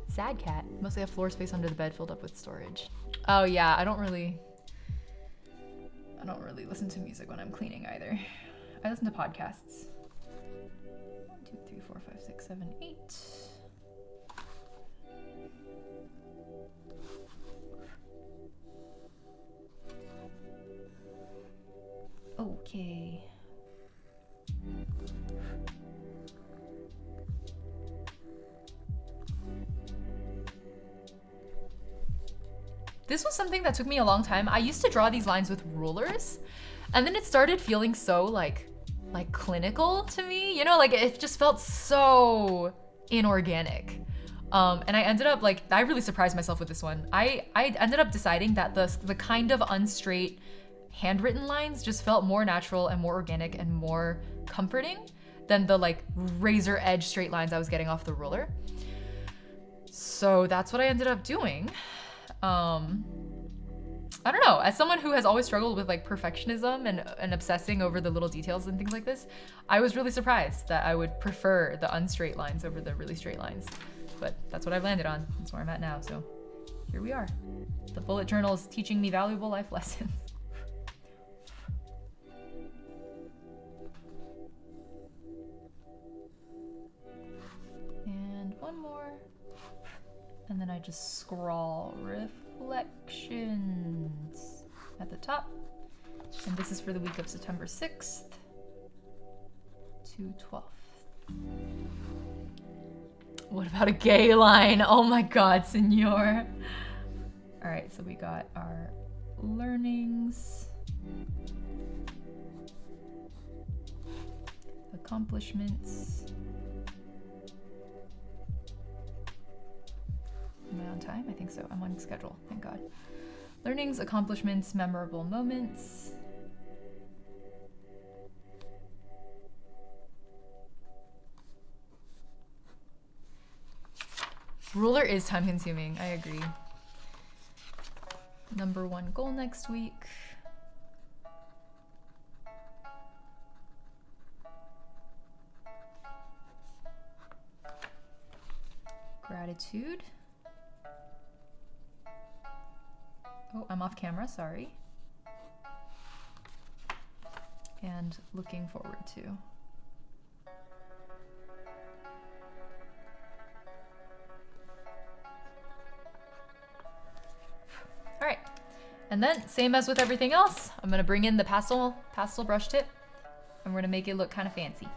Sad cat. Mostly have floor space under the bed filled up with storage. Oh yeah, I don't really listen to music when I'm cleaning either. I listen to podcasts. 1, 2, 3, 4, 5, 6, 7, 8. Okay. This was something that took me a long time. I used to draw these lines with rulers, and then it started feeling so like like clinical to me, you know, like it just felt so inorganic. And I ended up like, I really surprised myself with this one. I ended up deciding that the kind of unstraight handwritten lines just felt more natural and more organic and more comforting than the like razor edge straight lines I was getting off the ruler. So that's what I ended up doing. I don't know, as someone who has always struggled with like perfectionism and obsessing over the little details and things like this, I was really surprised that I would prefer the unstraight lines over the really straight lines. But that's what I've landed on. That's where I'm at now, so here we are. The bullet journal is teaching me valuable life lessons. And one more. And then I just scrawl reflections at the top. And this is for the week of September 6th to 12th. What about a gay line? Oh my God, senor. All right, so we got our learnings, accomplishments. Am I on time? I think so. I'm on schedule, thank God. Learnings, accomplishments, memorable moments. Ruler is time consuming, I agree. Number 1 goal next week. Gratitude. Oh, I'm off camera, sorry. And looking forward to. All right, and then same as with everything else, I'm gonna bring in the pastel brush tip and we're gonna make it look kind of fancy.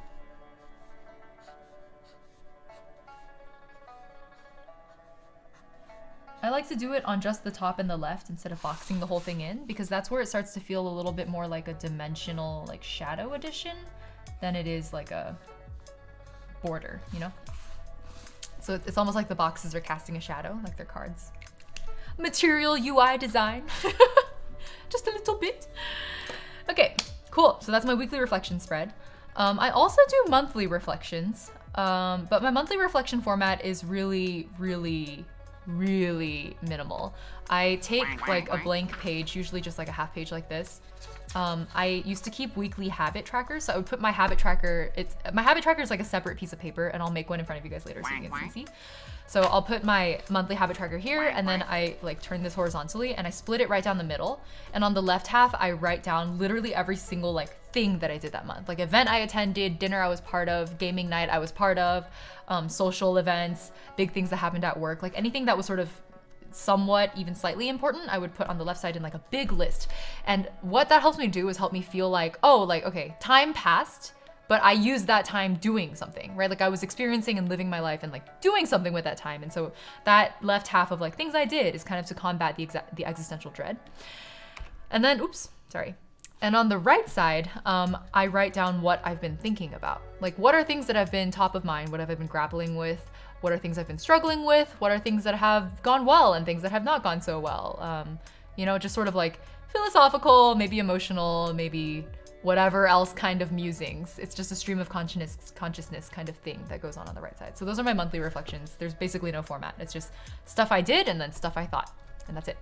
I like to do it on just the top and the left instead of boxing the whole thing in, because that's where it starts to feel a little bit more like a dimensional like shadow addition than it is like a border, you know? So it's almost like the boxes are casting a shadow, like they're cards. Material UI design. Just a little bit. Okay, cool. So that's my weekly reflection spread. I also do monthly reflections, but my monthly reflection format is really minimal. I take like a blank page, usually just like a half page like this. I used to keep weekly habit trackers, so I would put my habit tracker, my habit tracker is like a separate piece of paper, and I'll make one in front of you guys later so you can see. So I'll put my monthly habit tracker here, and then I like turn this horizontally and I split it right down the middle. And on the left half, I write down literally every single like thing that I did that month. Like event I attended, dinner I was part of, gaming night I was part of, social events, big things that happened at work, like anything that was sort of somewhat even slightly important, I would put on the left side in like a big list. And what that helps me do is help me feel like, oh, like, okay, time passed, but I used that time doing something, right? Like I was experiencing and living my life and like doing something with that time. And so that left half of like things I did is kind of to combat the existential dread. And then, oops, sorry. And on the right side, I write down what I've been thinking about. Like what are things that have been top of mind? What have I been grappling with? What are things I've been struggling with? What are things that have gone well and things that have not gone so well? You know, just sort of like philosophical, maybe emotional, maybe whatever else kind of musings. It's just a stream of consciousness kind of thing that goes on the right side. So those are my monthly reflections. There's basically no format. It's just stuff I did and then stuff I thought, and that's it.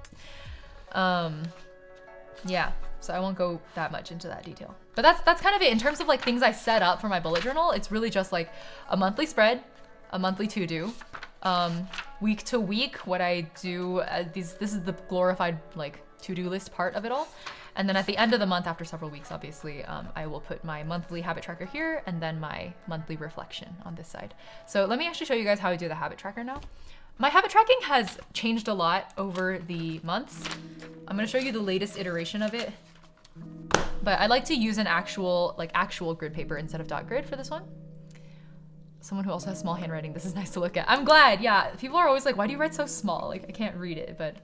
Yeah, so I won't go that much into that detail. But that's kind of it. In terms of like things I set up for my bullet journal, it's really just like a monthly spread, a monthly to-do, week to week what I do, this is the glorified like to-do list part of it all. And then at the end of the month, after several weeks, obviously, I will put my monthly habit tracker here and then my monthly reflection on this side. So let me actually show you guys how I do the habit tracker now. My habit tracking has changed a lot over the months. I'm gonna show you the latest iteration of it, but I like to use an actual grid paper instead of dot grid for this one. Someone who also has small handwriting, this is nice to look at. I'm glad, yeah. People are always like, why do you write so small? Like, I can't read it, but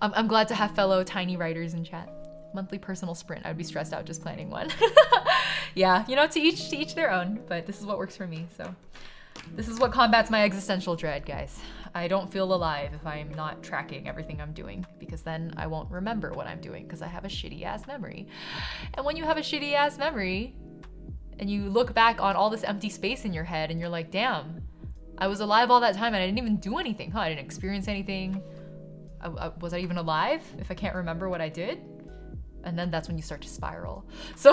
I'm glad to have fellow tiny writers in chat. Monthly personal sprint, I'd be stressed out just planning one. Yeah, you know, to each their own, but this is what works for me, so. This is what combats my existential dread, guys. I don't feel alive if I'm not tracking everything I'm doing, because then I won't remember what I'm doing because I have a shitty ass memory. And when you have a shitty ass memory and you look back on all this empty space in your head and you're like, damn, I was alive all that time and I didn't even do anything, huh? I didn't experience anything. Was I even alive if I can't remember what I did? And then that's when you start to spiral. So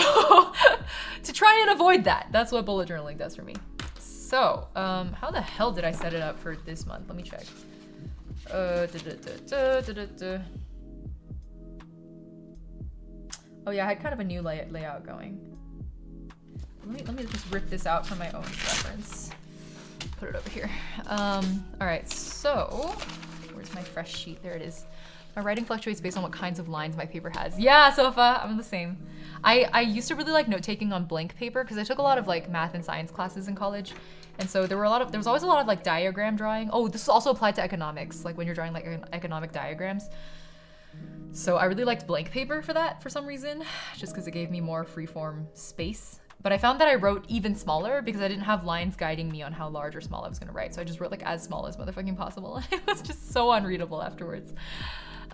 to try and avoid that, that's what bullet journaling does for me. So, how the hell did I set it up for this month? Let me check. Oh yeah, I had kind of a new layout going. Let me just rip this out for my own reference. Put it over here. All right, so where's my fresh sheet? There it is. My writing fluctuates based on what kinds of lines my paper has. Yeah, Sofa, I'm the same. I used to really like note-taking on blank paper because I took a lot of like math and science classes in college. And so there was always a lot of like diagram drawing. Oh, this is also applied to economics, like when you're drawing like economic diagrams. So I really liked blank paper for that for some reason, just because it gave me more freeform space. But I found that I wrote even smaller because I didn't have lines guiding me on how large or small I was gonna write. So I just wrote like as small as motherfucking possible. It was just so unreadable afterwards.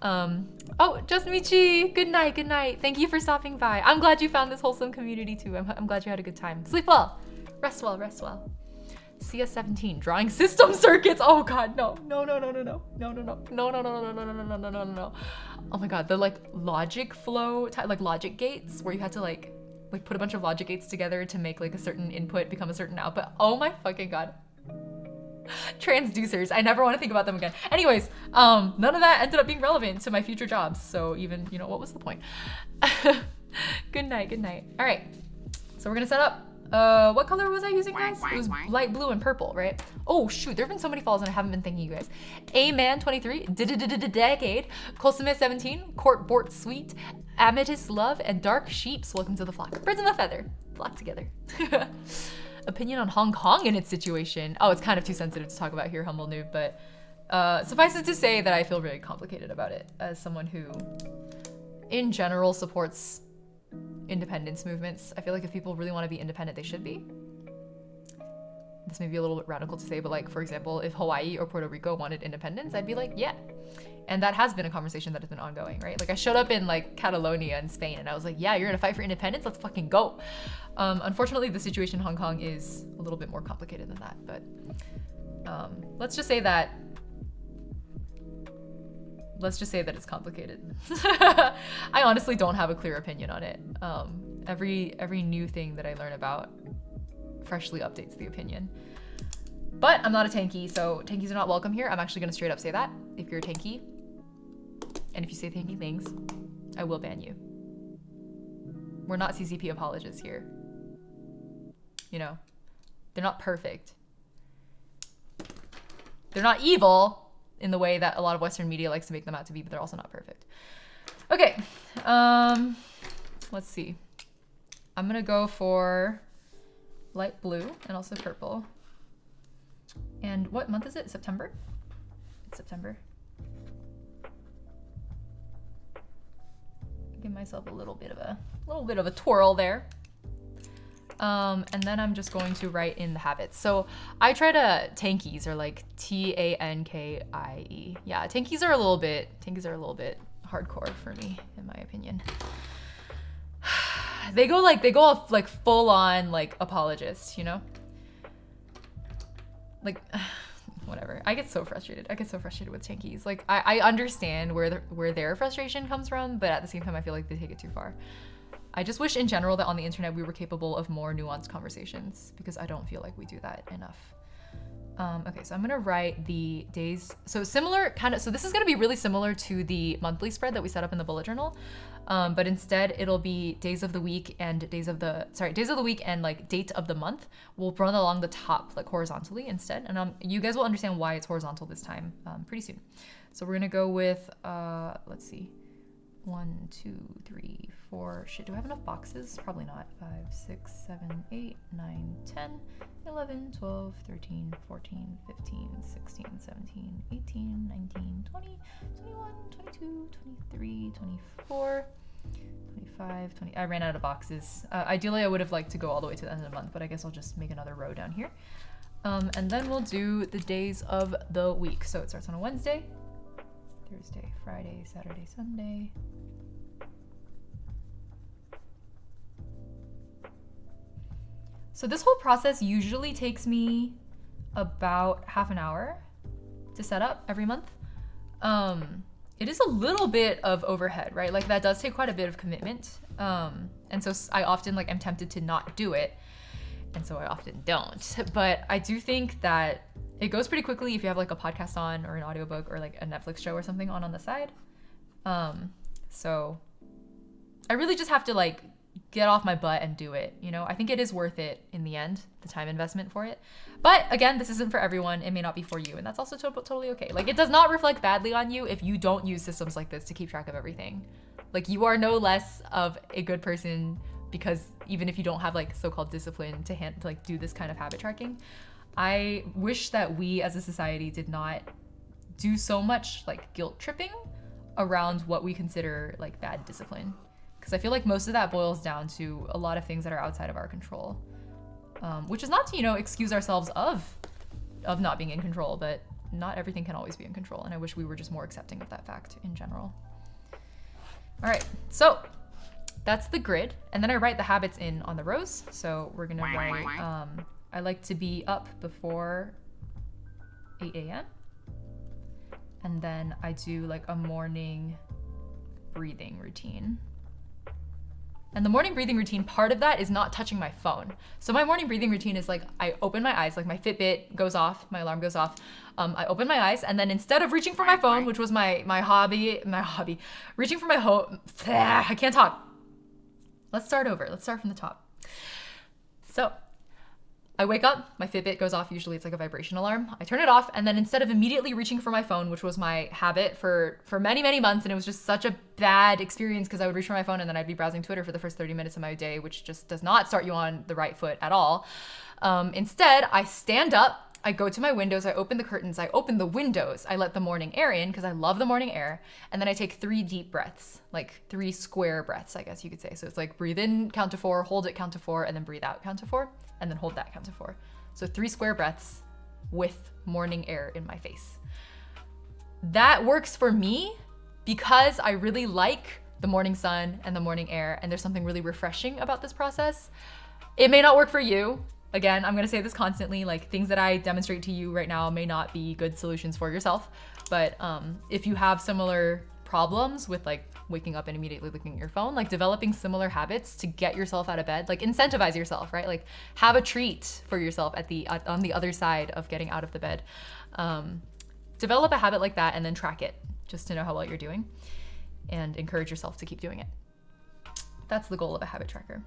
Oh, just Michi, good night, good night. Thank you for stopping by. I'm glad you found this wholesome community too. I'm glad you had a good time. Sleep well, rest well, rest well. CS17, drawing system circuits. Oh God, no. Oh my God, the like logic flow, like logic gates where you had to like put a bunch of logic gates together to make like a certain input become a certain output. Oh my fucking God. Transducers. I never want to think about them again. Anyways, none of that ended up being relevant to my future jobs. So even, you know, what was the point? Good night, good night. All right, so we're gonna set up. What color was I using, guys? It was light blue and purple, right? Oh shoot, there have been so many follows and I haven't been thanking you guys. A-Man23, Decade, Colsumit17, Court Bort Sweet, Amethyst Love, and Dark Sheeps. Welcome to the flock. Birds of a feather, flock together. Opinion on Hong Kong and its situation. Oh, it's kind of too sensitive to talk about here, humble noob, but suffice it to say that I feel very complicated about it as someone who, in general, supports independence movements. I feel like if people really want to be independent, they should be. This may be a little bit radical to say, but like, for example, if Hawaii or Puerto Rico wanted independence, I'd be like, yeah. And that has been a conversation that has been ongoing, right? Like I showed up in like Catalonia in Spain and I was like, yeah, you're gonna fight for independence? Let's fucking go. Unfortunately, the situation in Hong Kong is a little bit more complicated than that, but let's just say that it's complicated. I honestly don't have a clear opinion on it. Every new thing that I learn about freshly updates the opinion. But I'm not a tanky, so tankies are not welcome here. I'm actually gonna straight up say that. If you're a tanky, and if you say tanky things, I will ban you. We're not CCP apologists here. You know, they're not perfect. They're not evil in the way that a lot of Western media likes to make them out to be, but they're also not perfect. Okay, let's see. I'm gonna go for light blue and also purple. And what month is it? September? It's September. Give myself a little bit of a twirl there. And then I'm just going to write in the habits. So I try to, tankies are like Tankie. Yeah, tankies are a little bit hardcore for me, in my opinion. They go off like full on like apologists, you know? Like, whatever. I get so frustrated. With tankies. Like, I understand where their frustration comes from, but at the same time, I feel like they take it too far. I just wish in general that on the internet we were capable of more nuanced conversations, because I don't feel like we do that enough. Okay, so I'm gonna write the days. So similar so this is gonna be really similar to the monthly spread that we set up in the bullet journal. But instead it'll be days of the week and days of the week and like date of the month. We'll run along the top like horizontally instead. And you guys will understand why it's horizontal this time pretty soon. So we're gonna go with, let's see. 1, 2, 3, 4. Shit, do I have enough boxes? Probably not. 5, 6, 7, 8, 9, 10, 11, 12, 13, 14, 15, 16, 17, 18, 19, 20, 21, 22, 23, 24. 25, 20. I ran out of boxes. Ideally, I would have liked to go all the way to the end of the month, but I guess I'll just make another row down here. And then we'll do the days of the week. So it starts on a Wednesday, Thursday, Friday, Saturday, Sunday. So this whole process usually takes me about half an hour to set up every month. It is a little bit of overhead, right? Like that does take quite a bit of commitment. And so I often like I'm tempted to not do it. And so I often don't. But I do think that it goes pretty quickly if you have like a podcast on or an audiobook or like a Netflix show or something on the side. So I really just have to like get off my butt and do it. You know, I think it is worth it in the end, the time investment for it. But again, this isn't for everyone. It may not be for you. And that's also totally okay. Like it does not reflect badly on you if you don't use systems like this to keep track of everything. Like you are no less of a good person because even if you don't have like so-called discipline to like do this kind of habit tracking, I wish that we as a society did not do so much like guilt tripping around what we consider like bad discipline. Because I feel like most of that boils down to a lot of things that are outside of our control, which is not to, you know, excuse ourselves of not being in control, but not everything can always be in control. And I wish we were just more accepting of that fact in general. All right, so that's the grid. And then I write the habits in on the rows. So we're gonna write, I like to be up before 8 a.m. And then I do like a morning breathing routine. And the morning breathing routine, part of that is not touching my phone. So my morning breathing routine is like, I open my eyes, like my Fitbit goes off, my alarm goes off. I open my eyes, and then instead of reaching for my phone, which was my hobby, reaching for my I can't talk. Let's start over. Let's start from the top. So I wake up, my Fitbit goes off, usually it's like a vibration alarm. I turn it off, and then instead of immediately reaching for my phone, which was my habit for many, many months, and it was just such a bad experience because I would reach for my phone and then I'd be browsing Twitter for the first 30 minutes of my day, which just does not start you on the right foot at all. Instead, I stand up, I go to my windows, I open the curtains, I open the windows, I let the morning air in because I love the morning air, and then I take 3 deep breaths, like 3 square breaths, I guess you could say. So it's like breathe in, count to 4, hold it, count to 4, and then breathe out, count to 4, and then hold that, count to 4. So 3 square breaths with morning air in my face. That works for me because I really like the morning sun and the morning air, and there's something really refreshing about this process. It may not work for you. Again, I'm gonna say this constantly, like things that I demonstrate to you right now may not be good solutions for yourself, but if you have similar problems with like waking up and immediately looking at your phone, like developing similar habits to get yourself out of bed, like incentivize yourself, right? Like have a treat for yourself on the other side of getting out of the bed. Develop a habit like that and then track it just to know how well you're doing and encourage yourself to keep doing it. That's the goal of a habit tracker.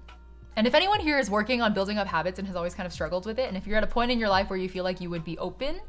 And if anyone here is working on building up habits and has always kind of struggled with it, and if you're at a point in your life where you feel like you would be open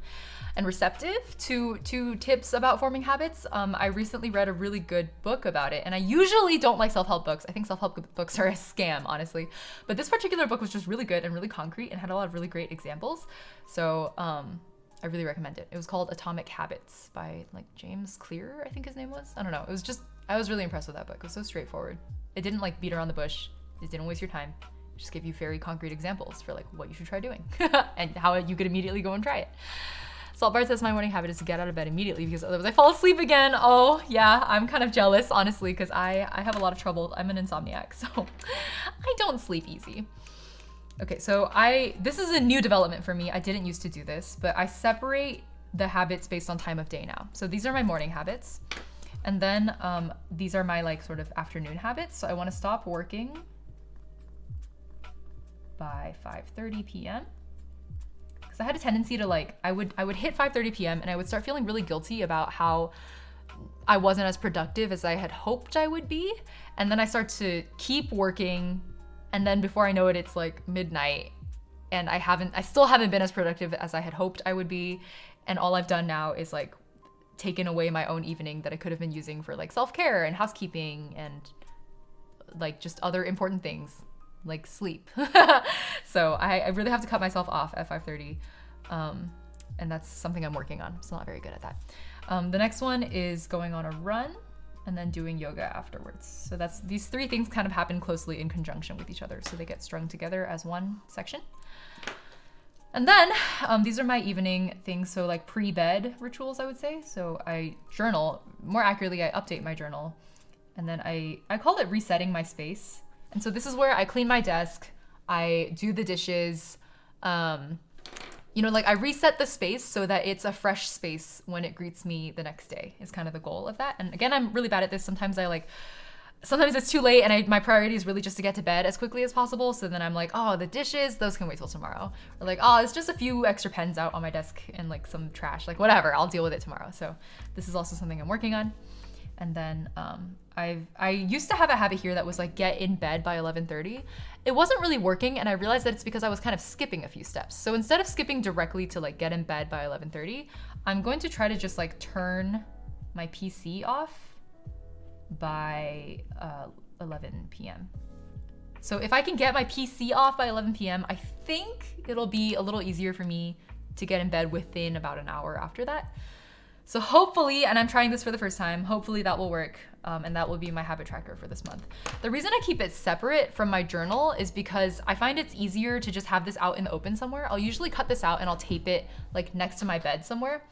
and receptive to tips about forming habits, I recently read a really good book about it. And I usually don't like self-help books. I think self-help books are a scam, honestly. But this particular book was just really good and really concrete and had a lot of really great examples. So I really recommend it. It was called Atomic Habits by like James Clear, I think his name was. I don't know. It was just, I was really impressed with that book. It was so straightforward. It didn't like beat around the bush. It didn't waste your time. It just gave you very concrete examples for like what you should try doing and how you could immediately go and try it. Saltbar says my morning habit is to get out of bed immediately because otherwise I fall asleep again. Oh yeah, I'm kind of jealous, honestly, because I have a lot of trouble. I'm an insomniac, so I don't sleep easy. Okay, so this is a new development for me. I didn't used to do this, but I separate the habits based on time of day now. So these are my morning habits. And then these are my like sort of afternoon habits. So I want to stop working by 5:30 p.m. because I had a tendency to like, I would hit 5:30 p.m. and I would start feeling really guilty about how I wasn't as productive as I had hoped I would be. And then I start to keep working, and then before I know it, it's like midnight and I still haven't been as productive as I had hoped I would be. And all I've done now is like taken away my own evening that I could have been using for like self-care and housekeeping and like just other important things like sleep. So I really have to cut myself off at 5:30. And that's something I'm working on. I'm still not very good at that. The next one is going on a run. and then doing yoga afterwards. So that's, these 3 things kind of happen closely in conjunction with each other. So they get strung together as one section. And then these are my evening things. So like pre-bed rituals, I would say. So I journal, more accurately, I update my journal. And then I call it resetting my space. And so this is where I clean my desk, I do the dishes, you know, like I reset the space so that it's a fresh space when it greets me the next day is kind of the goal of that. And again, I'm really bad at this. Sometimes it's too late and my priority is really just to get to bed as quickly as possible. So then I'm like, oh, the dishes, those can wait till tomorrow. Or like, oh, it's just a few extra pens out on my desk and like some trash, like whatever, I'll deal with it tomorrow. So this is also something I'm working on. And then I used to have a habit here that was like get in bed by 11:30. It wasn't really working, and I realized that it's because I was kind of skipping a few steps. So instead of skipping directly to like get in bed by 11:30, I'm going to try to just like turn my PC off by 11 p.m. So if I can get my PC off by 11 p.m., I think it'll be a little easier for me to get in bed within about an hour after that. So hopefully, and I'm trying this for the first time, hopefully that will work, and that will be my habit tracker for this month. The reason I keep it separate from my journal is because I find it's easier to just have this out in the open somewhere. I'll usually cut this out and I'll tape it like next to my bed somewhere.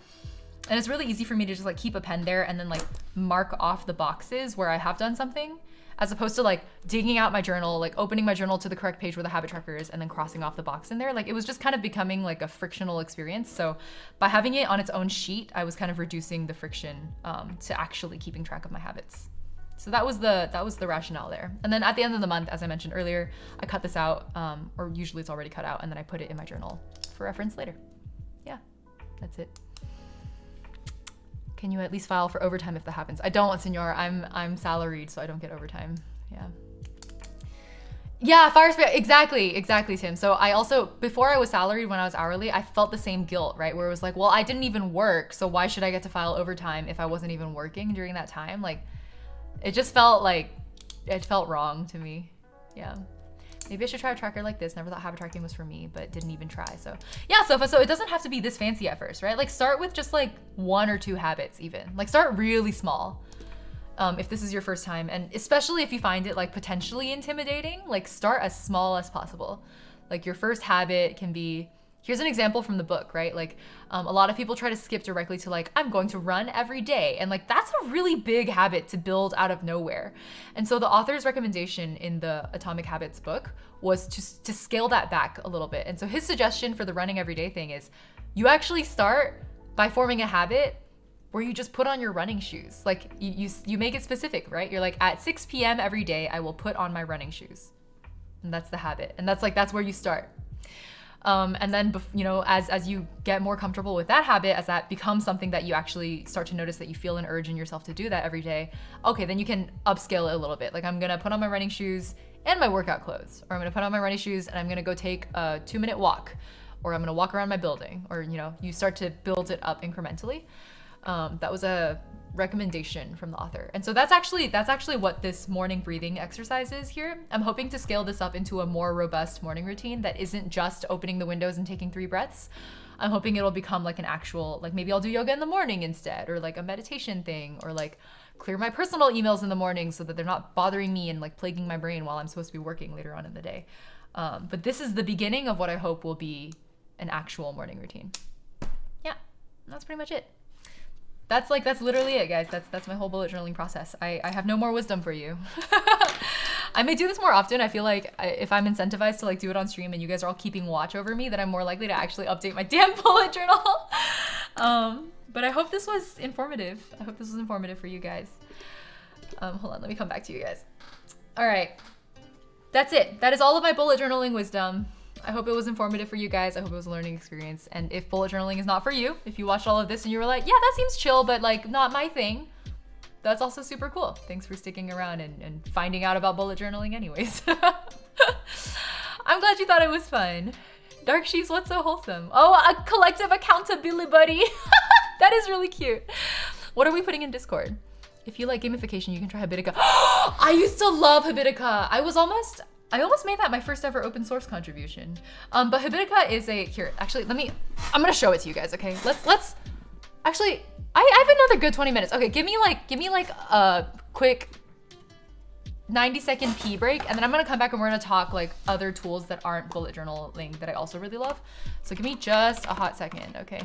And it's really easy for me to just like keep a pen there and then like mark off the boxes where I have done something, as opposed to like digging out my journal, like opening my journal to the correct page where the habit tracker is and then crossing off the box in there. Like it was just kind of becoming like a frictional experience. So by having it on its own sheet, I was kind of reducing the friction to actually keeping track of my habits. So that was the rationale there. And then at the end of the month, as I mentioned earlier, I cut this out, or usually it's already cut out, and then I put it in my journal for reference later. Yeah, that's it. Can you at least file for overtime if that happens? I don't, senor. I'm salaried, so I don't get overtime. Yeah, fire spare. Exactly, Tim. So I also, before I was salaried, when I was hourly, I felt the same guilt, right? Where it was like, well, I didn't even work, so why should I get to file overtime if I wasn't even working during that time? Like, it just felt like, it felt wrong to me. Yeah. Maybe I should try a tracker like this. Never thought habit tracking was for me, but didn't even try. So yeah, so it doesn't have to be this fancy at first, right? Like start with just like 1 or 2 habits even. Like start really small if this is your first time. And especially if you find it like potentially intimidating, like start as small as possible. Like your first habit can be, here's an example from the book, right? Like a lot of people try to skip directly to like, I'm going to run every day. And like, that's a really big habit to build out of nowhere. And so the author's recommendation in the Atomic Habits book was to scale that back a little bit. And so his suggestion for the running every day thing is you actually start by forming a habit where you just put on your running shoes. Like you make it specific, right? You're like at 6 p.m. every day, I will put on my running shoes. And that's the habit. And that's where you start. And then, you know, as you get more comfortable with that habit, as that becomes something that you actually start to notice that you feel an urge in yourself to do that every day, okay, then you can upscale it a little bit. Like I'm gonna put on my running shoes and my workout clothes, or I'm gonna put on my running shoes and I'm gonna go take a 2-minute walk, or I'm gonna walk around my building, or, you know, you start to build it up incrementally. That was a recommendation from the author. And so that's actually what this morning breathing exercise is here. I'm hoping to scale this up into a more robust morning routine that isn't just opening the windows and taking 3 breaths. I'm hoping it'll become like an actual, like maybe I'll do yoga in the morning instead, or like a meditation thing, or like clear my personal emails in the morning so that they're not bothering me and like plaguing my brain while I'm supposed to be working later on in the day. But this is the beginning of what I hope will be an actual morning routine. Yeah, that's pretty much it. That's literally it, guys. That's my whole bullet journaling process. I have no more wisdom for you. I may do this more often. I feel like if I'm incentivized to like do it on stream and you guys are all keeping watch over me, then I'm more likely to actually update my damn bullet journal. But I hope this was informative. I hope this was informative for you guys. Hold on, let me come back to you guys. All right, that's it. That is all of my bullet journaling wisdom. I hope it was informative for you guys. I hope it was a learning experience. And if bullet journaling is not for you, if you watched all of this and you were like, yeah, that seems chill, but like not my thing, that's also super cool. Thanks for sticking around and finding out about bullet journaling anyways. I'm glad you thought it was fun. Dark Sheeps, what's so wholesome? Oh, a collective accountability buddy. That is really cute. What are we putting in Discord? If you like gamification, you can try Habitica. I used to love Habitica. I almost made that my first ever open source contribution. But Habitica is here, actually, I'm gonna show it to you guys, okay? Let's, actually, I have another good 20 minutes. Okay, give me like a quick 90-second pee break, and then I'm gonna come back and we're gonna talk like other tools that aren't bullet journaling that I also really love. So give me just a hot second, okay?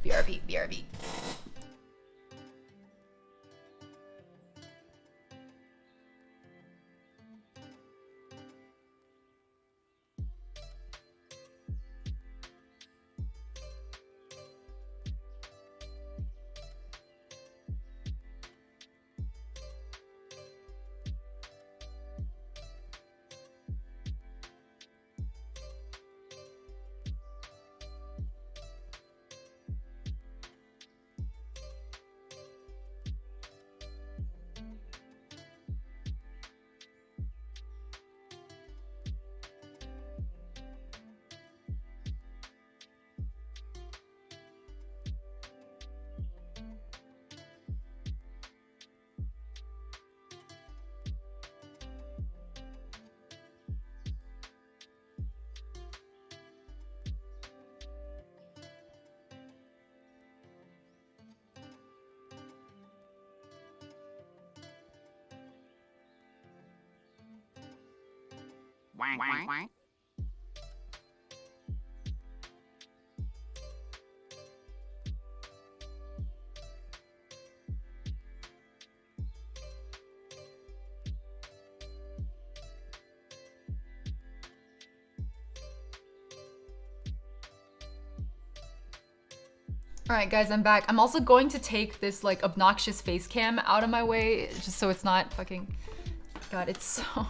BRB, BRB. Wank, wank, wank. All right, guys, I'm back. I'm also going to take this like obnoxious face cam out of my way just so it's not fucking, God, it's so,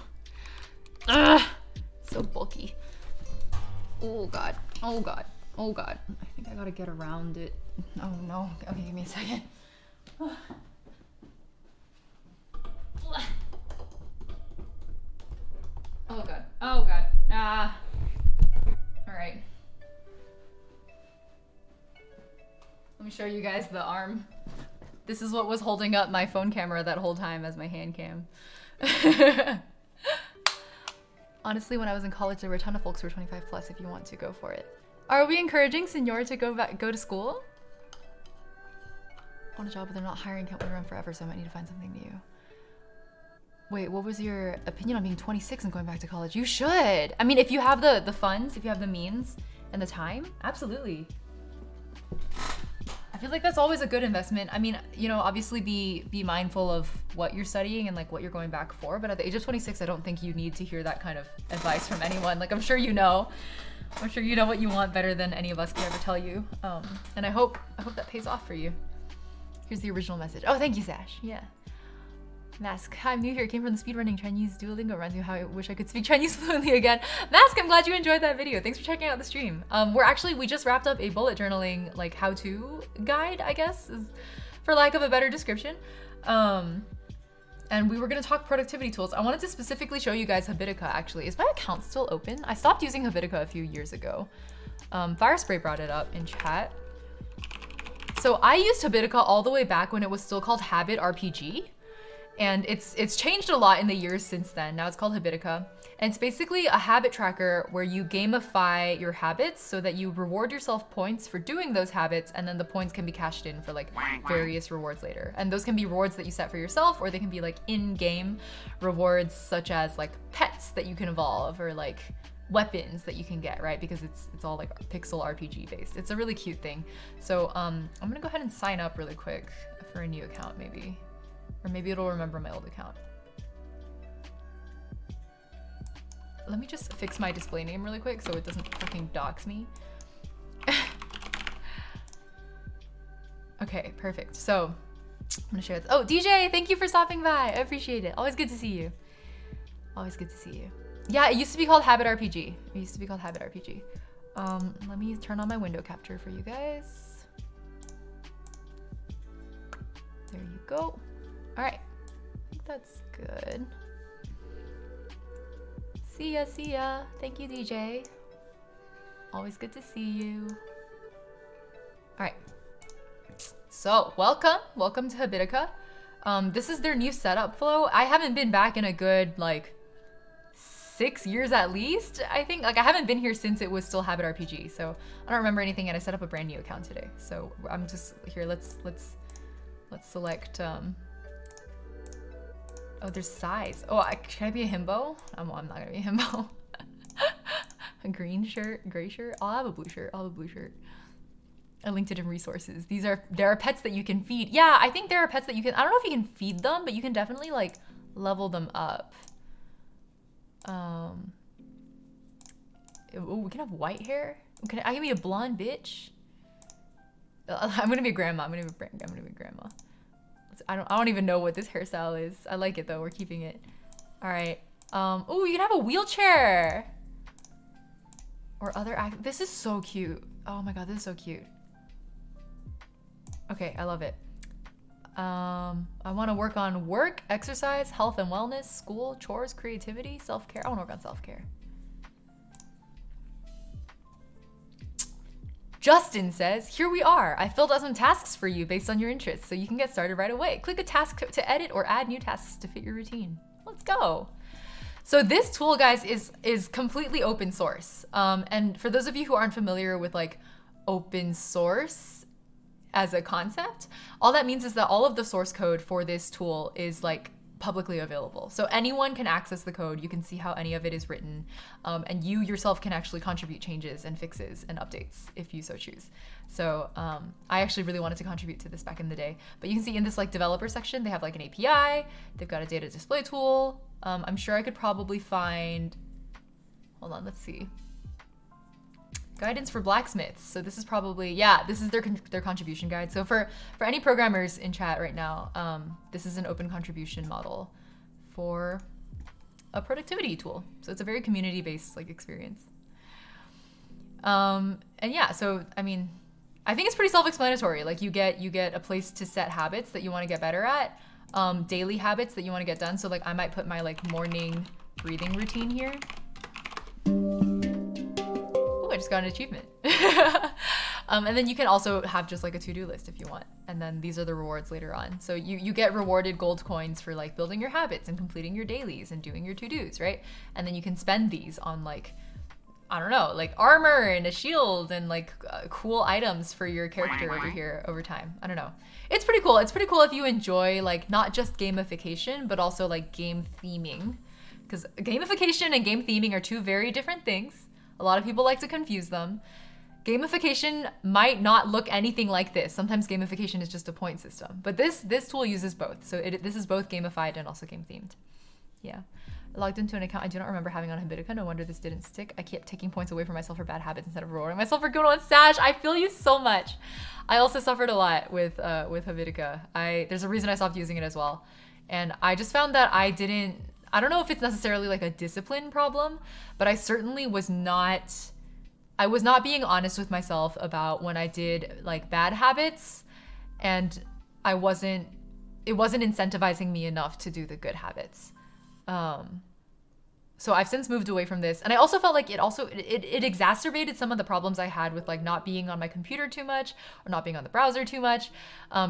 so bulky. Oh God, oh God, oh God. I think I gotta get around it. Oh no, okay, give me a second. Oh God, oh God, all right. Let me show you guys the arm. This is what was holding up my phone camera that whole time as my hand cam. Honestly, when I was in college, there were a ton of folks who were 25 plus if you want to go for it. Are we encouraging Senor to go to school? I want a job, but they're not hiring, can't wait around forever, so I might need to find something new. Wait, what was your opinion on being 26 and going back to college? You should. I mean, if you have the funds, if you have the means and the time, absolutely. I feel like that's always a good investment. I mean, you know, obviously be mindful of what you're studying and like what you're going back for. But at the age of 26, I don't think you need to hear that kind of advice from anyone. Like, I'm sure you know. I'm sure you know what you want better than any of us can ever tell you. And I hope that pays off for you. Here's the original message. Oh, thank you, Sash. Yeah. Mask, hi, I'm new here. Came from the speedrunning Chinese Duolingo. Reminds me of how I wish I could speak Chinese fluently again. Mask, I'm glad you enjoyed that video. Thanks for checking out the stream. We just wrapped up a bullet journaling like how-to guide, I guess, is for lack of a better description. And we were gonna talk productivity tools. I wanted to specifically show you guys Habitica actually. Is my account still open? I stopped using Habitica a few years ago. Firespray brought it up in chat. So I used Habitica all the way back when it was still called Habit RPG. And it's changed a lot in the years since then. Now it's called Habitica. And it's basically a habit tracker where you gamify your habits so that you reward yourself points for doing those habits, and then the points can be cashed in for like various rewards later. And those can be rewards that you set for yourself, or they can be like in-game rewards such as like pets that you can evolve, or like weapons that you can get, right? Because it's all like pixel RPG based. It's a really cute thing. So I'm gonna go ahead and sign up really quick for a new account maybe. Or maybe it'll remember my old account. Let me just fix my display name really quick so it doesn't fucking dox me. Okay, perfect. So I'm gonna share this. Oh, DJ, thank you for stopping by. I appreciate it. Always good to see you. Always good to see you. Yeah, it used to be called Habit RPG. It used to be called Habit RPG. Let me turn on my window capture for you guys. There you go. All right, I think that's good. See ya, see ya. Thank you, DJ. Always good to see you. All right, so welcome to Habitica. This is their new setup flow. I haven't been back in a good like 6 years at least, I think. Like I haven't been here since it was still Habit RPG, so I don't remember anything, and I set up a brand new account today. So I'm just here, let's select Oh, there's size. Oh, can I be a himbo? I'm not gonna be a himbo. A green shirt, gray shirt. I'll have a blue shirt. I'll have a blue shirt. I linked it in resources. There are pets that you can feed. Yeah, I think there are pets that you can. I don't know if you can feed them, but you can definitely like level them up. Oh, we can have white hair. I can be a blonde bitch. I'm gonna be a grandma. I'm gonna be a grandma. I don't even know what this hairstyle is. I like it though. We're keeping it. All right. Oh, you can have a wheelchair. Or other this is so cute. Oh my god, this is so cute. Okay, I love it. I want to work on work, exercise, health and wellness, school, chores, creativity, self-care. I want to work on self-care. Justin says, here we are. I filled out some tasks for you based on your interests, so you can get started right away. Click a task to edit or add new tasks to fit your routine. Let's go. So this tool, guys, is completely open source. And for those of you who aren't familiar with like open source as a concept, all that means is that all of the source code for this tool is like publicly available. So anyone can access the code. You can see how any of it is written. And you yourself can actually contribute changes and fixes and updates if you so choose. So I actually really wanted to contribute to this back in the day. But you can see in this like developer section, they have like an API. They've got a data display tool. I'm sure I could probably find, hold on, let's see. Guidance for blacksmiths. So this is probably, yeah, this is their contribution guide. So for any programmers in chat right now, this is an open contribution model for a productivity tool. So it's a very community-based like experience. And yeah, so I mean, I think it's pretty self-explanatory. Like you get a place to set habits that you want to get better at, daily habits that you want to get done. So like I might put my like morning breathing routine here. I just got an achievement. And then you can also have just like a to-do list if you want. And then these are the rewards later on. So you get rewarded gold coins for like building your habits and completing your dailies and doing your to-dos, right? And then you can spend these on like, I don't know, like armor and a shield and like cool items for your character over here over time. I don't know. It's pretty cool. It's pretty cool if you enjoy like not just gamification, but also like game theming. Because gamification and game theming are two very different things. A lot of people like to confuse them. Gamification might not look anything like this. Sometimes gamification is just a point system. But this tool uses both. So this is both gamified and also game themed. Yeah. I logged into an account I do not remember having on Habitica. No wonder this didn't stick. I kept taking points away from myself for bad habits instead of rewarding myself for good ones. Sash, I feel you so much. I also suffered a lot with Habitica. There's a reason I stopped using it as well. And I just found that I don't know if it's necessarily like a discipline problem, but I certainly was not being honest with myself about when I did like bad habits, and it wasn't incentivizing me enough to do the good habits. So I've since moved away from this, and I also felt like it exacerbated some of the problems I had with like not being on my computer too much or not being on the browser too much,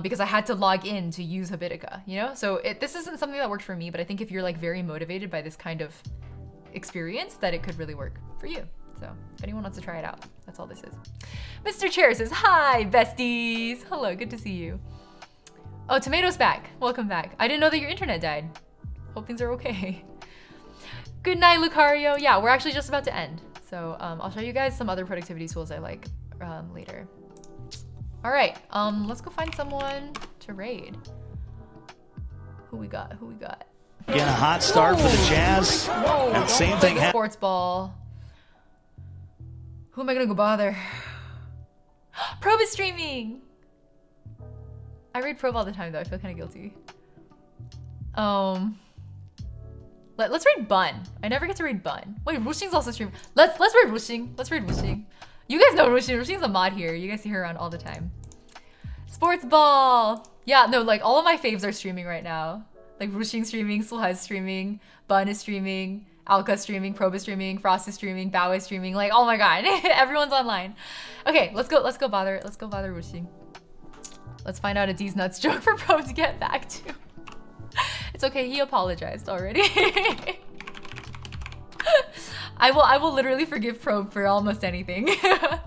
because I had to log in to use Habitica, you know? So this isn't something that worked for me, but I think if you're like very motivated by this kind of experience, that it could really work for you. So if anyone wants to try it out, that's all this is. Mr. Chair says, hi, besties. Hello, good to see you. Oh, Tomato's back. Welcome back. I didn't know that your internet died. Hope things are okay. Good night, Lucario. Yeah, we're actually just about to end. So I'll show you guys some other productivity tools I like later. All right, let's go find someone to raid. Who we got? Again, a hot start for the Jazz. Whoa, And same thing happened. Sports ball. Who am I gonna go bother? Probe is streaming. I raid Probe all the time though. I feel kind of guilty. Let's raid Bun. I never get to raid Bun. Wait, Rushing's also streaming. Let's raid Rushing. Let's raid Rushing. You guys know Rushing. Rushing's a mod here. You guys see her around all the time. Sports ball. Yeah, no, like all of my faves are streaming right now. Like Rushing's streaming, Sulha's streaming, Bun is streaming, Alka's streaming, Probe is streaming, Frost is streaming, Bao is streaming. Like, oh my god, everyone's online. Okay, let's go bother Rushing. Let's find out a D's nuts joke for Probe to get back to. It's okay, he apologized already. I will literally forgive Probe for almost anything. All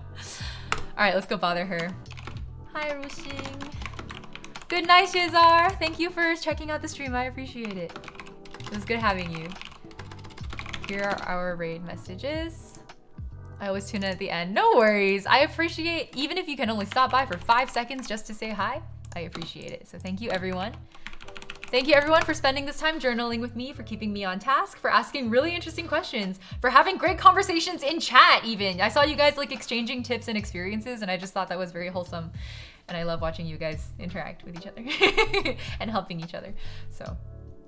right, let's go bother her. Hi, Rushing. Good night, Shizar. Thank you for checking out the stream. I appreciate it. It was good having you. Here are our raid messages. I always tune in at the end. No worries. I appreciate, even if you can only stop by for 5 seconds just to say hi, I appreciate it. So thank you, everyone. Thank you, everyone, for spending this time journaling with me, for keeping me on task, for asking really interesting questions, for having great conversations in chat, even. I saw you guys like exchanging tips and experiences, and I just thought that was very wholesome. And I love watching you guys interact with each other and helping each other. So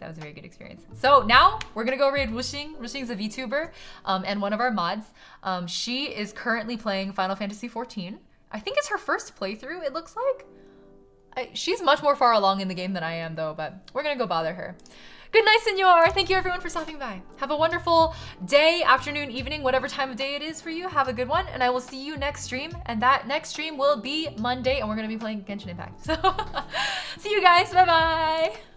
that was a very good experience. So now we're gonna go raid Wuxing. Wuxing's a VTuber and one of our mods. She is currently playing Final Fantasy XIV. I think it's her first playthrough, it looks like. She's much more far along in the game than I am though, but we're gonna go bother her. Good night, senor. Thank you everyone for stopping by. Have a wonderful day, afternoon, evening, whatever time of day it is for you. Have a good one, and I will see you next stream. And that next stream will be Monday, and we're gonna be playing Genshin Impact. So see you guys, bye-bye.